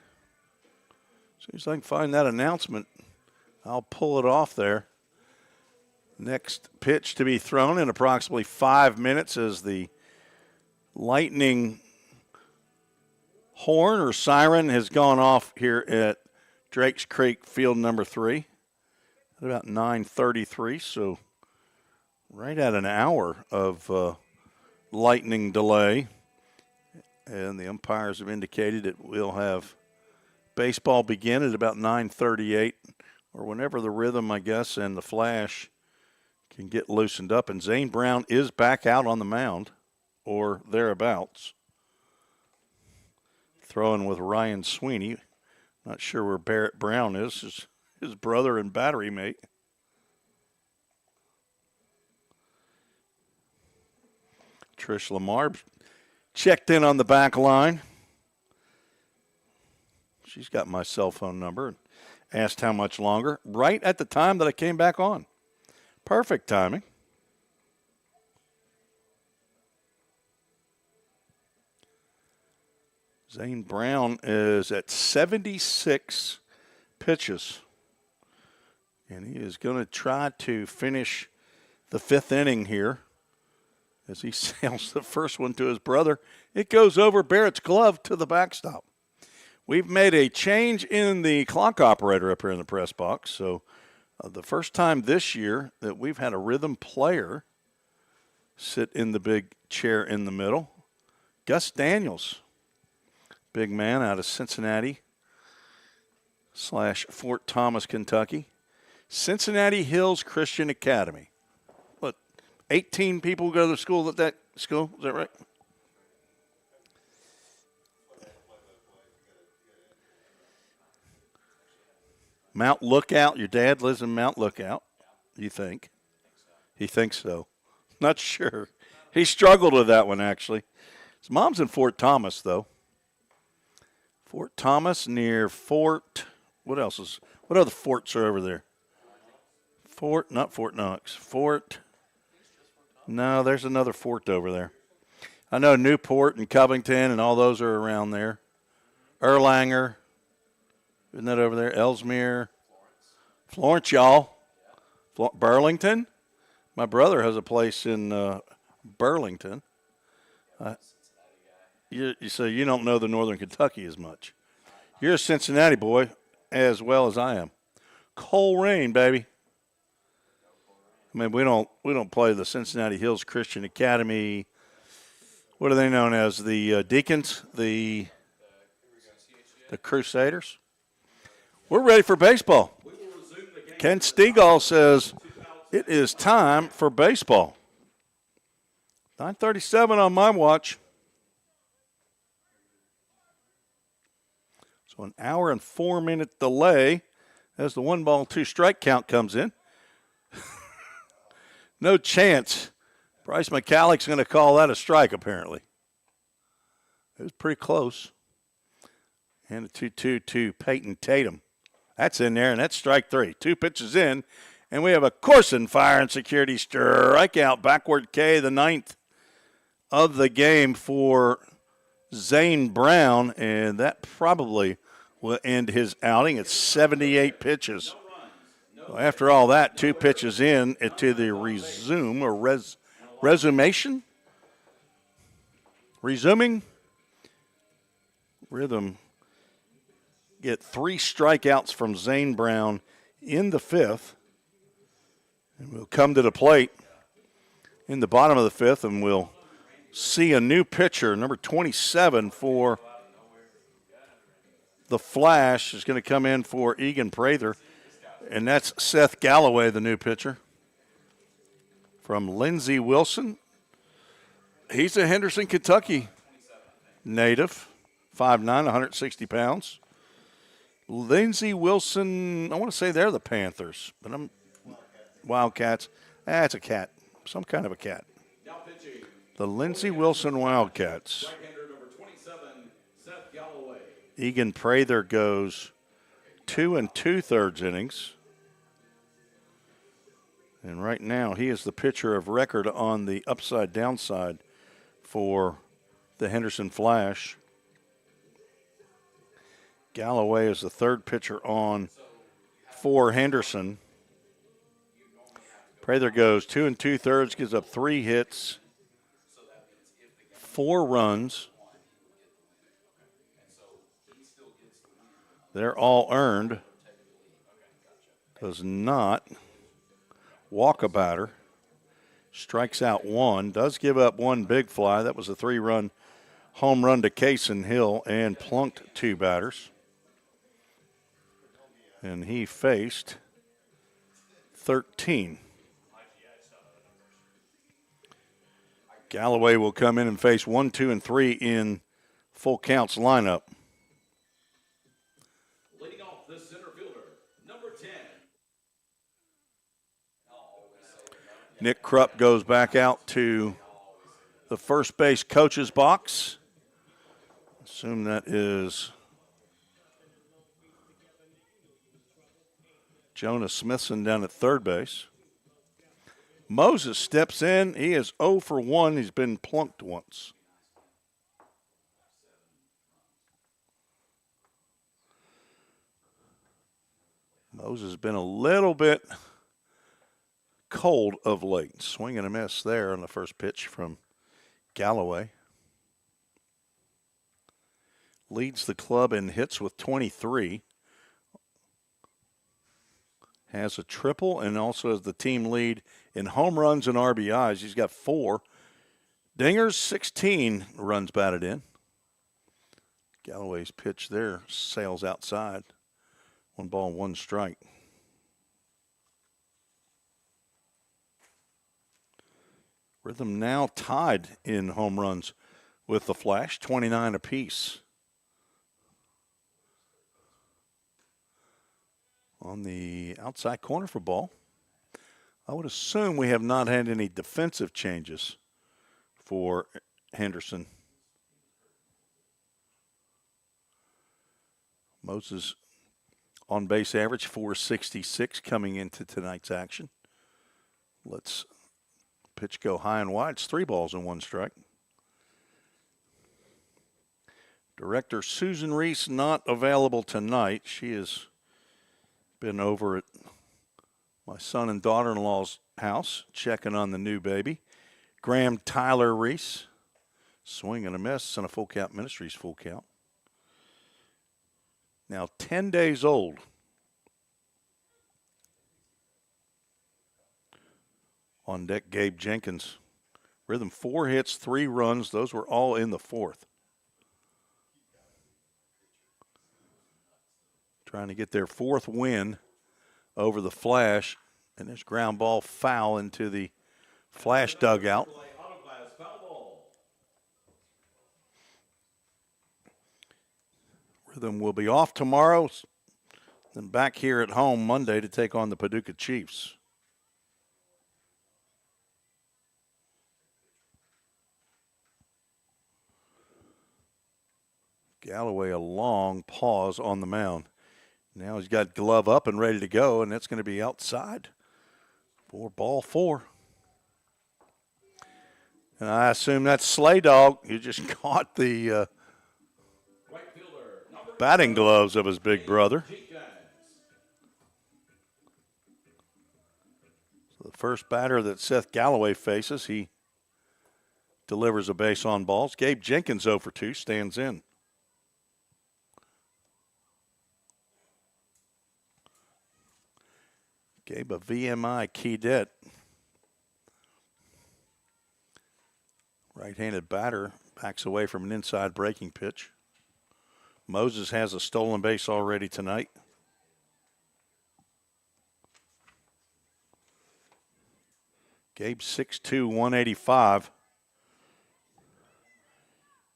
soon as I can find that announcement, I'll pull it off there. Next pitch to be thrown in approximately 5 minutes as the lightning horn or siren has gone off here at Drakes Creek Field number 3 at about 9:33. So right at an hour of lightning delay. And the umpires have indicated that we'll have baseball begin at about 9:38 or whenever the rhythm, I guess, and the flash can get loosened up. And Zane Brown is back out on the mound or thereabouts. Throwing with Ryan Sweeney. Not sure where Barrett Brown is, his brother and battery mate. Trish Lamar checked in on the back line. She's got my cell phone number and asked how much longer. Right at the time that I came back on. Perfect timing. Zane Brown is at 76 pitches. And he is going to try to finish the 5th inning here as he sails the first one to his brother. It goes over Barrett's glove to the backstop. We've made a change in the clock operator up here in the press box. So the first time this year that we've had a rhythm player sit in the big chair in the middle. Gus Daniels, big man out of Cincinnati / Fort Thomas, Kentucky. Cincinnati Hills Christian Academy. What, 18 people go to school at that school? Is that right? Mount Lookout. Your dad lives in Mount Lookout, you think? He thinks so. Not sure. He struggled with that one, actually. His mom's in Fort Thomas, though. Fort Thomas near Fort, what other forts are over there? Not Fort Knox. No, there's another fort over there. I know Newport and Covington and all those are around there. Erlanger, isn't that over there? Ellesmere. Florence, y'all. Burlington. My brother has a place in Burlington. So you don't know the Northern Kentucky as much. You're a Cincinnati boy as well as I am. Coleraine, baby. I mean, we don't play the Cincinnati Hills Christian Academy. What are they known as? The Deacons, the Crusaders. We're ready for baseball. Ken Stegall says it is time for baseball. 9:37 on my watch. So an hour and 4-minute delay as the 1-ball, 2-strike count comes in. No chance. Bryce McCallick's going to call that a strike, apparently. It was pretty close. And a 2-2 to Peyton Tatum. That's in there, and that's strike 3. 2 pitches in, and we have a Corson Fire and Security strikeout. Backward K, the 9th of the game for Zane Brown, and that probably will end his outing at 78 pitches. So after all that, 2 pitches in to the resuming. Rhythm get 3 strikeouts from Zane Brown in the 5th. And we'll come to the plate in the bottom of the 5th, and we'll see a new pitcher, number 27 for the Flash, is going to come in for Egan Prather. And that's Seth Galloway, the new pitcher from Lindsey Wilson. He's a Henderson, Kentucky native, 5'9", 160 pounds. Lindsey Wilson, I want to say they're the Panthers, but I'm Wildcats. It's a cat, some kind of a cat. The Lindsey Wilson Wildcats. Egan Prather goes 2 2/3 innings. And right now he is the pitcher of record on the upside downside for the Henderson Flash. Galloway is the third pitcher on for Henderson. Prather goes 2 2/3, gives up 3 hits, 4 runs. They're all earned. Does not walk a batter. Strikes out 1. Does give up 1 big fly. That was a 3-run home run to Cason Hill and plunked 2 batters. And he faced 13. Galloway will come in and face 1, 2, and 3 in full counts lineup. Leading off the center fielder, number 10. Nick Krupp goes back out to the first base coach's box. Assume that is Jonah Smithson down at third base. Moses steps in. He is 0 for 1. He's been plunked once. Moses has been a little bit cold of late. Swing and a miss there on the first pitch from Galloway. Leads the club in hits with 23. Has a triple and also has the team lead in home runs and RBIs. He's got 4. Dingers, 16 runs batted in. Galloway's pitch there sails outside. 1 ball, 1 strike. Rhythm now tied in home runs with the Flash, 29 apiece. On the outside corner for ball. I would assume we have not had any defensive changes for Henderson. Moses on base average 466 coming into tonight's action. Let's pitch go high and wide. It's 3 balls and 1 strike. Director Susan Reese not available tonight. She has been over at my son and daughter-in-law's house checking on the new baby. Graham Tyler Reese. Swing and a miss and a full count. Ministries full count. Now 10 days old. On deck, Gabe Jenkins. Rhythm 4 hits, 3 runs. Those were all in the 4th. Trying to get their 4th win over the Flash. And this ground ball foul into the Flash dugout. Rhythm will be off tomorrow. Then back here at home Monday to take on the Paducah Chiefs. Galloway a long pause on the mound. Now he's got glove up and ready to go, and that's going to be outside for ball 4. And I assume that's Slay Dog. He just caught the batting gloves of his big brother. So the first batter that Seth Galloway faces, he delivers a base on balls. Gabe Jenkins 0 for 2, stands in. Gabe, a VMI cadet. Right-handed batter backs away from an inside breaking pitch. Moses has a stolen base already tonight. Gabe 6'2", 185.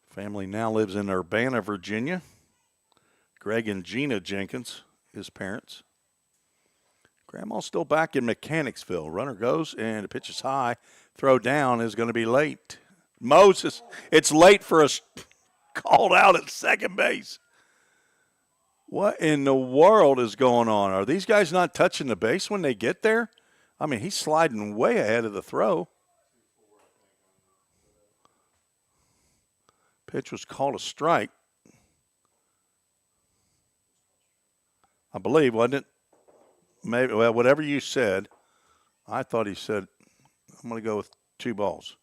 Family now lives in Urbana, Virginia. Greg and Gina Jenkins, his parents. Grandma's still back in Mechanicsville. Runner goes, and the pitch is high. Throw down is going to be late. Moses, it's late for us, called out at second base. What in the world is going on? Are these guys not touching the base when they get there? I mean, he's sliding way ahead of the throw. Pitch was called a strike. I believe, wasn't it? Maybe, well, whatever you said, I thought he said, I'm going to go with 2 balls.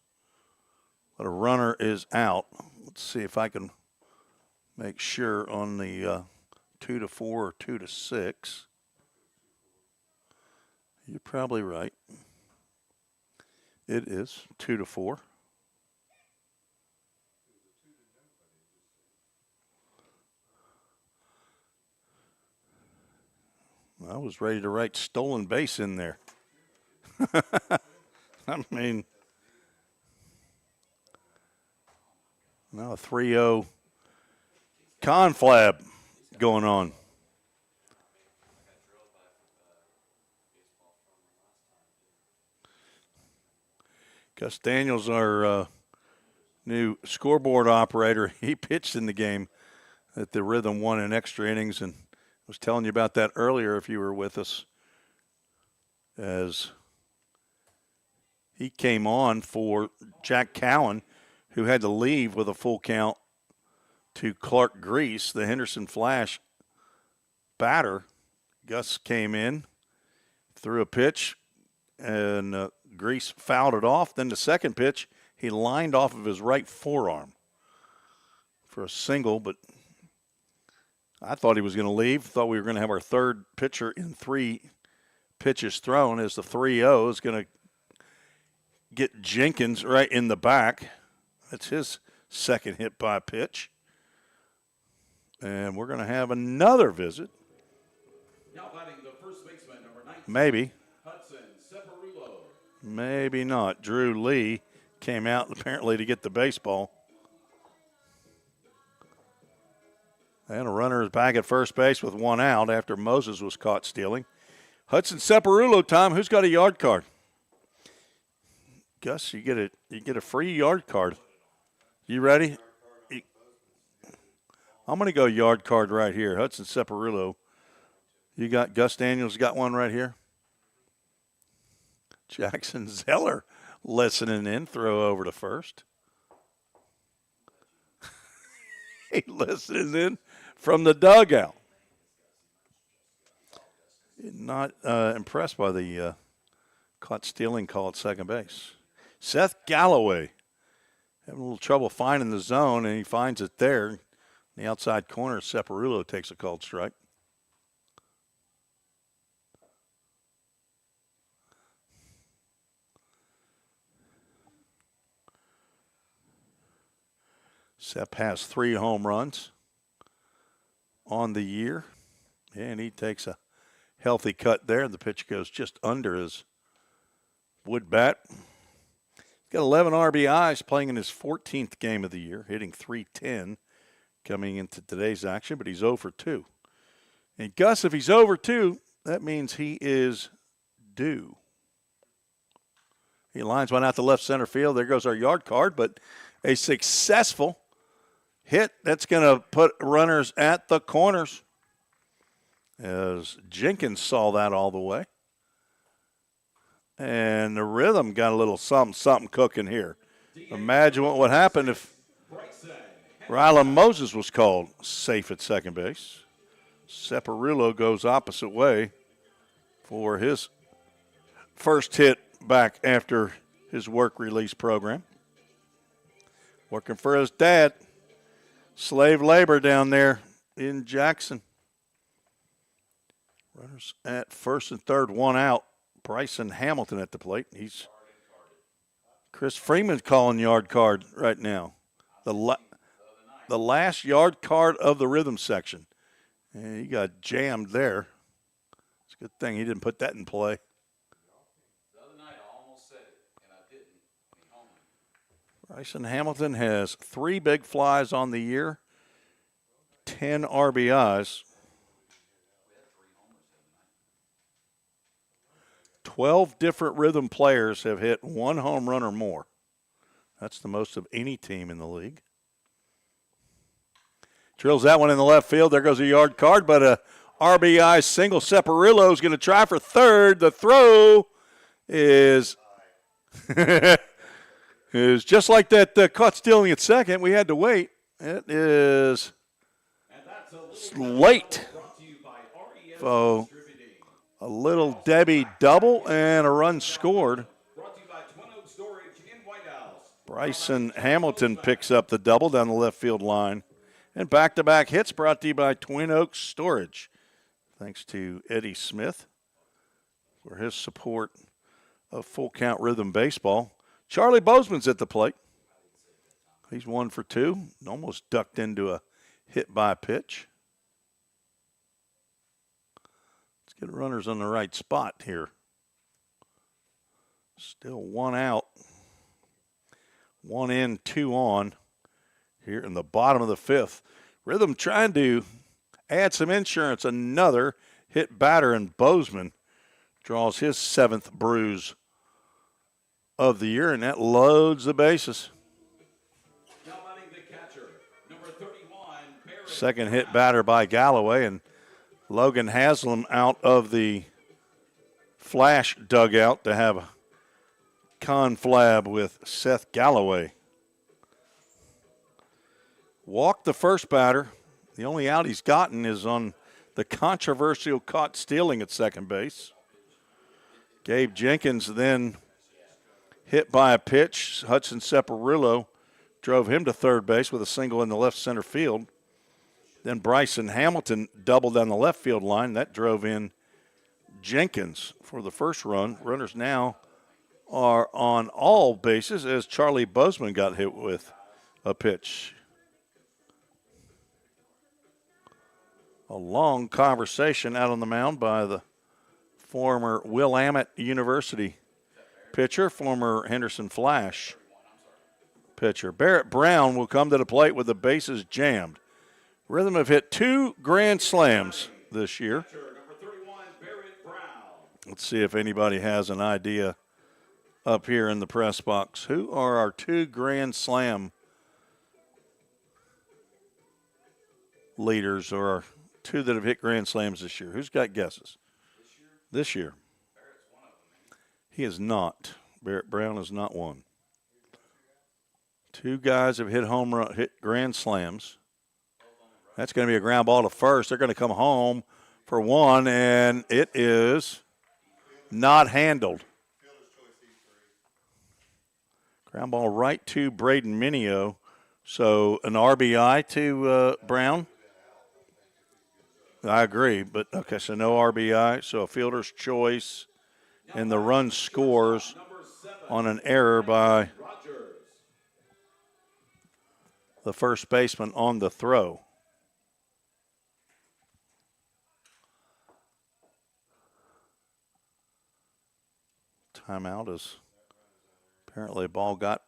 But a runner is out. Let's see if I can make sure on the 2-4 or 2-6. You're probably right. It is 2-4. I was ready to write stolen base in there. I mean, now a 3-0 conflab going on. Gus Daniels, our new scoreboard operator, he pitched in the game that the Rhythm won in extra innings, and I was telling you about that earlier if you were with us, as he came on for Jack Cowan, who had to leave with a full count to Clark Grease, the Henderson Flash batter. Gus came in, threw a pitch, and Grease fouled it off. Then the second pitch, he lined off of his right forearm for a single, but I thought he was going to leave. Thought we were going to have our third pitcher in 3 pitches thrown, as the 3-0 is going to get Jenkins right in the back. That's his second hit by pitch. And we're going to have another visit. Now batting the first baseman, number 19. Maybe. Hudson Separulo. Maybe not. Drew Lee came out apparently to get the baseball. And a runner is back at first base with 1 out after Moses was caught stealing. Hudson Separulo time. Who's got a yard card? Gus, you get a free yard card. You ready? I'm going to go yard card right here. Hudson Separulo. You got Gus Daniels got one right here. Jackson Zeller listening in. Throw over to first. He listening in from the dugout. Not impressed by the caught stealing call at second base. Seth Galloway having a little trouble finding the zone, and he finds it there. In the outside corner, Separulo takes a called strike. Sep has 3 home runs on the year, and he takes a healthy cut there. The pitch goes just under his wood bat. He's got 11 RBIs, playing in his 14th game of the year, hitting .310 coming into today's action, but he's 0 for 2. And Gus, if he's 0 for 2, that means he is due. He lines one out to left center field. There goes our yard card, but a successful hit that's going to put runners at the corners, as Jenkins saw that all the way. And the Rhythm got a little something cooking here. Imagine what would happen if Rylan Moses was called safe at second base. Separulo goes opposite way for his first hit back after his work release program. Working for his dad. Slave labor down there in Jackson. Runners at first and third, 1 out. Bryson Hamilton at the plate. He's Chris Freeman's calling yard card right now. The last yard card of the Rhythm section. And he got jammed there. It's a good thing he didn't put that in play. The other night I almost said it, and I didn't. Bryson Hamilton has 3 big flies on the year, 10 RBIs. 12 different Rhythm players have hit 1 home run or more. That's the most of any team in the league. Drills that one in the left field. There goes a yard card, but a RBI single. Separulo is going to try for third. The throw is is just like that caught stealing at second. We had to wait. It is late So a little Debbie double and a run scored. Brought to you by Twin Oak Storage in White House. Bryson Hamilton picks up the double down the left field line. And back-to-back hits brought to you by Twin Oaks Storage. Thanks to Eddie Smith for his support of Full Count Rhythm Baseball. Charlie Bozeman's at the plate. He's 1 for 2. Almost ducked into a hit by pitch. Let's get runners on the right spot here. Still 1 out. 1 in, 2 on. Here in the bottom of the 5th. Rhythm trying to add some insurance. Another hit batter, and Bozeman draws his 7th bruise of the year, and that loads the bases. Now batting the catcher, number 31, Barrett. Second hit batter by Galloway, and Logan Haslam out of the Flash dugout to have a conflab with Seth Galloway. Walked the first batter. The only out he's gotten is on the controversial caught stealing at second base. Gabe Jenkins then hit by a pitch. Hudson Separillo drove him to third base with a single in the left center field. Then Bryson Hamilton doubled down the left field line. That drove in Jenkins for the first run. Runners now are on all bases as Charlie Bozeman got hit with a pitch. A long conversation out on the mound by the former Willamette University pitcher, former Henderson Flash pitcher. Barrett Brown will come to the plate with the bases jammed. Rhythm have hit 2 grand slams this year. Let's see if anybody has an idea up here in the press box. Who are our 2 grand slam leaders, or our 2 that have hit grand slams this year? Who's got guesses? This year. He is not. Barrett Brown is not one. 2 guys have hit home run, hit grand slams. That's going to be a ground ball to first. They're going to come home for one, and it is not handled. Ground ball right to Braden Mineo. So an RBI to Brown. I agree, but okay, so no RBI. So a fielder's choice, and the run scores on an error by the first baseman on the throw. Timeout is apparently a ball got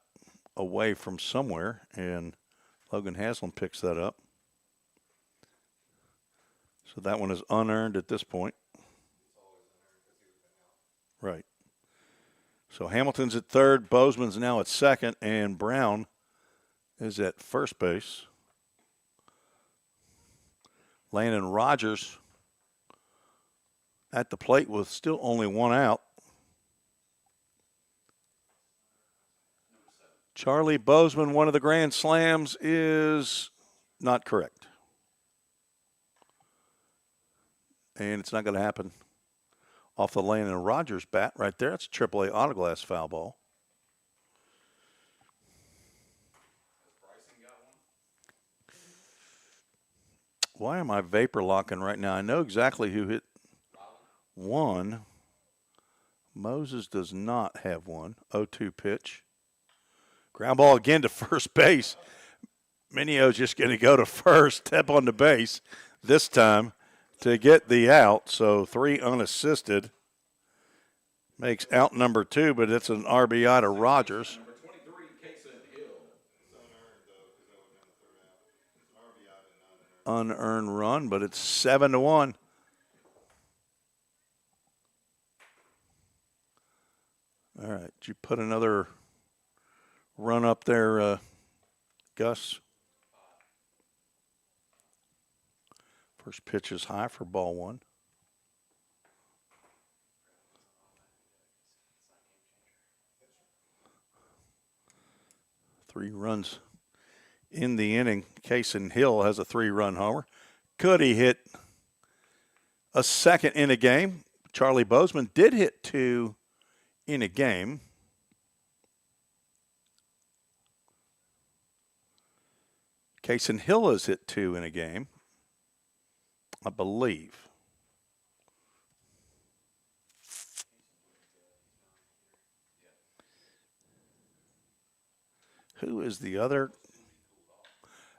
away from somewhere, and Logan Haslam picks that up. So that one is unearned at this point. Right. So Hamilton's at third, Bozeman's now at second, and Brown is at first base. Landon Rogers at the plate with still only 1 out. Charlie Bozeman, one of the grand slams, is not correct. And it's not going to happen off the Landon Rogers bat right there. It's a AAA autoglass foul ball. Why am I vapor locking right now? I know exactly who hit one. Moses does not have one. 0-2 pitch. Ground ball again to first base. Mineo's just going to go to first, step on the base this time to get the out. So 3 unassisted. Makes out number 2, but it's an RBI to Rogers. Unearned run, but it's 7-1. All right, did you put another run up there, Gus? First pitch is high for ball 1. Three runs in the inning. Cason Hill has a 3-run homer. Could he hit a second in a game. Charlie Bozeman did hit 2 in a game. Kaysen Hill has hit 2 in a game, I believe. Who is the other?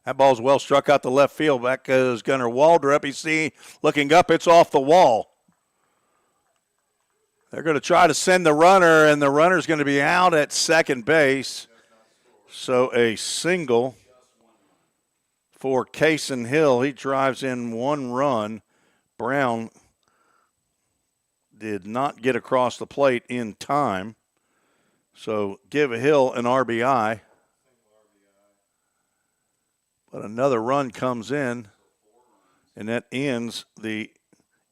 That ball's well struck out the left field. Back goes Gunnar Waldrop. You see, looking up, it's off the wall. They're going to try to send the runner, and the runner's going to be out at second base. So a single for Kaysen Hill. He drives in 1 run. Brown did not get across the plate in time. So give Hill an RBI. But another run comes in, and that ends the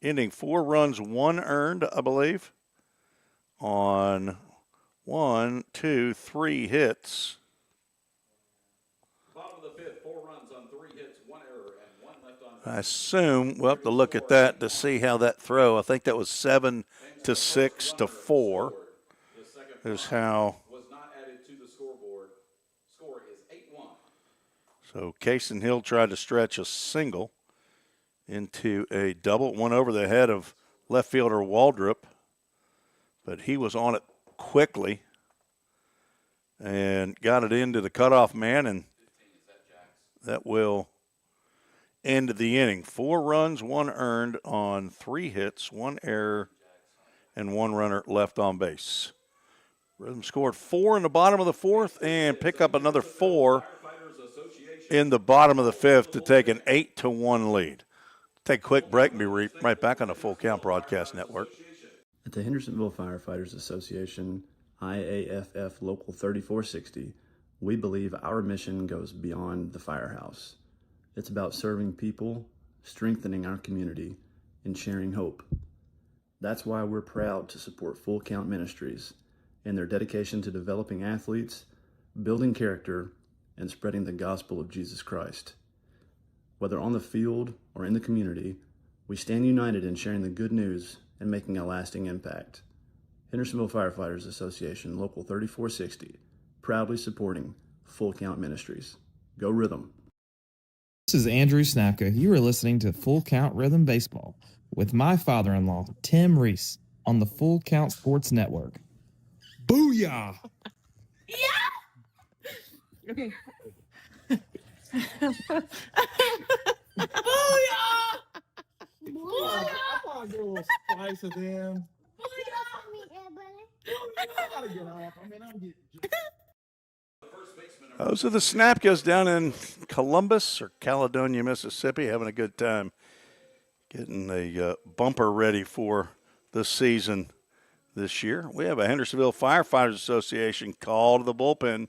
inning. 4 runs, 1 earned, I believe, on 1, 2, 3 hits. Bottom of the 5th, 4 runs on 3 hits, 1 error, and 1 left on. I assume we'll have to look at that to see how that throw. I think that was 7 to 6 to 4 is how. Was not added to the scoreboard. Score is 8-1. So Kaysen Hill tried to stretch a single into a double. One over the head of left fielder Waldrop, but he was on it quickly and got it into the cutoff man, and that will end the inning. 4 runs, 1 earned on 3 hits, 1 error, and 1 runner left on base. Rhythm scored 4 in the bottom of the 4th and pick up another 4 in the bottom of the 5th to take an 8-1 lead. Take a quick break and be right back on the Full Count Broadcast Network. At the Hendersonville Firefighters Association, IAFF Local 3460, we believe our mission goes beyond the firehouse. It's about serving people, strengthening our community, and sharing hope. That's why we're proud to support Full Count Ministries and their dedication to developing athletes, building character, and spreading the gospel of Jesus Christ. Whether on the field or in the community, we stand united in sharing the good news and making a lasting impact. Hendersonville Firefighters Association, Local 3460, proudly supporting Full Count Ministries. Go Rhythm. This is Andrew Snapka. You are listening to Full Count Rhythm Baseball with my father-in-law, Tim Reese, on the Full Count Sports Network. Booyah! Okay. Booyah! I thought there was spice of them. Those are the Snapkas down in Columbus or Caledonia, Mississippi, having a good time getting the bumper ready for the season this year. We have a Hendersonville Firefighters Association call to the bullpen.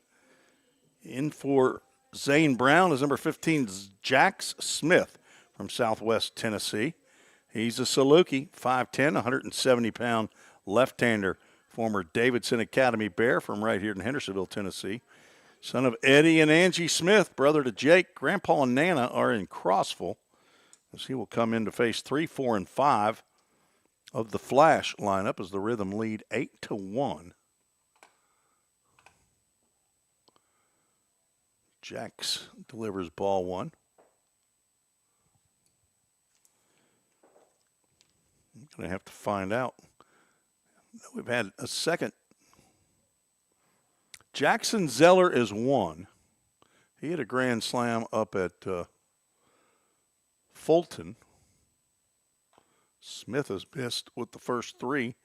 In for Zane Brown is number 15, Jax Smith from Southwest Tennessee. He's a Saluki, 5'10", 170-pound left-hander, former Davidson Academy Bear from right here in Hendersonville, Tennessee. Son of Eddie and Angie Smith, brother to Jake. Grandpa and Nana are in Crossville, as he will come in to face 3, 4, and 5 of the Flash lineup as the Rhythm lead 8-1. Jax delivers ball 1. I'm going to have to find out. We've had a second. Jackson Zeller is 1. He had a grand slam up at Fulton. Smith has missed with the first 3,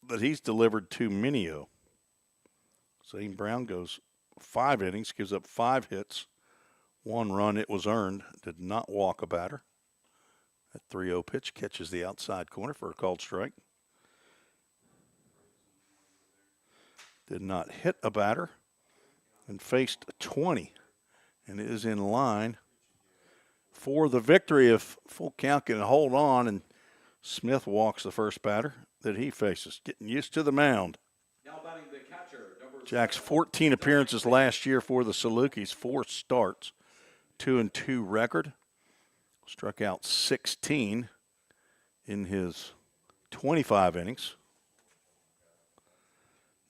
but he's delivered to Mineo. Zane Brown goes 5 innings, gives up 5 hits, 1 run. It was earned, did not walk a batter. That 3-0 pitch catches the outside corner for a called strike. Did not hit a batter and faced 20, and is in line for the victory if Full Count can hold on, and Smith walks the first batter that he faces, getting used to the mound. Now batting the catcher, Jack's 14 appearances last year for the Salukis, 4 starts, 2-2 record. Struck out 16 in his 25 innings.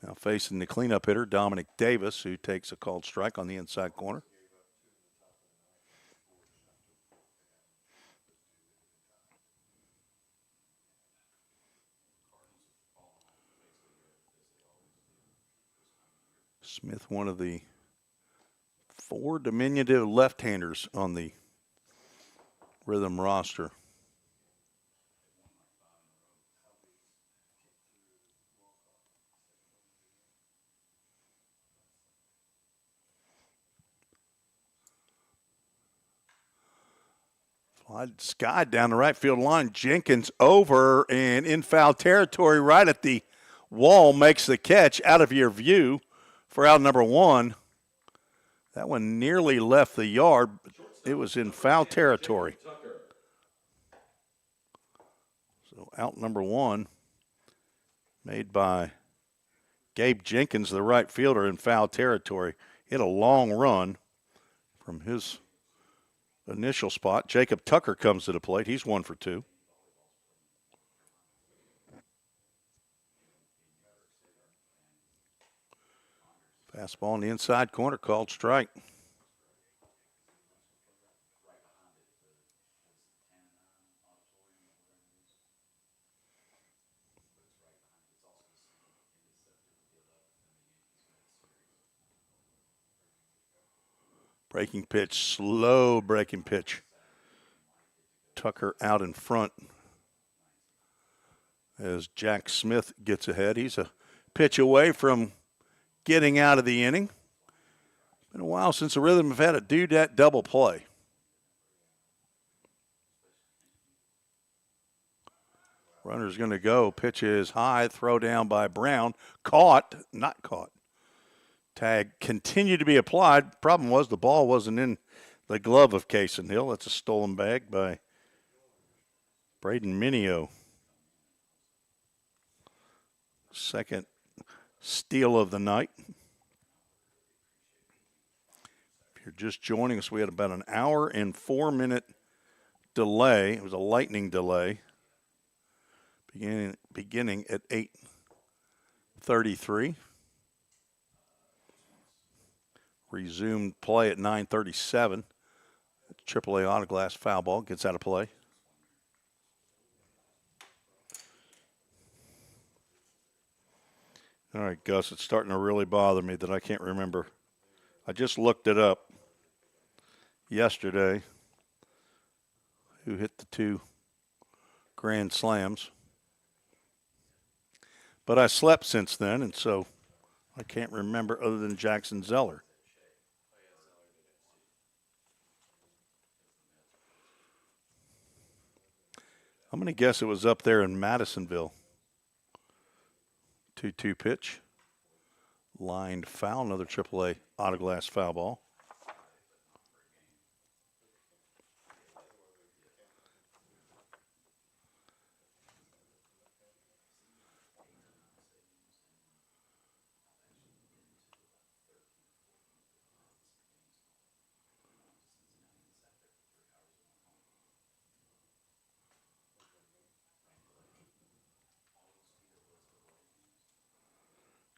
Now facing the cleanup hitter, Dominic Davis, who takes a called strike on the inside corner. Smith, one of the 4 diminutive left-handers on the Rhythm roster. Fly skied down the right field line. Jenkins over and in foul territory right at the wall, makes the catch out of your view for out number 1. That one nearly left the yard. It was in foul territory. So out number 1 made by Gabe Jenkins, the right fielder, in foul territory. Hit a long run from his initial spot. Jacob Tucker comes to the plate. He's 1 for 2. Fastball in the inside corner, called strike. Breaking pitch, slow breaking pitch. Tucker out in front as Jack Smith gets ahead. He's a pitch away from getting out of the inning. Been a while since the Rhythm have had a do-dat double play. Runner's going to go. Pitch is high. Throw down by Brown. Caught. Not caught. Tag continued to be applied. Problem was the ball wasn't in the glove of Cason Hill. That's a stolen bag by Braden Minio. Second steal of the night. If you're just joining us, we had about an hour and 4-minute delay. It was a lightning delay beginning at 8:33. Resumed play at 9:37. AAA Autoglass foul ball gets out of play. All right, Gus, it's starting to really bother me that I can't remember. I just looked it up yesterday. Who hit the 2 grand slams? But I slept since then, and so I can't remember other than Jackson Zeller. I'm going to guess it was up there in Madisonville. 2-2 pitch. Lined foul, another AAA Autoglass foul ball.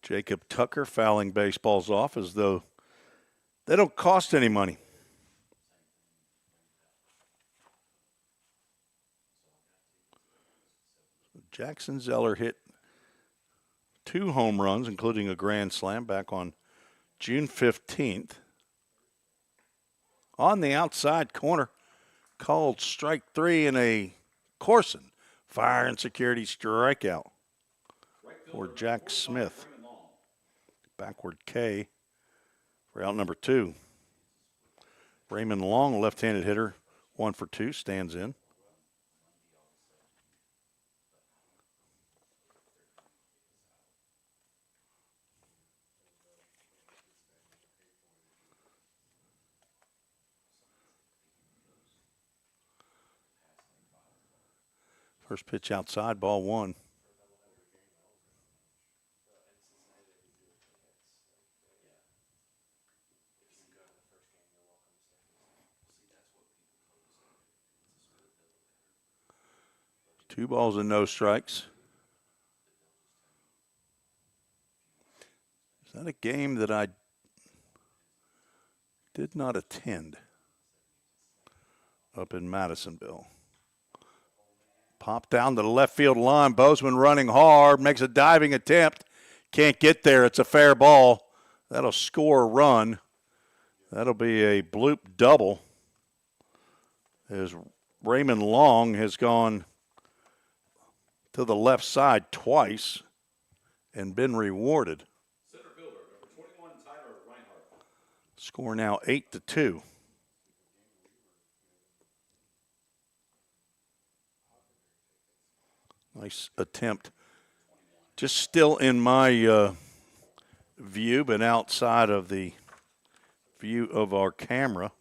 Jacob Tucker fouling baseballs off as though they don't cost any money. Jackson Zeller hit 2 home runs, including a grand slam back on June 15th. On the outside corner, called strike 3 in a Corson fire and security strikeout for Jack Smith. Backward K for out number 2. Raymond Long, left-handed hitter, 1 for 2, stands in. First pitch outside, ball 1. 2 balls and no strikes. Is that a game that I did not attend up in Madisonville? Pop down to the left field line. Bozeman running hard, makes a diving attempt. Can't get there. It's a fair ball. That'll score a run. That'll be a bloop double, as Raymond Long has gone to the left side twice and been rewarded. Center fielder, number 21, Tyler Reinhardt. Score now 8-2. Nice attempt. Just still in my view, but outside of the view of our camera.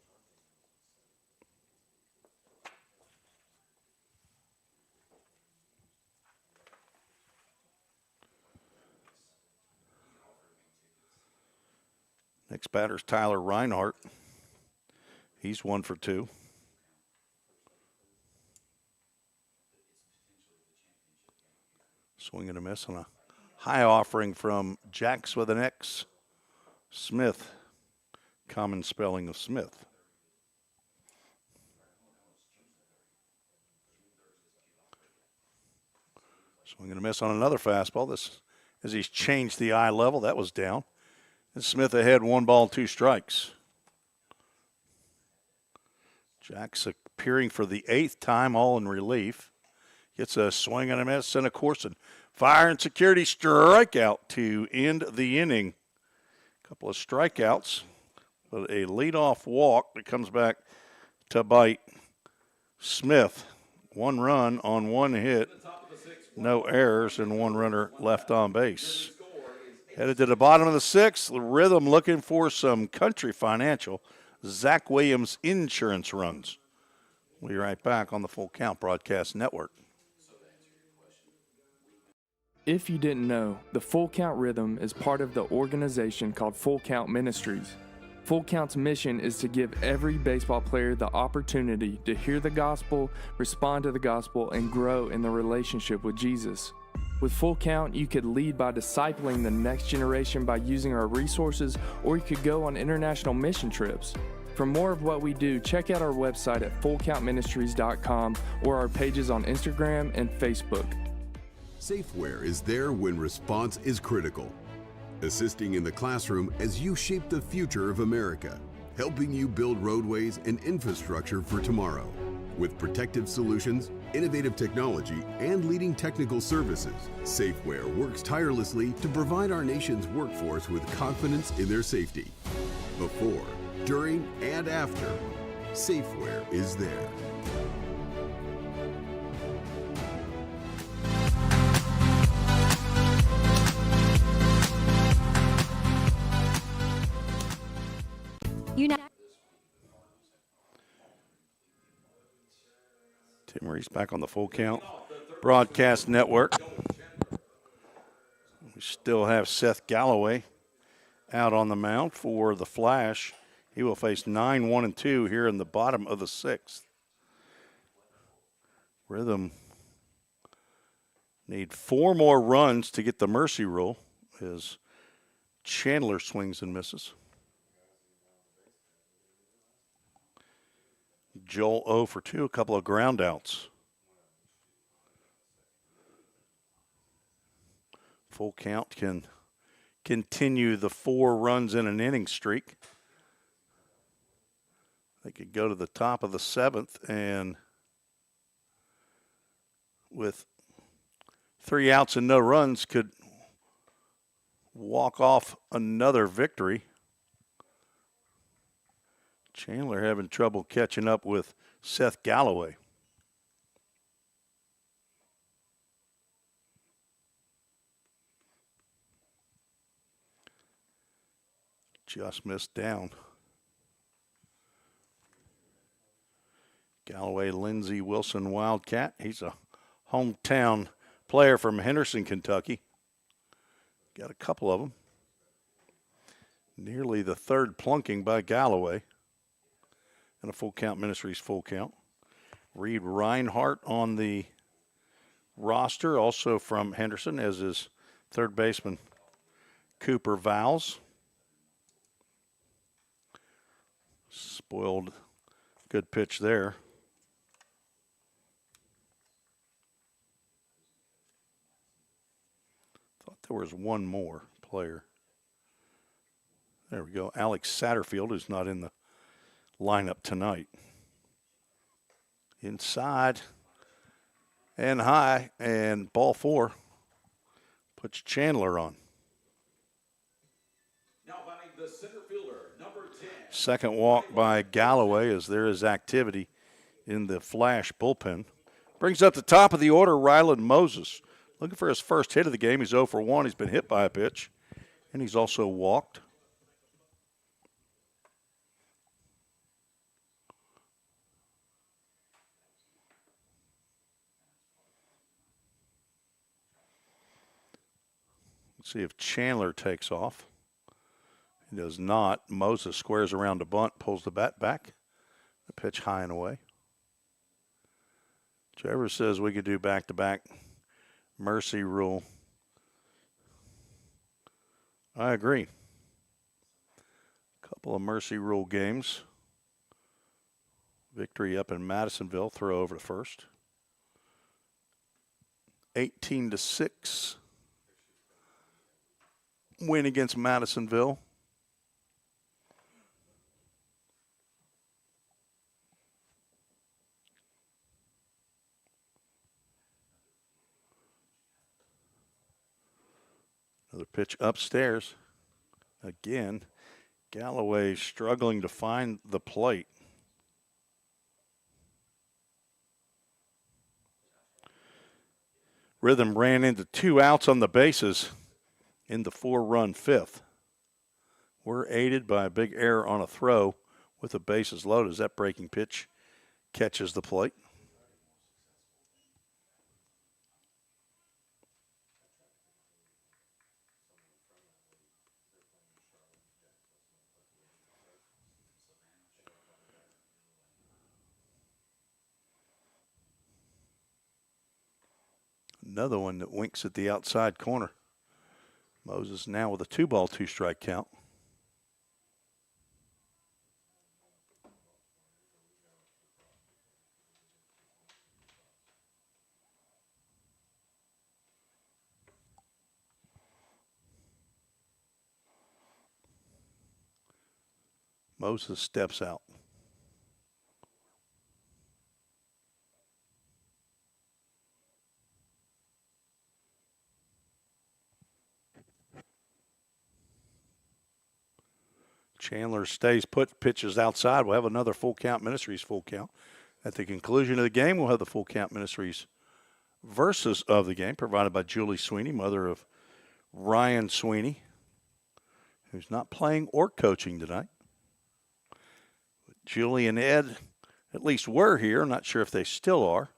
Next batter's Tyler Reinhardt. He's 1 for 2. Swing and a miss on a high offering from Jax with an X. Smith, common spelling of Smith. Swing and a miss on another fastball. This, as he's changed the eye level, that was down. And Smith ahead, 1 ball, 2 strikes. Jax appearing for the 8th time, all in relief. Gets a swing and a miss and a Corson. Fire and security strikeout to end the inning. A couple of strikeouts, but a leadoff walk that comes back to bite Smith. 1 run on 1 hit, no errors, and 1 runner left on base. Headed to the bottom of the 6th, the Rhythm looking for some Country Financial Zach Williams insurance runs. We'll be right back on the Full Count Broadcast Network. If you didn't know, the Full Count Rhythm is part of the organization called Full Count Ministries. Full Count's mission is to give every baseball player the opportunity to hear the gospel, respond to the gospel, and grow in the relationship with Jesus. With Full Count, you could lead by discipling the next generation by using our resources, or you could go on international mission trips. For more of what we do, check out our website at fullcountministries.com or our pages on Instagram and Facebook. Safeware is there when response is critical, assisting in the classroom as you shape the future of America, helping you build roadways and infrastructure for tomorrow. With protective solutions, innovative technology, and leading technical services, Safeware works tirelessly to provide our nation's workforce with confidence in their safety. Before, during, and after, Safeware is there. Tim Reese back on the Full Count Broadcast Network. We still have Seth Galloway out on the mound for the Flash. He will face 9-1-2 here in the bottom of the 6th. Rhythm need 4 more runs to get the mercy rule as Chandler swings and misses. Joel 0 for 2, a couple of ground outs. Full Count can continue the 4 runs in an inning streak. They could go to the top of the 7th and with 3 outs and no runs could walk off another victory. Chandler having trouble catching up with Seth Galloway. Just missed down. Galloway, Lindsey Wilson, Wildcat. He's a hometown player from Henderson, Kentucky. Got a couple of them. Nearly the 3rd plunking by Galloway. And a Full Count Ministries full count. Reed Reinhardt on the roster, also from Henderson, as is third baseman Cooper Vowles. Spoiled good pitch there. Thought there was one more player. There we go. Alex Satterfield, who's not in the lineup tonight. Inside and high, and ball 4 puts Chandler on. Now batting the center fielder, number 10. Second walk by Galloway, as there is activity in the Flash bullpen. Brings up the top of the order, Ryland Moses. Looking for his first hit of the game. He's 0 for 1. He's been hit by a pitch, and he's also walked. Let's see if Chandler takes off. He does not. Moses squares around the bunt, pulls the bat back. The pitch high and away. Trevor says we could do back-to-back mercy rule. I agree. Couple of mercy rule games. Victory up in Madisonville, throw over to first. 18-6. Win against Madisonville. Another pitch upstairs. Again, Galloway struggling to find the plate. Rhythm ran into 2 outs on the bases in the 4-run 5th. We're aided by a big error on a throw with the bases loaded as that breaking pitch catches the plate. Another one that winks at the outside corner. Moses now with a 2-ball, 2-strike count. Moses steps out. Chandler stays put, pitches outside. We'll have another Full Count Ministries full count. At the conclusion of the game, we'll have the Full Count Ministries versus of the game, provided by Julie Sweeney, mother of Ryan Sweeney, who's not playing or coaching tonight. But Julie and Ed at least were here. I'm not sure if they still are.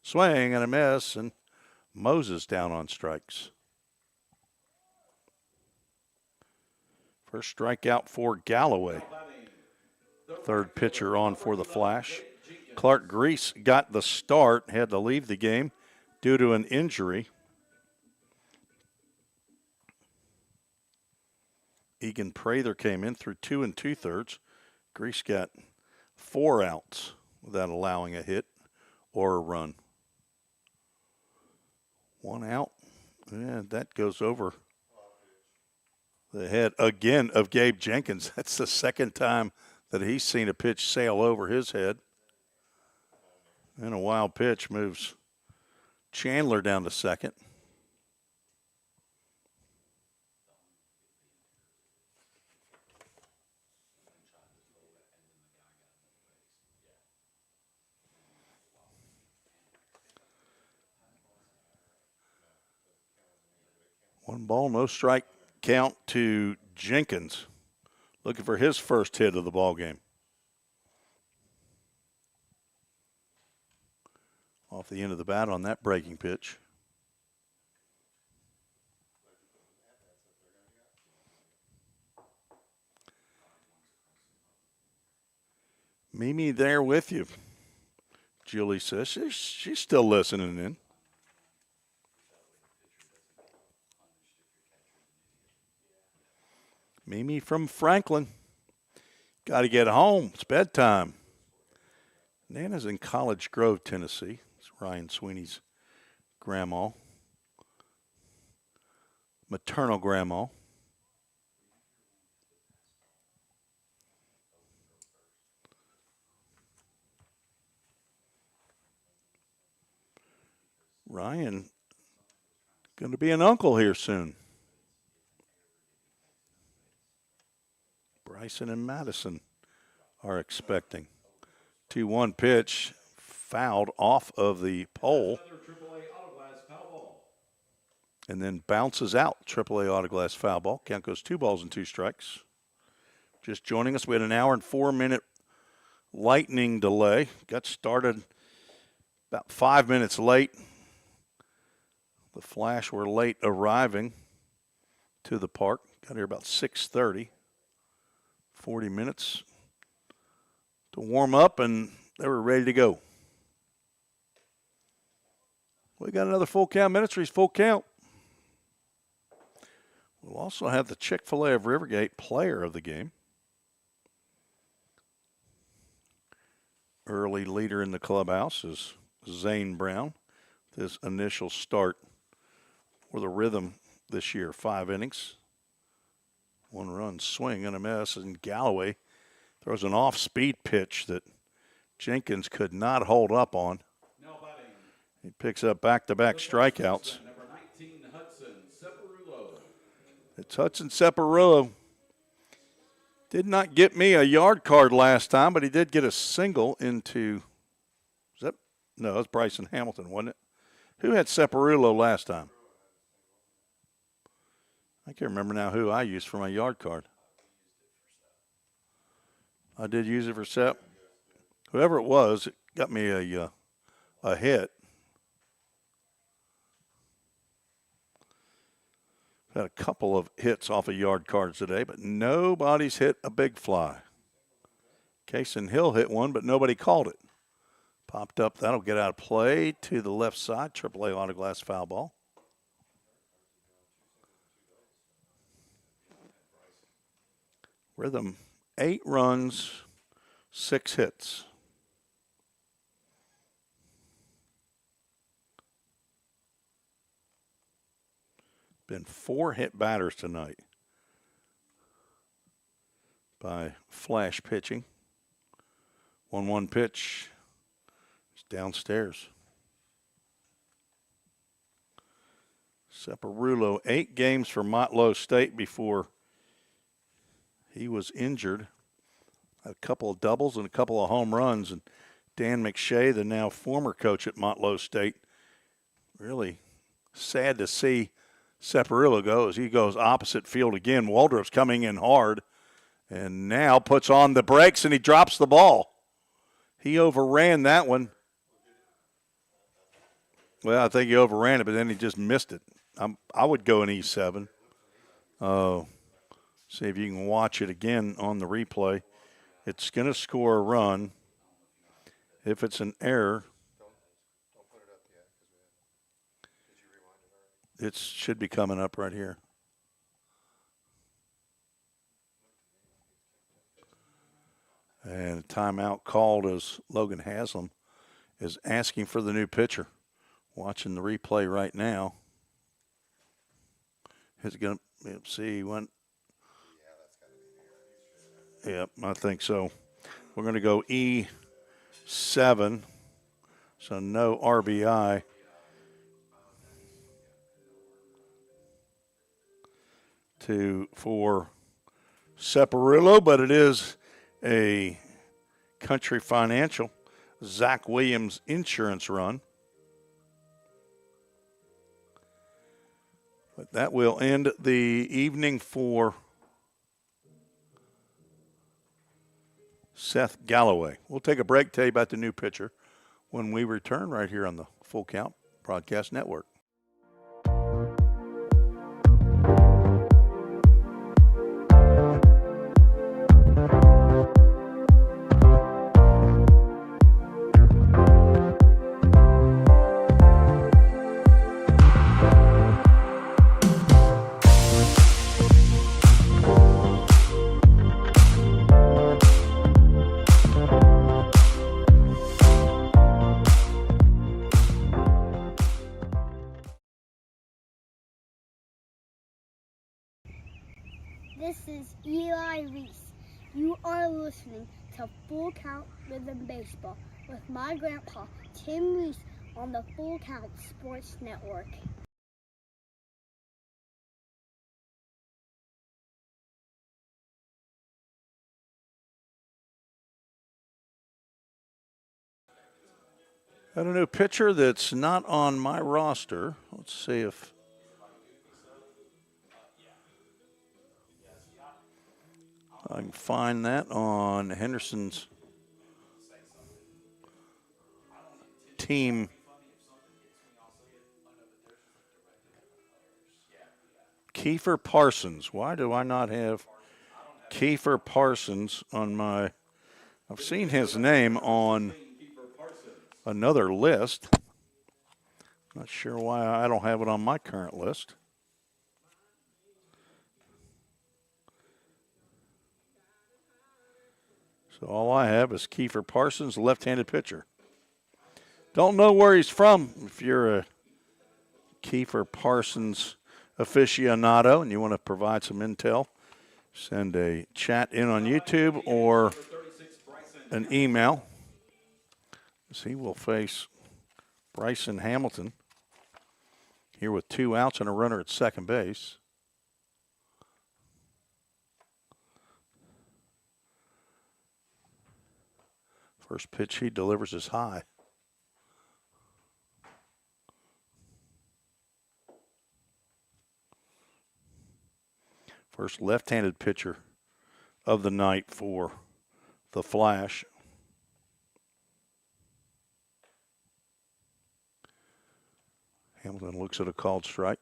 Swing and a miss, and Moses down on strikes. First strikeout for Galloway. Third pitcher on for the Flash. Clark Grease got the start, had to leave the game due to an injury. Egan Prather came in through 2 2/3. Grease got 4 outs without allowing a hit or a run. 1 out, and that goes over the head again of Gabe Jenkins. That's the second time that he's seen a pitch sail over his head. And a wild pitch moves Chandler down to second. One ball, no strike count to Jenkins, looking for his first hit of the ball game. Off the end of the bat on that breaking pitch. Mimi there with you, Julie says. She's still listening in. Mimi from Franklin. Got to get home. It's bedtime. Nana's in College Grove, Tennessee. It's Ryan Sweeney's grandma. Maternal grandma. Ryan going to be an uncle here soon. Bryson and Madison are expecting. 2-1 pitch, fouled off of the pole. And then bounces out. AAA Autoglass foul ball. Count goes 2 balls and 2 strikes. Just joining us, we had an hour and 4-minute lightning delay. Got started about 5 minutes late. The Flash were late arriving to the park. Got here about 6:30. 40 minutes to warm up, and they were ready to go. We got another Full Count Ministries Full Count. We'll also have the Chick-fil-A of Rivergate player of the game. Early leader in the clubhouse is Zane Brown. His initial start for the Rhythm this year, 5 innings. 1 run swing and a miss, and Galloway throws an off-speed pitch that Jenkins could not hold up on. He picks up back-to-back strikeouts. Number 19, Hudson Separulo. It's Hudson Separulo. Did not get me a yard card last time, but he did get a single into – no, that's Bryson Hamilton, wasn't it? Who had Separulo last time? I can't remember now who I used for my yard card. I did use it for Sep. Whoever it was, it got me a hit. Had a couple of hits off of yard cards today, but nobody's hit a big fly. Cason Hill hit one, but nobody called it. Popped up. That'll get out of play to the left side. AAA Autoglass foul ball. Rhythm, 8 runs, 6 hits. Been 4 hit batters tonight by Flash pitching. 1-1 pitch. It's downstairs. Separulo, 8 games for Motlow State before he was injured. A couple of doubles and a couple of home runs. And Dan McShay, the now former coach at Motlow State, really sad to see Separulo go as he goes opposite field again. Waldrop's coming in hard and now puts on the brakes and he drops the ball. He overran that one. Well, I think he overran it, but then he just missed it. I would go an E7. See if you can watch it again on the replay. It's going to score a run. If it's an error, it should be coming up right here. And a timeout called as Logan Haslam is asking for the new pitcher. Watching the replay right now. It's going to see when. Yep, I think so. We're going to go E7, so no RBI. For Separulo, but it is a Country Financial Zach Williams insurance run. But that will end the evening for Seth Galloway. We'll take a break, tell you about the new pitcher when we return right here on the Full Count Broadcast Network. Eli Reese. You are listening to Full Count Rhythm Baseball with my grandpa, Tim Reese, on the Full Count Sports Network. Got a new pitcher that's not on my roster. Let's see if I can find that on Henderson's team. Kiefer Parsons. Why do I not have Kiefer Parsons on my... I've seen his name on another list. Not sure why I don't have it on my current list. So all I have is Kiefer Parsons, left-handed pitcher. Don't know where he's from. If you're a Kiefer Parsons aficionado and you want to provide some intel, send a chat in on YouTube or an email. He will face Bryson Hamilton here with 2 outs and a runner at second base. First pitch he delivers is high. First left-handed pitcher of the night for the Flash. Hamilton looks at a called strike.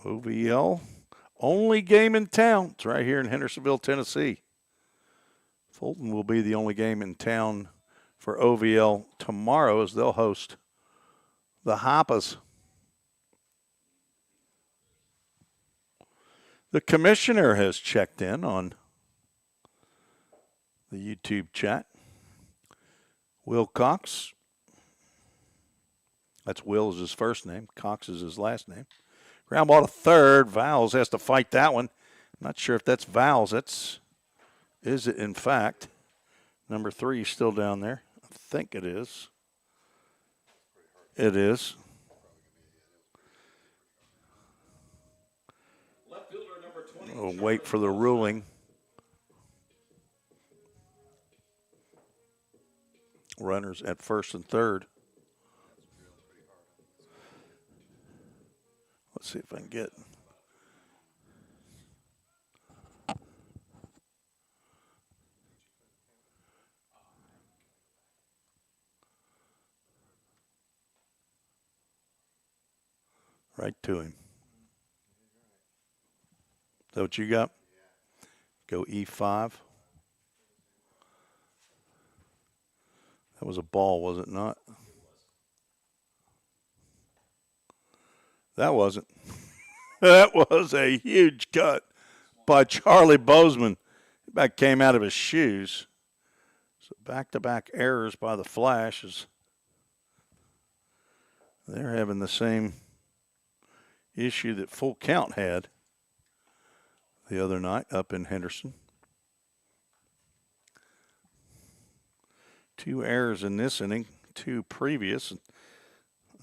OVL, only game in town. It's right here in Hendersonville, Tennessee. Fulton will be the only game in town for OVL tomorrow as they'll host the Hoppers. The commissioner has checked in on the YouTube chat. Will Cox. That's Will is his first name. Cox is his last name. Ground ball to third. Vowles has to fight that one. I'm not sure if that's Vowles. Is it in fact? Number 3 is still down there. I think it is. It is. We'll wait for the ruling. Runners at first and third. Let's see if I can get. Right to him. Is that what you got? Go E5. That was a ball, was it not? That wasn't. That was a huge cut by Charlie Bozeman. That came out of his shoes. So back-to-back errors by the Flash. They're having the same issue that Full Count had the other night up in Henderson. 2 errors in this inning, 2 previous.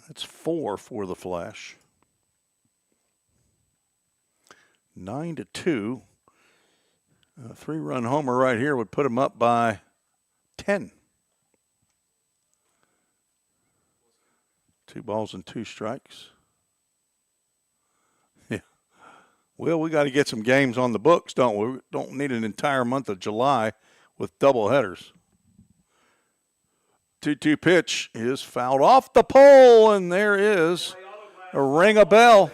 That's 4 for the Flash. 9-2. A 3-run homer right here would put him up by 10. 2 balls and 2 strikes. Yeah. Well, we got to get some games on the books, don't we? We don't need an entire month of July with double headers. 2-2 pitch is fouled off the pole, and there is a ring a bell.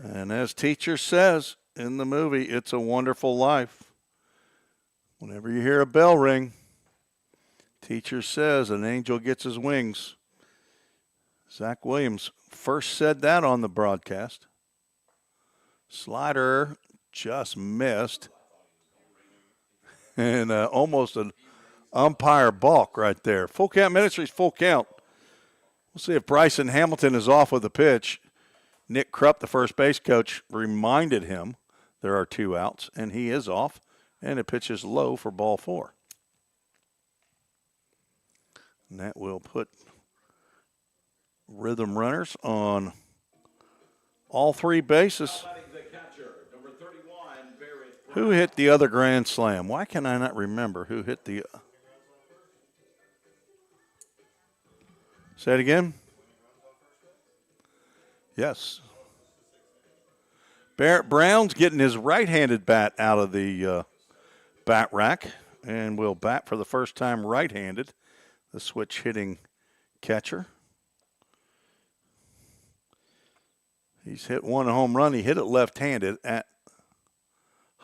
And as teacher says in the movie, It's a Wonderful Life, whenever you hear a bell ring, teacher says an angel gets his wings. Zach Williams first said that on the broadcast. Slider just missed. And almost an umpire balk right there. Full Count Ministries, Full Count. We'll see if Bryson Hamilton is off with the pitch. Nick Krupp, the first base coach, reminded him there are 2 outs, and he is off, and the pitch is low for ball 4. And that will put Rhythm runners on all 3 bases. Who hit the other grand slam? Why can I not remember who hit the... Say it again. Yes. Barrett Brown's getting his right-handed bat out of the bat rack and will bat for the first time right-handed, the switch-hitting catcher. He's hit 1 home run. He hit it left-handed at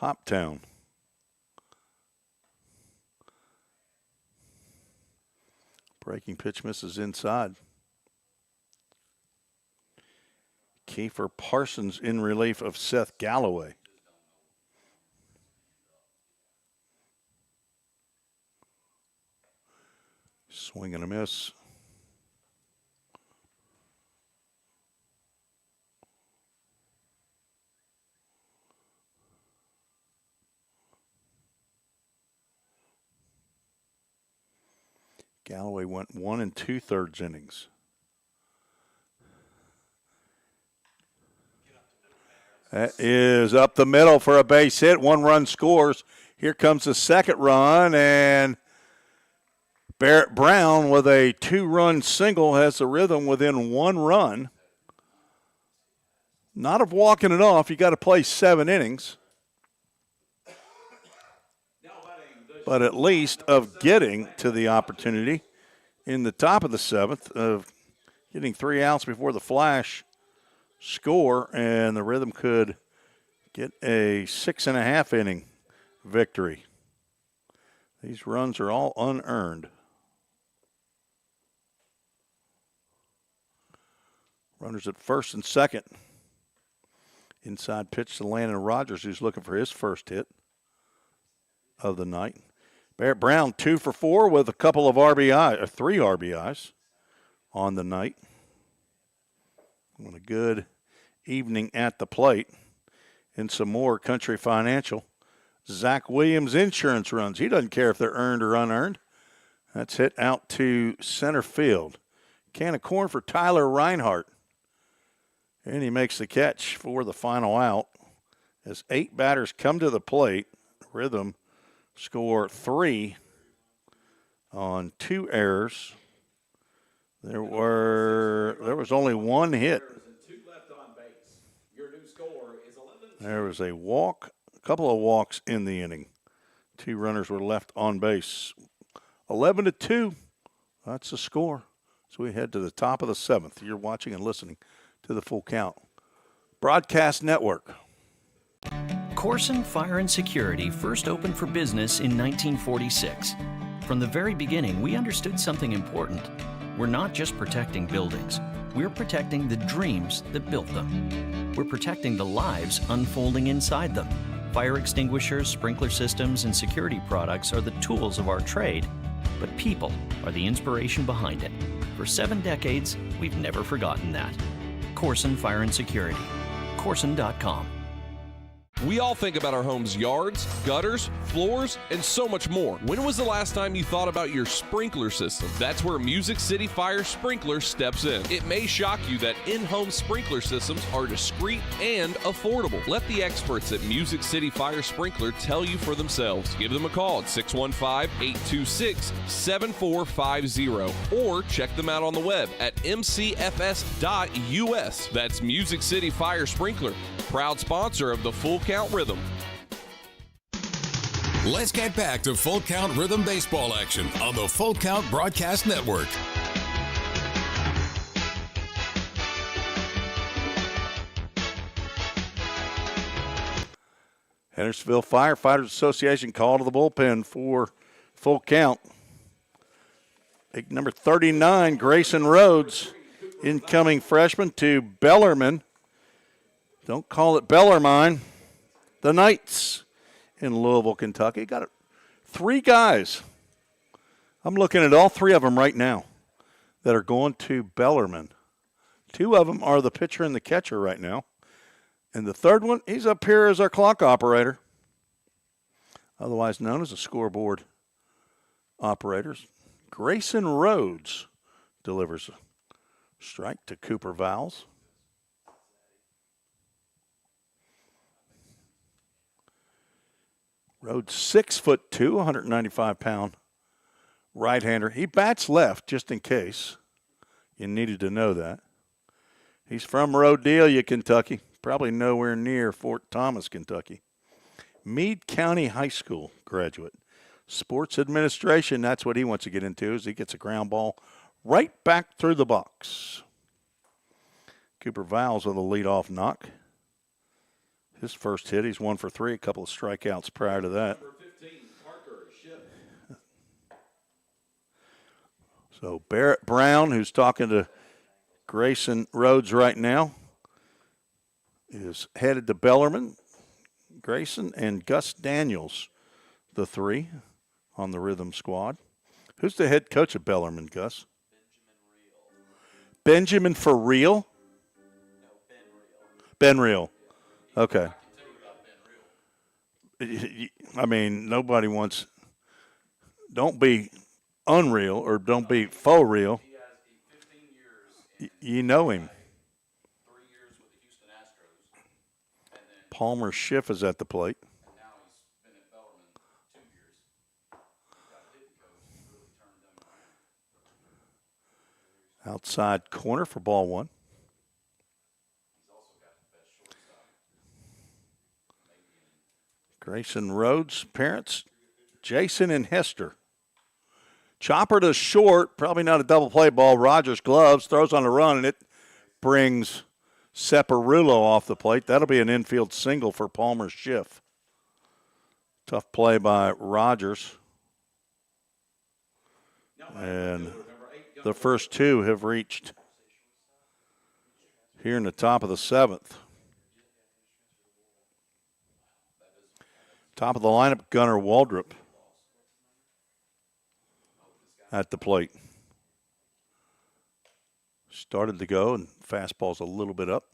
Hoptown. Breaking pitch misses inside. Kiefer Parsons in relief of Seth Galloway. Swing and a miss. Galloway went 1 2/3 innings. That is up the middle for a base hit. 1 run scores. Here comes the second run, and Barrett Brown with a 2-run single has the Rhythm within 1 run. Not of walking it off. You got to play 7 innings. But at least of getting to the opportunity in the top of the 7th of getting 3 outs before the Flash score, and the Rhythm could get a 6.5 inning victory. These runs are all unearned. Runners at first and second. Inside pitch to Landon Rogers, who's looking for his first hit of the night. Barrett Brown 2 for 4 with a couple of RBI, or 3 RBIs on the night. What a good evening at the plate. And some more Country Financial. Zach Williams insurance runs. He doesn't care if they're earned or unearned. That's hit out to center field. Can of corn for Tyler Reinhart. And he makes the catch for the final out. As 8 batters come to the plate, Rhythm score 3 on 2 errors. There was only 1 hit. There was a walk, a couple of walks in the inning. 2 runners were left on base. 11-2. That's the score. So we head to the top of the 7th. You're watching and listening to the Full Count Broadcast Network. Corson Fire and Security first opened for business in 1946. From the very beginning, we understood something important. We're not just protecting buildings. We're protecting the dreams that built them. We're protecting the lives unfolding inside them. Fire extinguishers, sprinkler systems, and security products are the tools of our trade, but people are the inspiration behind it. For 7 decades, we've never forgotten that. Corson Fire and Security. Corson.com. We all think about our home's yards, gutters, floors, and so much more. When was the last time you thought about your sprinkler system? That's where Music City Fire Sprinkler steps in. It may shock you that in-home sprinkler systems are discreet and affordable. Let the experts at Music City Fire Sprinkler tell you for themselves. Give them a call at 615-826-7450 or check them out on the web at mcfs.us. That's Music City Fire Sprinkler, proud sponsor of the Full Count Rhythm. Let's get back to Full Count Rhythm baseball action on the Full Count Broadcast Network. Hendersonville Firefighters Association call to the bullpen for Full Count. Pick number 39, Grayson Rhodes, incoming freshman to Bellarmine. Don't call it Bellarmine. The Knights in Louisville, Kentucky. Got it. 3 guys. I'm looking at all 3 of them right now that are going to Bellarmine. 2 of them are the pitcher and the catcher right now. And the third one, he's up here as our clock operator, otherwise known as a scoreboard operator. Grayson Rhodes delivers a strike to Cooper Vowles. Rhodes 6'2", 195-pound right-hander. He bats left, just in case you needed to know that. He's from Rhodelia, Kentucky, probably nowhere near Fort Thomas, Kentucky. Meade County High School graduate. Sports administration, that's what he wants to get into, as he gets a ground ball right back through the box. Cooper Vowles with a leadoff knock. His first hit, he's 1 for 3, a couple of strikeouts prior to that. So Barrett Brown, who's talking to Grayson Rhodes right now, is headed to Bellarmine. Grayson and Gus Daniels, the 3 on the rhythm squad. Who's the head coach of Bellarmine, Gus? Benjamin for real? Ben Real. Okay. I mean, nobody wants, don't be unreal or don't be faux real. You know him. Palmer Schiff is at the plate. Outside corner for ball 1. Grayson Rhodes' parents, Jason and Hester. Chopper to short, probably not a double play ball. Rogers gloves, throws on the run, and it brings Separulo off the plate. That'll be an infield single for Palmer Schiff. Tough play by Rogers. And the first 2 have reached here in the top of the 7th. Top of the lineup, Gunnar Waldrop at the plate. Started to go, and fastball's a little bit up.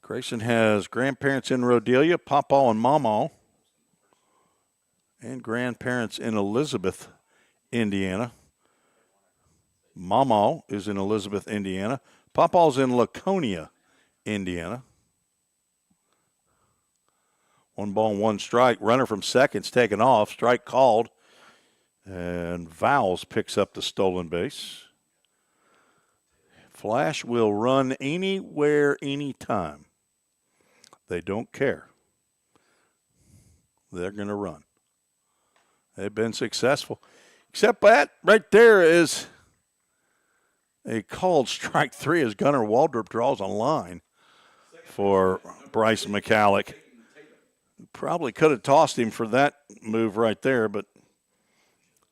Grayson has grandparents in Rhodelia, Pawpaw and Mamaw, and grandparents in Elizabeth, Indiana. Mamaw is in Elizabeth, Indiana. Pawpaw's in Laconia, Indiana. 1 ball, 1 strike. Runner from second's taken off. Strike called. And Vowles picks up the stolen base. Flash will run anywhere, anytime. They don't care. They're going to run. They've been successful. Except that right there is a called strike 3 as Gunnar Waldrop draws a line for Bryce McCallick. Probably could have tossed him for that move right there, but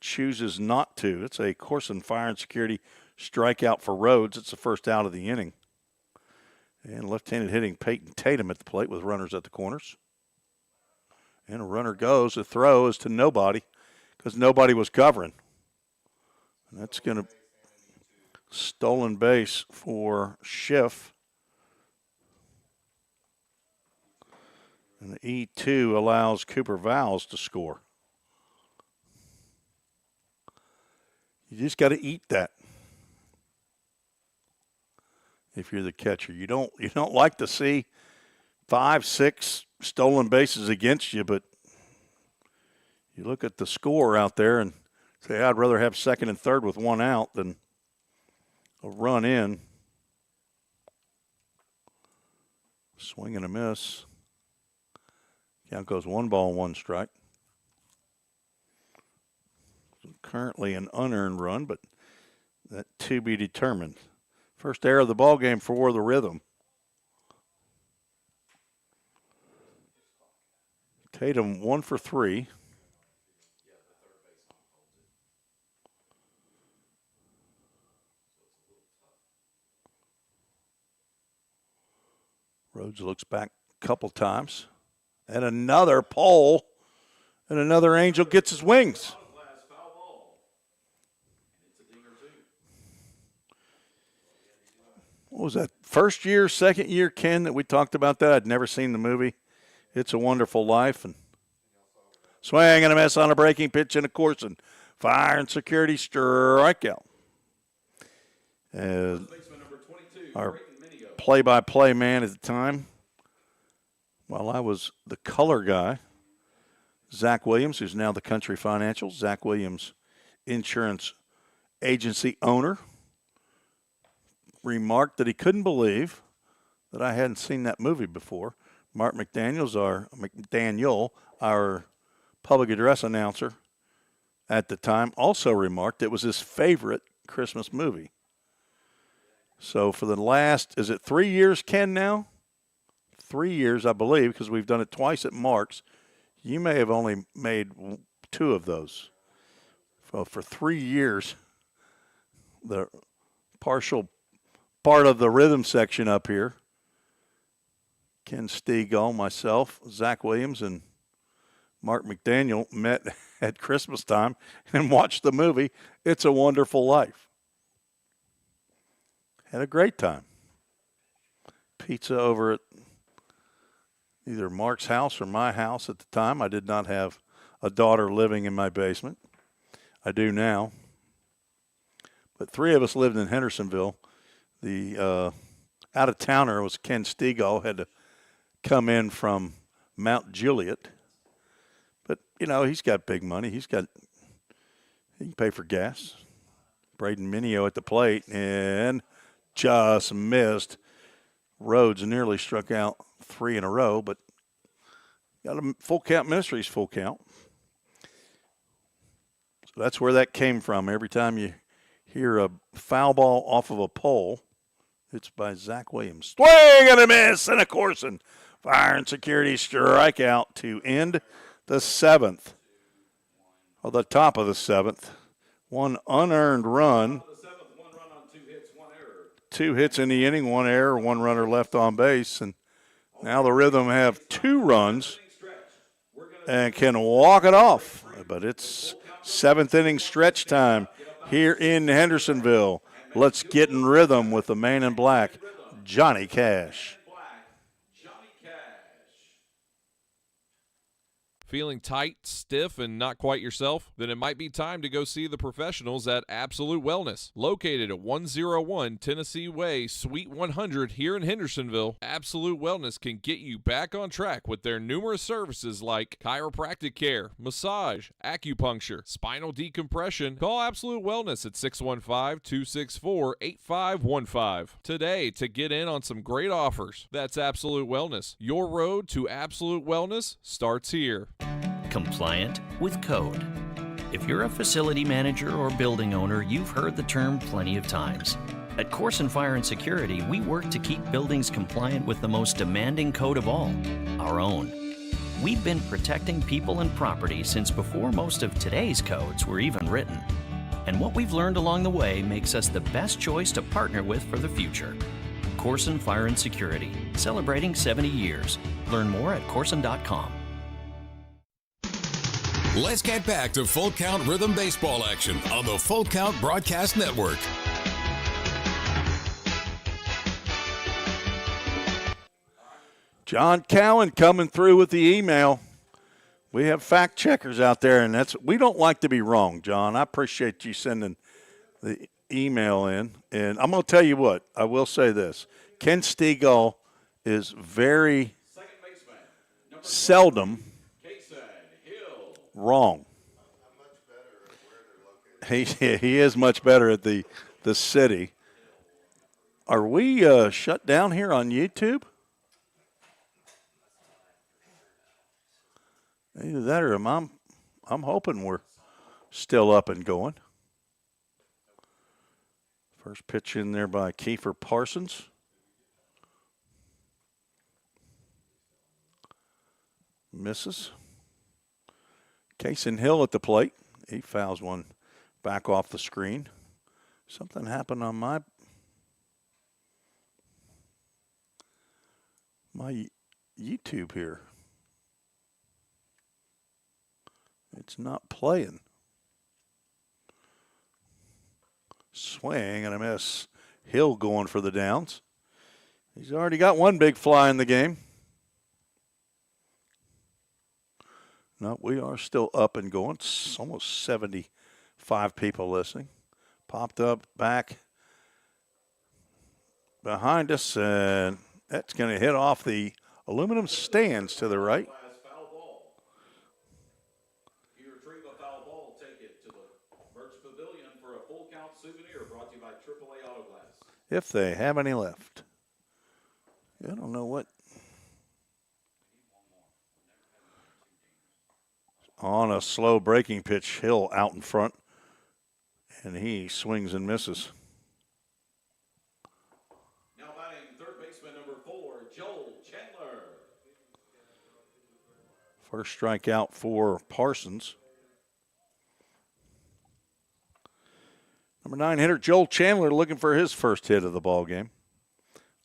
chooses not to. It's a Corson Fire and Security strikeout for Rhodes. It's the first out of the inning. And left-handed hitting Peyton Tatum at the plate with runners at the corners. And a runner goes. The throw is to nobody because nobody was covering. And that's going to stolen base for Schiff. And the E2 allows Cooper Vowles to score. You just got to eat that. If you're the catcher, you don't like to see 5, 6 stolen bases against you, but you look at the score out there and say, I'd rather have second and third with 1 out than a run in. Swing and a miss. Count goes 1 ball, 1 strike. Currently an unearned run, but that to be determined. First error of the ball game for the Rhythm. Tatum 1 for 3. Rhodes looks back a couple times. And another pole And another Angel gets his wings. What was that? First year, second year, Ken, that we talked about that? I'd never seen the movie. It's a Wonderful Life. And swing and a miss on a breaking pitch and a course, and fire and security strikeout. Our play-by-play man at the time, while I was the color guy, Zach Williams, who's now the Country Financial, Zach Williams Insurance Agency owner, remarked that he couldn't believe that I hadn't seen that movie before. Mark McDaniel, our public address announcer at the time, also remarked it was his favorite Christmas movie. So for the last, is it 3 years, Ken, now? 3 years, I believe, because we've done it twice at Mark's. You may have only made 2 of those. So for 3 years, the partial part of the rhythm section up here, Ken Stegall, myself, Zach Williams, and Mark McDaniel met at Christmas time and watched the movie It's a Wonderful Life. Had a great time. Pizza over at either Mark's house or my house at the time. I did not have a daughter living in my basement. I do now. But 3 of us lived in Hendersonville. The out-of-towner was Ken Stegall, had to come in from Mount Juliet. But, you know, he's got big money. He can pay for gas. Braden Minio at the plate, and just missed. Rhodes nearly struck out 3 in a row, but got a full count Ministries full count. So that's where that came from. Every time you hear a foul ball off of a pole, it's by Zach Williams. Swing and a miss, and of course, and fire and security strikeout to end the 7th. Or the top of the 7th. 1 unearned run. 2 hits in the inning, 1 error, 1 runner left on base. And now the Rhythm have 2 runs and can walk it off. But it's 7th inning stretch time here in Hendersonville. Let's get in rhythm with the man in black, Johnny Cash. Feeling tight, stiff, and not quite yourself? Then it might be time to go see the professionals at Absolute Wellness. Located at 101 Tennessee Way, Suite 100 here in Hendersonville, Absolute Wellness can get you back on track with their numerous services like chiropractic care, massage, acupuncture, spinal decompression. Call Absolute Wellness at 615-264-8515 today to get in on some great offers. That's Absolute Wellness. Your road to absolute wellness starts here. Compliant with code. If you're a facility manager or building owner, you've heard the term plenty of times. At Corson Fire and Security, we work to keep buildings compliant with the most demanding code of all, our own. We've been protecting people and property since before most of today's codes were even written. And what we've learned along the way makes us the best choice to partner with for the future. Corson Fire and Security, celebrating 70 years. Learn more at corson.com. Let's get back to Full Count Rhythm Baseball action on the Full Count Broadcast Network. John Cowan coming through with the email. We have fact checkers out there, and we don't like to be wrong, John. I appreciate you sending the email in. And I'm going to tell you what, I will say this. Ken Stegall is very seldom wrong. He is much better at the city. Are we shut down here on YouTube? Either that or I'm hoping we're still up and going. First pitch in there by Kiefer Parsons. Misses. Cason Hill at the plate. He fouls one back off the screen. Something happened on my YouTube here. It's not playing. Swing and a miss. Hill going for the downs. He's already got one big fly in the game. No, we are still up and going. It's almost 75 people listening. Popped up back behind us, and that's going to hit off the aluminum stands to the right. If you retrieve a foul ball, take it to the Merch Pavilion for a full count souvenir brought to you by AAA Auto Glass. If they have any left. I don't know what. On a slow breaking pitch, Hill out in front, and he swings and misses. Now batting third baseman number 4, Joel Chandler. First strikeout for Parsons. Number 9 hitter Joel Chandler looking for his first hit of the ball game.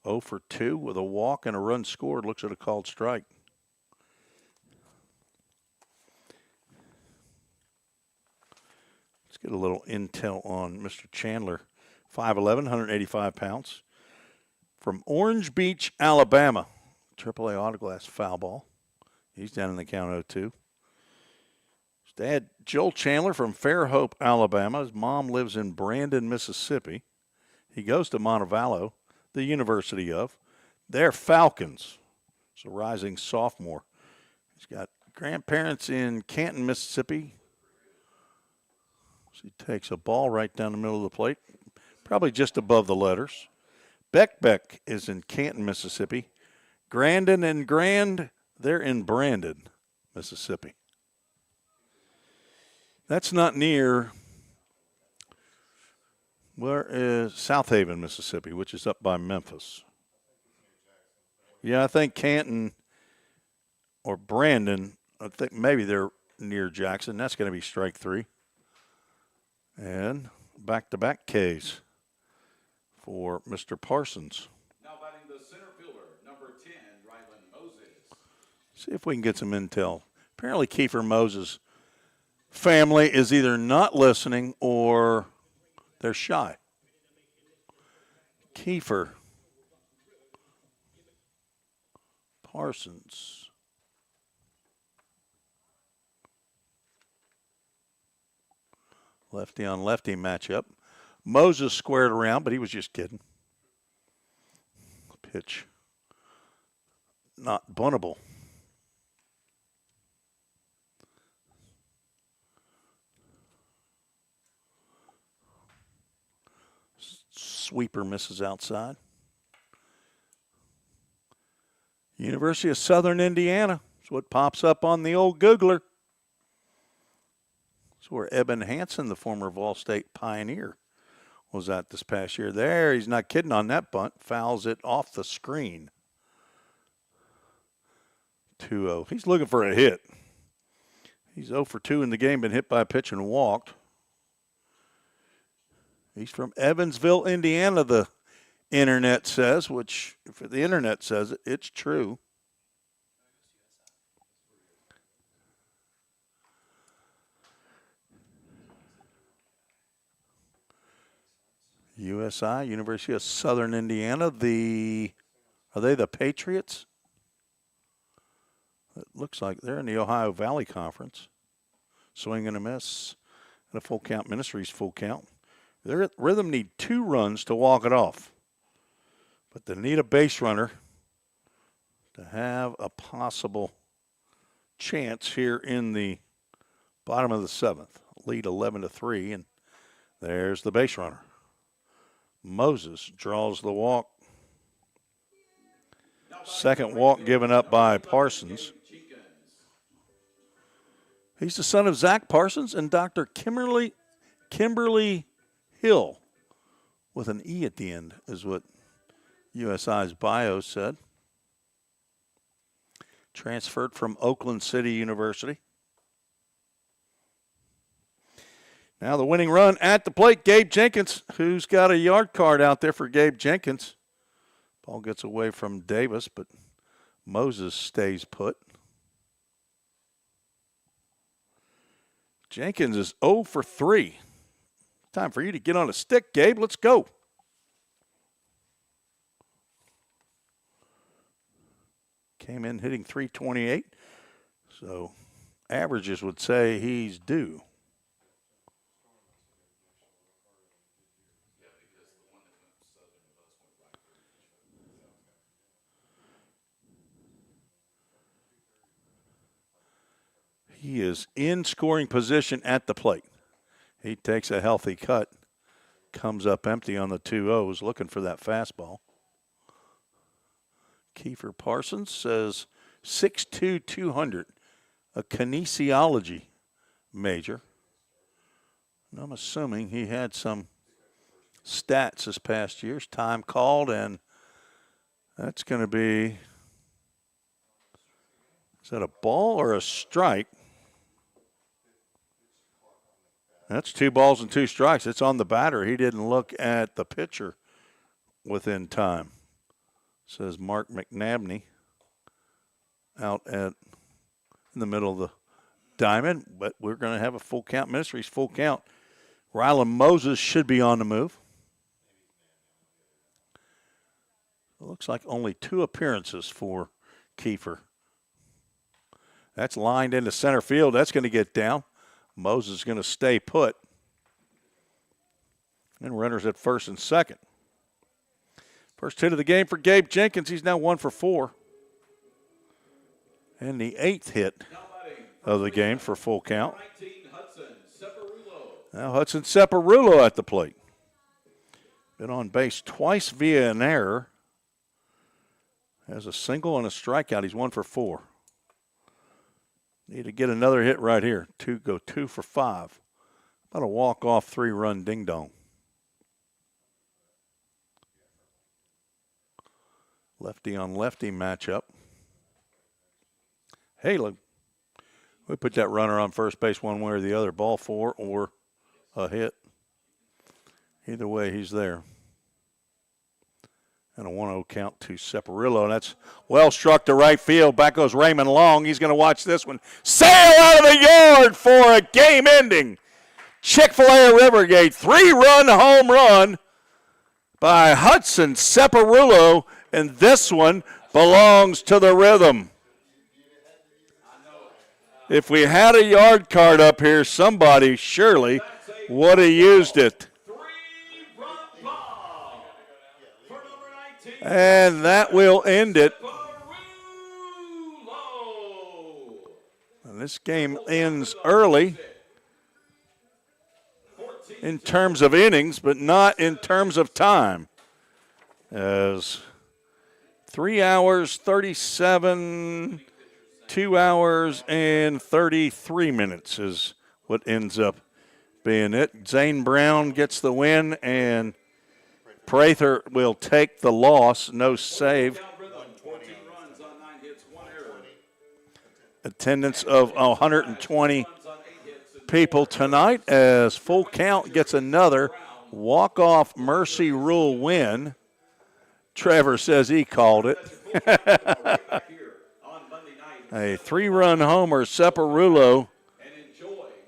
0 for 2 with a walk and a run scored. Looks at a called strike. Let's get a little intel on Mr. Chandler. 5'11", 185 pounds. From Orange Beach, Alabama. AAA Autoglass foul ball. He's down in the count 0-2. His dad, Joel Chandler from Fairhope, Alabama. His mom lives in Brandon, Mississippi. He goes to Montevallo, the University of. They're Falcons. He's a rising sophomore. He's got grandparents in Canton, Mississippi. So he takes a ball right down the middle of the plate, probably just above the letters. Beck is in Canton, Mississippi. Grandin and Grand, they're in Brandon, Mississippi. That's not near, where is South Haven, Mississippi, which is up by Memphis. Yeah, I think Canton or Brandon, I think maybe they're near Jackson. That's going to be strike 3. And back-to-back Ks for Mr. Parsons. Now batting the center fielder, number 10, Ryland Moses. See if we can get some intel. Apparently Kiefer Moses' family is either not listening or they're shy. Kiefer Parsons. Lefty on lefty matchup. Moses squared around, but he was just kidding. Pitch not buntable. Sweeper misses outside. University of Southern Indiana is what pops up on the old Googler. That's where Eben Hansen, the former Vol State Pioneer, was at this past year. There, he's not kidding on that bunt. Fouls it off the screen. 2-0. He's looking for a hit. He's 0 for 2 in the game, been hit by a pitch and walked. He's from Evansville, Indiana, the internet says, which if the internet says it, it's true. USI, University of Southern Indiana. Are they the Patriots? It looks like they're in the Ohio Valley Conference. Swing and a miss. And a full count. Ministries full count. Their Rhythm need 2 runs to walk it off. But they need a base runner to have a possible chance here in the bottom of the 7th. Lead 11-3, and there's the base runner. Moses draws the walk. Second walk given up by Parsons. He's the son of Zach Parsons and Dr. Kimberly Hill, with an E at the end, is what USI's bio said. Transferred from Oakland City University. Now the winning run at the plate, Gabe Jenkins, who's got a yard card out there for Gabe Jenkins. Ball gets away from Davis, but Moses stays put. Jenkins is 0 for 3. Time for you to get on a stick, Gabe. Let's go. Came in hitting 328. So averages would say he's due. He is in scoring position at the plate. He takes a healthy cut, comes up empty on the 2-0s, looking for that fastball. Kiefer Parsons says 6'2", 200, a kinesiology major. And I'm assuming he had some stats this past year's time called, and that's going to be, is that a ball or a strike? That's 2 balls and 2 strikes. It's on the batter. He didn't look at the pitcher within time, says Mark McNabney out in the middle of the diamond. But we're going to have a full count. Ministries full count. Rylan Moses should be on the move. It looks like only 2 appearances for Kiefer. That's lined into center field. That's going to get down. Moses is going to stay put. And runners at first and second. First hit of the game for Gabe Jenkins. He's now 1 for 4. And the 8th hit of the game for full count. Now Hudson Separulo at the plate. Been on base twice via an error. Has a single and a strikeout. He's 1 for 4. Need to get another hit right here. Go 2 for 5. About a walk-off 3-run ding-dong. Lefty on lefty matchup. Hey, look. We put that runner on first base one way or the other. Ball 4 or a hit. Either way, he's there. And a 1-0 count to Separulo. And that's well struck to right field. Back goes Raymond Long. He's going to watch this one sail out of the yard for a game-ending Chick-fil-A Rivergate 3-run home run by Hudson Separulo. And this one belongs to the Rhythm. If we had a yard card up here, somebody surely would have used it. And that will end it. And this game ends early in terms of innings, but not in terms of time. As 3 hours, 37, 2 hours, and 33 minutes is what ends up being it. Zane Brown gets the win, and Prather will take the loss. No save. Attendance of 120 people tonight as Full Count gets another walk-off mercy rule win. Trevor says he called it. A 3-run homer, Separulo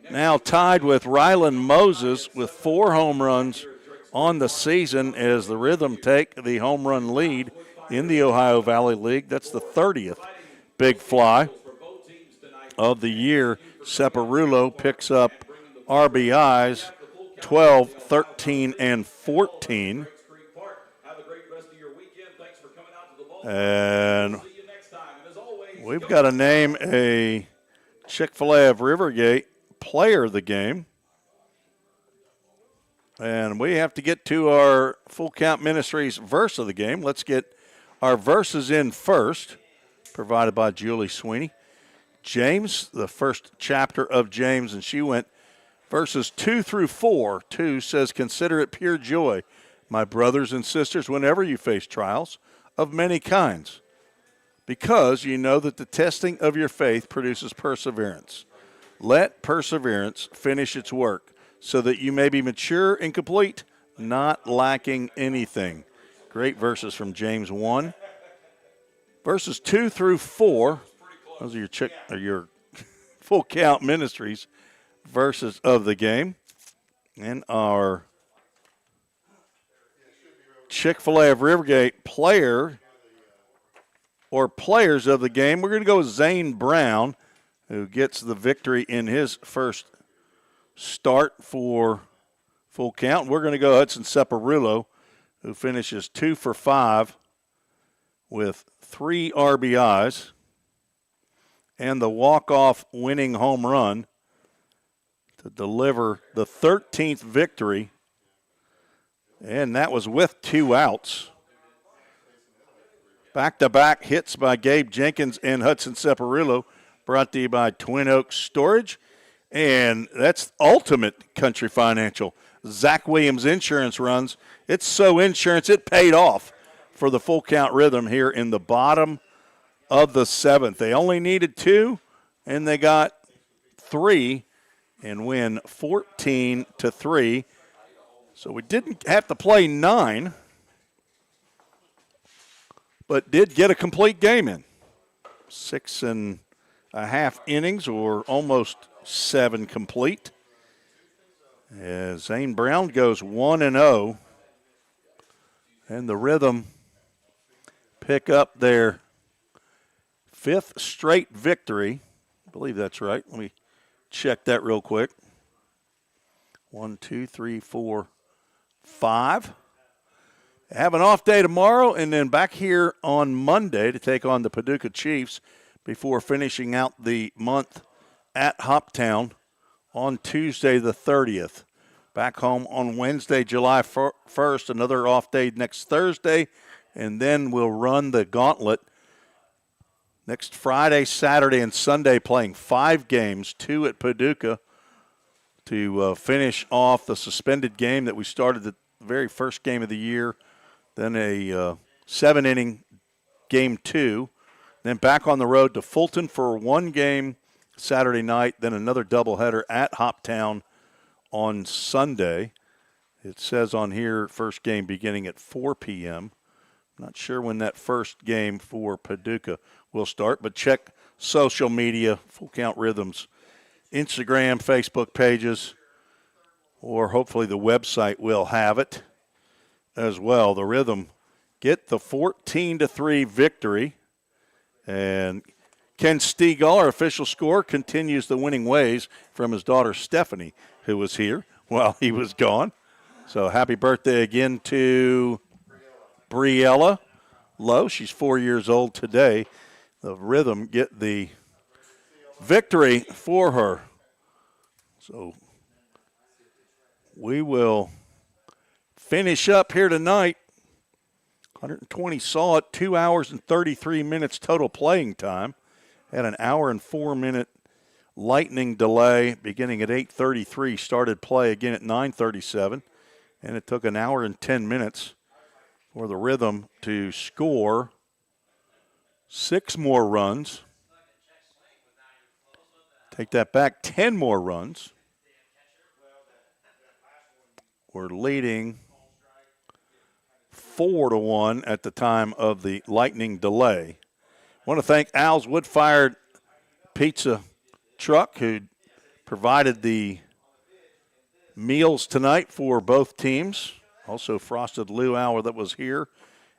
now tied with Rylan Moses with 4 home runs on the season as the Rhythm take the home run lead in the Ohio Valley League. That's the 30th big fly of the year. Separulo picks up RBIs 12, 13, and 14. And we've got to name a Chick-fil-A of Rivergate player of the game. And we have to get to our Full Count Ministries verse of the game. Let's get our verses in first, provided by Julie Sweeney. James, the first chapter of James, and she went verses 2 through 4. 2 says, "Consider it pure joy, my brothers and sisters, whenever you face trials of many kinds, because you know that the testing of your faith produces perseverance. Let perseverance finish its work, so that you may be mature and complete, not lacking anything." Great verses from James 1. Verses 2 through 4, those are your Full Count Ministries verses of the game. And our Chick-fil-A of Rivergate player or players of the game, we're going to go with Zane Brown, who gets the victory in his first start for Full Count. We're going to go Hudson Separillo, who finishes 2 for 5 with 3 RBIs and the walk-off winning home run to deliver the 13th victory, and that was with 2 outs. Back-to-back hits by Gabe Jenkins and Hudson Separillo, brought to you by Twin Oaks Storage, and that's Ultimate Country Financial. Zach Williams Insurance runs. It's so insurance, it paid off for the Full Count Rhythm here in the bottom of the 7th. They only needed 2, and they got 3 and win 14-3. So we didn't have to play 9, but did get a complete game in. 6.5 innings, or almost 7 complete. As Zane Brown goes 1-0, and the Rhythm pick up their 5th straight victory. I believe that's right. Let me check that real quick. 1, 2, 3, 4, 5. Have an off day tomorrow, and then back here on Monday to take on the Paducah Chiefs before finishing out the month at Hoptown on Tuesday the 30th. Back home on Wednesday, July 1st, another off day next Thursday, and then we'll run the gauntlet next Friday, Saturday, and Sunday, playing 5 games, 2 at Paducah, to finish off the suspended game that we started the very first game of the year, then a 7-inning game 2, then back on the road to Fulton for 1 game Saturday night, then another doubleheader at Hoptown on Sunday. It says on here, first game beginning at 4 p.m. Not sure when that first game for Paducah will start, but check social media, Full Count Rhythms, Instagram, Facebook pages, or hopefully the website will have it as well. The Rhythm get the 14-3 victory, and Ken Stegall, our official scorer, continues the winning ways from his daughter Stephanie, who was here while he was gone. So happy birthday again to Briella Lowe. She's 4 years old today. The Rhythm get the victory for her. So we will finish up here tonight. 120 saw it, 2 hours and 33 minutes total playing time. Had an hour and 4-minute lightning delay beginning at 8:33. Started play again at 9:37. And it took an hour and 10 minutes for the Rhythm to score 6 more runs. Take that back, 10 more runs. We're leading 4-1 at the time of the lightning delay. I want to thank Al's Wood-Fired Pizza Truck, who provided the meals tonight for both teams. Also Frosted Luau that was here.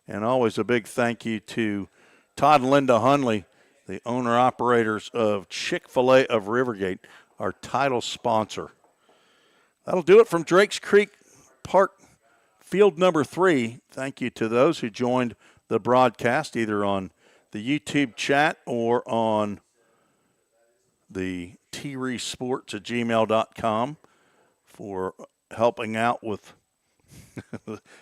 And always a big thank you to Todd and Linda Hunley, the owner-operators of Chick-fil-A of Rivergate, our title sponsor. That'll do it from Drakes Creek Park, field number 3. Thank you to those who joined the broadcast, either on the YouTube chat or on the tresports@gmail.com for helping out with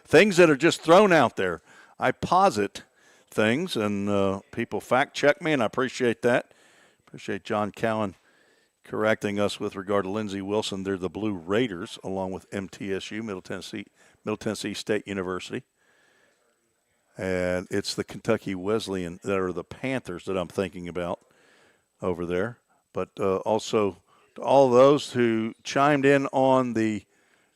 things that are just thrown out there. I posit things, and people fact check me, and I appreciate that. Appreciate John Cowan correcting us with regard to Lindsey Wilson. They're the Blue Raiders, along with MTSU, Middle Tennessee State University. And it's the Kentucky Wesleyan that are the Panthers that I'm thinking about over there. But also to all those who chimed in on the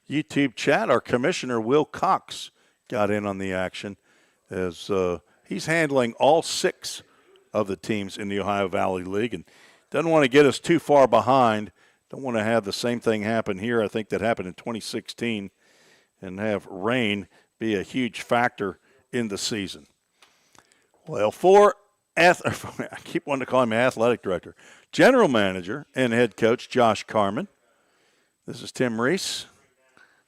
YouTube chat, our commissioner, Will Cox, got in on the action as he's handling all 6 of the teams in the Ohio Valley League and doesn't want to get us too far behind Don't want to have the same thing happen here, I think, that happened in 2016, and have rain be a huge factor in the season. Well, I keep wanting to call him athletic director, general manager and head coach Josh Carman. This is Tim Reese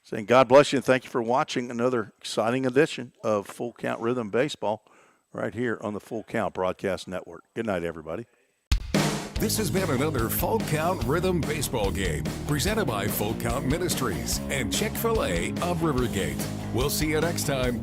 saying God bless you and thank you for watching another exciting edition of Full Count Rhythm Baseball right here on the Full Count Broadcast Network. Good night, everybody. This has been another Full Count Rhythm Baseball game presented by Full Count Ministries and Chick-fil-A of Rivergate. We'll see you next time.